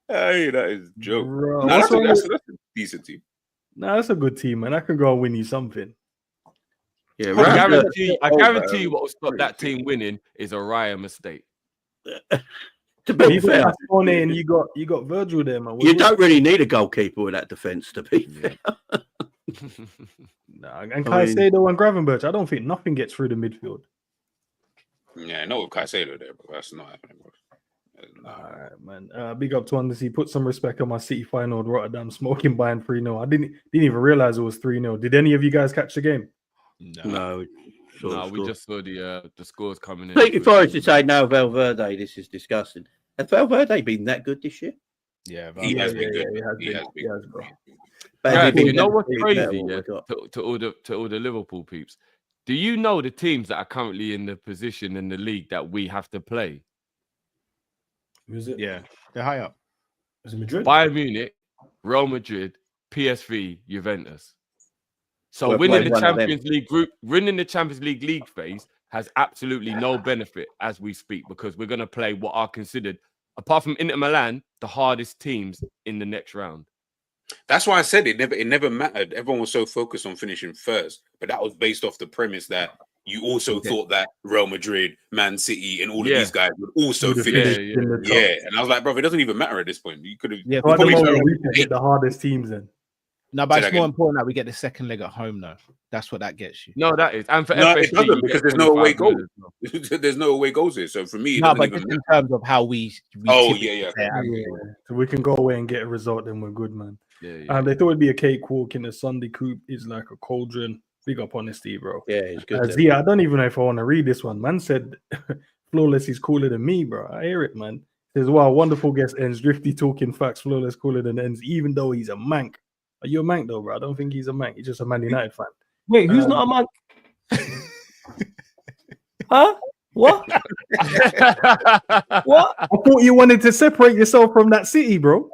hey, that is a joke. Bro, That's a decent team. Nah, that's a good team, man. I can go and win you something. Yeah, I guarantee you what will stop that team winning is a Raya mistake. To be fair, you got Virgil there, man. You don't really need a goalkeeper with that defense, to be fair. Nah, and Caicedo and Gravenberch, I don't think nothing gets through the midfield. Yeah, no, Caicedo there, but that's not happening, bro. All right, man. Big up to Undersea. Put some respect on my City final with Rotterdam smoking Bayern 3-0. I didn't even realize it was 3-0. Did any of you guys catch the game? No. We just saw the scores coming in. Completely forced to say no, Valverde. This is disgusting. Has Valverde been that good this year? Yeah, he has been good. He has been. Bro. You know what's crazy? To all the Liverpool peeps, do you know the teams that are currently in the position in the league that we have to play? Who's it? Yeah, they're high up. Is it Madrid? Bayern Munich, Real Madrid, PSV, Juventus. So winning the Champions League phase has absolutely no benefit as we speak, because we're going to play what are considered, apart from Inter Milan, the hardest teams in the next round. That's why I said it never mattered. Everyone was so focused on finishing first, but that was based off the premise that you also thought that Real Madrid, Man City, and all of these guys would also finish. Yeah, and I was like, bro, it doesn't even matter at this point. You could have. Yeah, we hit the hardest teams then. No, but Say it's that more again. important that we get the second leg at home, though. That's what that gets you. No, that is. And for No, FSG, it doesn't you because get there's no away 25 goal. minutes, no. There's no away goals here. So for me, it No, doesn't but even just matter. in terms of how we Oh, typically yeah. play at Yeah. So we can go away and get a result, then we're good, man. Yeah. They thought it'd be a cakewalk in the Sunday coop is like a cauldron. Big up honesty, bro. Yeah, it's good. Zia, I don't even know if I want to read this one. Man said Flawless is cooler than me, bro. I hear it, man. Says, wow, wonderful guest ends. Drifty talking facts. Flawless cooler than ends, even though he's a mank. Are you a mank though, bro? I don't think he's a mank. He's just a Man United fan. Wait, who's not a man? Huh? What? What? I thought you wanted to separate yourself from that city, bro.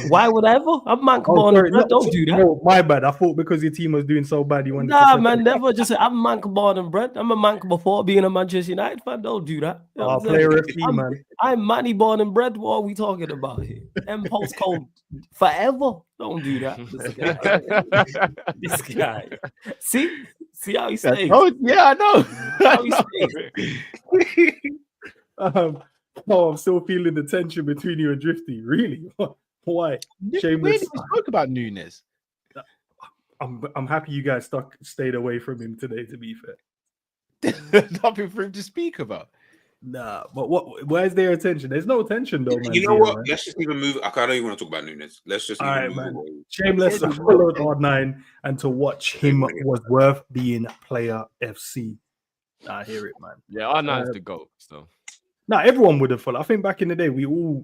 Why would I ever? I'm man born and bred. Don't do that. No, my bad. I thought because your team was doing so bad, you wanted to Nah, separate. man, never. Just say I'm man born and bred. I'm a man before being a Manchester United fan. Don't do that. You know what I'm Player saying? FC, man. I'm Manny born and bred. What are we talking about here? M postcode forever. Don't do that. This guy. See how he stays. Oh, yeah, I know. How he stays. I'm still feeling the tension between you and Drifty. Really? Why? We Shameless. spoke about Nunes. I'm happy you guys stayed away from him today. To be fair, Nothing for him to speak about. nah. But where's their attention? There's no attention though, man. You know what? Let's just even move. I don't even want to talk about Nunes. Let's just All even right, move man. away. Shameless to follow R9 and to watch him was worth being player FC. I hear it, man. Yeah, R9's the GOAT. So Now everyone would have followed. I think back in the day, we all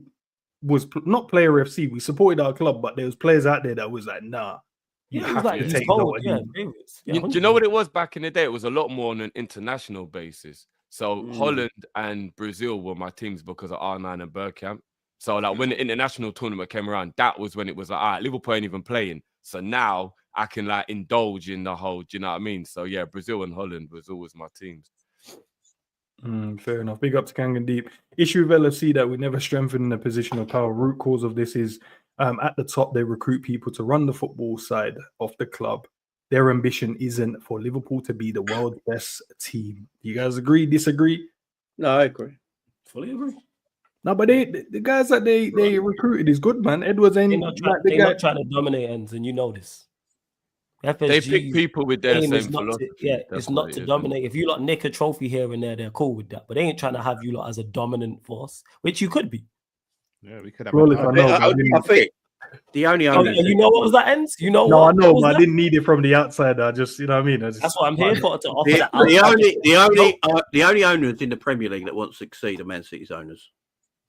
was not player FC. We supported our club, but there was players out there that was like, nah, you have to he's take cold. note Yeah, of him. do you know what it was back in the day? It was a lot more on an international basis. So Holland and Brazil were my teams because of R9 and Bergkamp. So like when the international tournament came around, that was when it was like, all right, Liverpool ain't even playing. So now I can like indulge in the whole, do you know what I mean? So yeah, Brazil and Holland was always my teams. Fair enough. Big up to Kangan Deep. Issue with LFC that we never strengthen in the position of power. Root cause of this is at the top, they recruit people to run the football side of the club. Their ambition isn't for Liverpool to be the world's best team. You guys agree, disagree? No, I agree. Fully agree. No, but the guys that they recruited is good, man. Edwards ain't They're not trying to dominate ends, and you know this. FSG They pick people with their aim is same not philosophy. it's not to dominate. If you lot nick a trophy here and there, they're cool with that. But they ain't trying to have you lot as a dominant force, which you could be. Yeah, we could have. Well, if I know, but I didn't- I think the only owners. You know what was that ends? You know no, what? I know, What was but I that? didn't need it from the outside. I just, you know what I mean? That's what I'm here for, to offer The, that. the only owners in the Premier League that want to succeed are Man City's owners.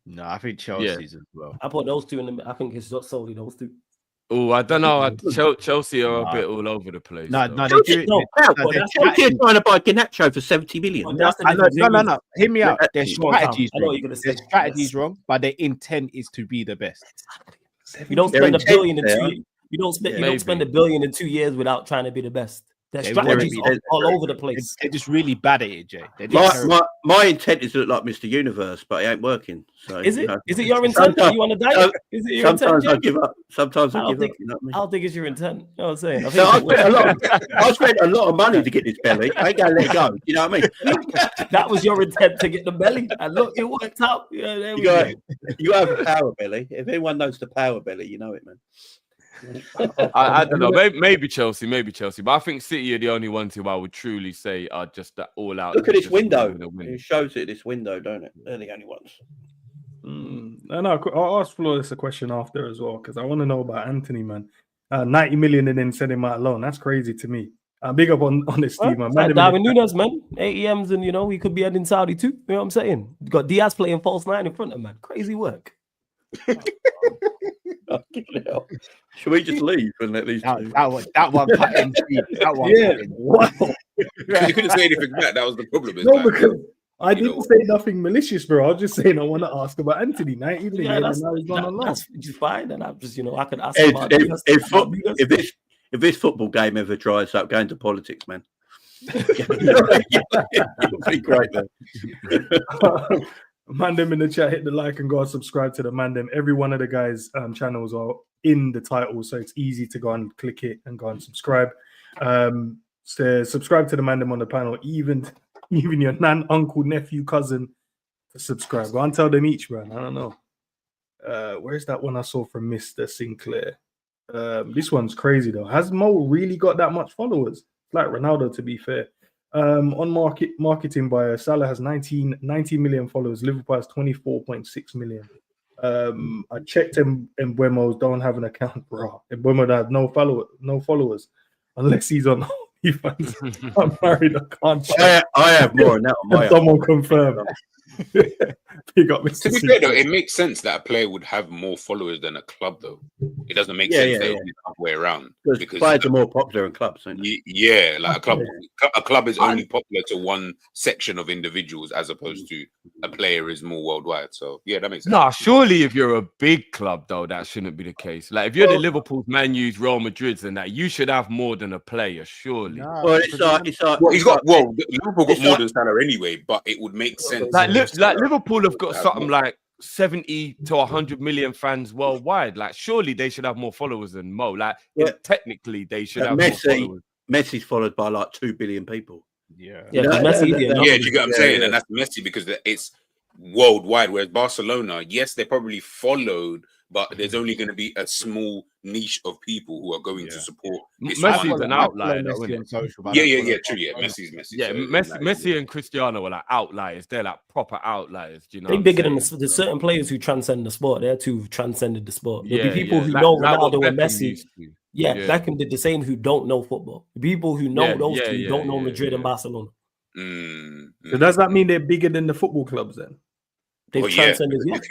No, I think Chelsea's as well. I put those two in the. I think it's not solely those two. Oh, I don't know. Chelsea are a bit all over the place. No, though. no, they do. No, no, but they're that's Chelsea are trying to buy Garnacho for 70 million. But that's the I know, difference. no. Hear me out. Their Go on, Tom. strategy's I know what wrong. you're gonna say. Their strategy's wrong, but their intent is to be the best. You don't Their spend a intent billion in there. 2 years. You don't Maybe. spend $1 billion in 2 years without trying to be the best. Their They strategies won't be. all over the place. They're just really bad at it, Jay. They're just terrible. My intent is to look like Mr. Universe, but it ain't working. So Is it? you know. Is it your intent? Are you on a diet? Is it your intent? Sometimes I Jay? give up. Sometimes I I don't give think- up. You know what I mean? I don't think it's your intent. You know what I'm saying? So I spent a lot of money to get this belly. I ain't gonna let it go. You know what I mean? That was your intent to get the belly. And look, it worked out. Yeah, there we go. You have a power belly. If anyone knows the power belly, you know it, man. I don't know. Maybe Chelsea. But I think City are the only ones who I would truly say are just that all out. Look at this just window. gonna win. It shows it. This window, don't it? They're the only ones. No, I'll ask Flawless a question after as well because I want to know about Anthony, man. 90 million and then send him out alone. That's crazy to me. Big up on honesty, man. Like Darwin Nunes, man. AEMs and, he could be heading Saudi too. You know what I'm saying? You got Diaz playing false nine in front of him, man. Crazy work. Should we just leave and let these two? That one cut in. That one. Yeah, wow. You couldn't say anything back. That was the problem. It's No, like, because I you didn't know. say nothing malicious, bro. I was just saying I want to ask about Anthony. 90 million, Yeah, and that's now he's gone alone. just fine. And I'm just, I could ask If, about if, Nunes, if, about Nunes. if this football game ever dries up, go into politics, man. It'll be great, man. Mandem in the chat, hit the like and go and subscribe to the Mandem. Every one of the guys' channels are in the title, so it's easy to go and click it and go and subscribe. So subscribe to the Mandem on the panel, even your nan, uncle, nephew, cousin to subscribe. Go and tell them each, man. I don't know. Where's that one I saw from Mr. Sinclair? This one's crazy though. Has Mo really got that much followers? It's like Ronaldo, to be fair. On marketing buyer, Salah has 90 million followers. Liverpool has 24.6 million. I checked Mbeumo's don't have an account, bro. Mbeumo has no followers, unless he's on OnlyFans. I'm married. I can't check. I have more than that on my Someone confirm. Big up, Mr. To be fair, though, it makes sense that a player would have more followers than a club, though. It doesn't make sense that it would be the other way around. Because players are more popular in clubs, aren't they? Yeah, like a club is only popular to one section of individuals as opposed to a player is more worldwide. So yeah, that makes sense. Nah, surely if you're a big club, though, that shouldn't be the case. Like if you're the Liverpool, Man U's, Real Madrid's, and that, you should have more than a player, surely. Nah, Well, it's like Liverpool got more than Salah anyway, but it would make sense. Like Liverpool have got something like 70 to 100 million fans worldwide. Like surely they should have more followers than Mo. Like technically they should have more followers. Messi's followed by like 2 billion people. Yeah, do you get what I'm saying? And that's Messi because it's worldwide. Whereas Barcelona, yes, they probably followed, but there's only going to be a small niche of people who are going to support. Messi's an outlier, though, isn't it? True. Yeah, Messi's. Yeah, Messi and Cristiano are like outliers. They're like proper outliers. Do you know? They're bigger than there's certain players who transcend the sport. They're who transcended the sport. There'll be people who know Ronaldo and Messi. Beckham did the same who don't know football. The people who know those two don't know Madrid and Barcelona. So does that mean they're bigger than the football clubs then? They've transcended. If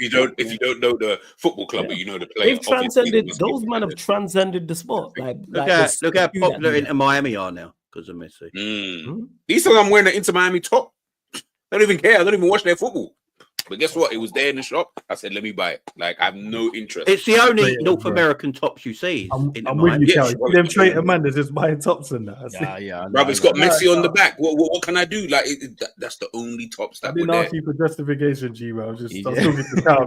you don't know the football club, but you know the player. They've transcended. Those men have transcended the sport. Look how popular Inter Miami are now because of Messi. These times I'm wearing an Inter Miami top. I don't even care. I don't even watch their football. But guess what? It was there in the shop. I said, let me buy it. Like, I have no interest. It's the only North American tops you see. I'm with you, Cal. Them traitor man, they're just buying tops and that. Yeah. Bro, it's got Messi on the back. What can I do? Like, that's the only tops that were there. I didn't ask you for justification, G, bro. I was talking to Cal.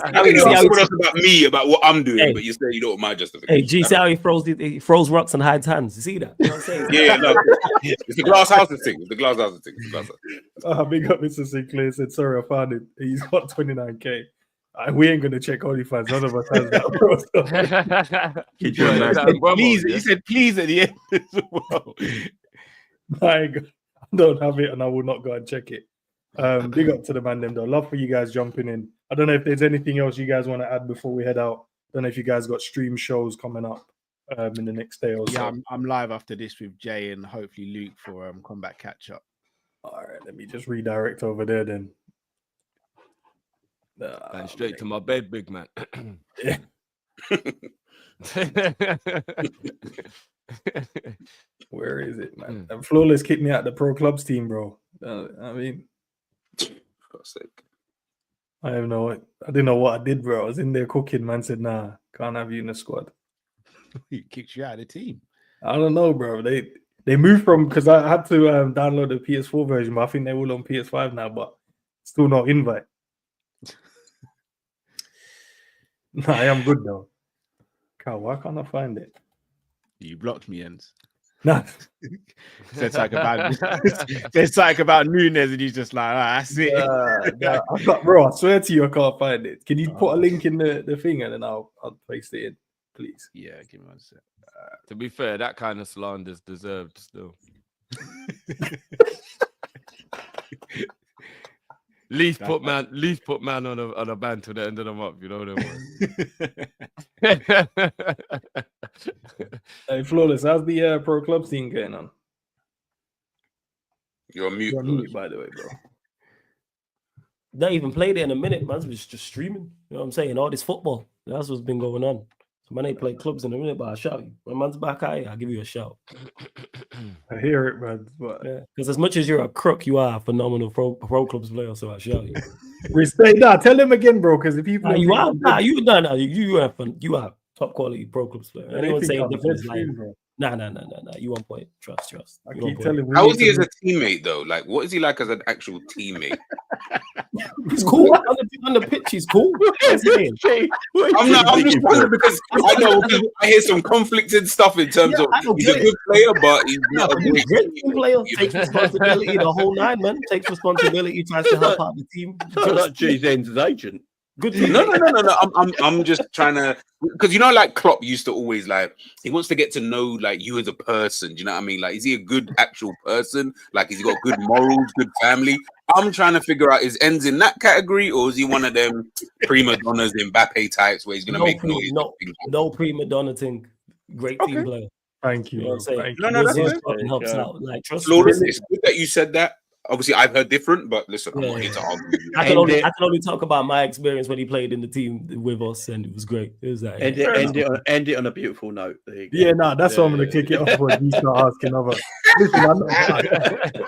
I mean, you ask about me, about what I'm doing, but you say you don't want my justification. Hey, G, see how he froze rocks and hides hands. You see that? You know what I'm saying? Yeah, no. It's the glass house thing. Big up, Mr. Sinclair said, sorry, I found it. He's got 29k. We ain't gonna check OnlyFans. None of us has that. He said please at the end as well. I don't have it, and I will not go and check it. Big up to the man them though. Love for you guys jumping in. I don't know if there's anything else you guys want to add before we head out. I don't know if you guys got stream shows coming up in the next day or so. Yeah, I'm live after this with Jay and hopefully Luke for combat catch up. All right, let me just redirect over there then. And straight to my bed, big man. Where is it, man? And Flawless kicked me out the pro clubs team, bro. I mean, for God's sake. I didn't know what I did, bro. I was in there cooking. Man said, nah, can't have you in the squad. He kicked you out of the team. I don't know, bro. They moved from, because I had to download the PS4 version, but I think they're all on PS5 now, but still no invite. Nah, I am good though. Carl, why can't I find it? You blocked me, Jens. Nah. Said something about Nunes, and he's just like, that's it. Bro, I swear to you, I can't find it. Can you put a link in the thing and then I'll paste it in, please? Yeah, give me one sec. To be fair, that kind of slander is deserved still. Least put man on a band to the end of the month, you know what I mean? Hey, Flawless, how's the pro club scene going on? You're on mute, by the way, bro. Not even played it in a minute, man. It's just streaming. You know what I'm saying? All this football. That's what's been going on. So man ain't play clubs in a minute, but I'll shout you. When man's back at I'll give you a shout. I hear it, man. Because as much as you're a crook, you are a phenomenal pro clubs player, so I'll shout you. Respect that. Tell them again, bro, because if people you are top quality pro clubs player. Anyone saying different is lying, bro. Nah. You on point. Trust. I keep telling you. How is he as a teammate though? Like, what is he like as an actual teammate? He's cool on the pitch. He's cool. I'm just wondering because I hear some conflicted stuff in terms of he's a good player, but he's not a great player. Takes responsibility the whole nine, man. Takes responsibility. Tries to help out the team. Like G-Zen's agent. Good team. No. I'm just trying to, because you know, like Klopp used to always like, he wants to get to know like you as a person. Do you know what I mean? Like, is he a good actual person? Like, has he got good morals, good family? I'm trying to figure out, is Ends in that category, or is he one of them prima donnas, Mbappe types, where he's gonna make noise? No prima donna thing. Great team player. Thank you. You know what I'm saying? Thank No, you. that's fucking helps out. Like, trust Flawless. me. It's good that you said that. Obviously, I've heard different, but listen, I'm not here to argue with you. I can only talk about my experience when he played in the team with us, and it was great. It was that. End it on a beautiful note. Yeah, that's why I'm going to kick it off when you start asking other. Listen,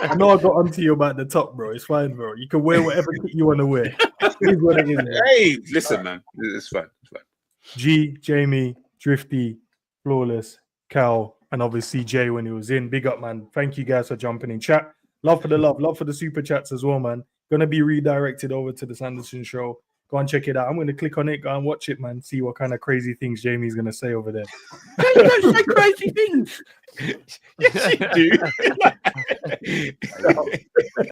I know I got onto you about the top, bro. It's fine, bro. You can wear whatever you want to wear. It is what it is, bro. Hey, listen, man. It's fine. It's fine. G, Jamie, Drifty, Flawless, Cal, and obviously Jay when he was in. Big up, man. Thank you guys for jumping in chat. Love for the love for the super chats as well, man. Gonna be redirected over to the Sanderson show. Go and check it out. I'm gonna click on it, go and watch it, man. See what kind of crazy things Jamie's gonna say over there. You don't say crazy things. Yes, you do.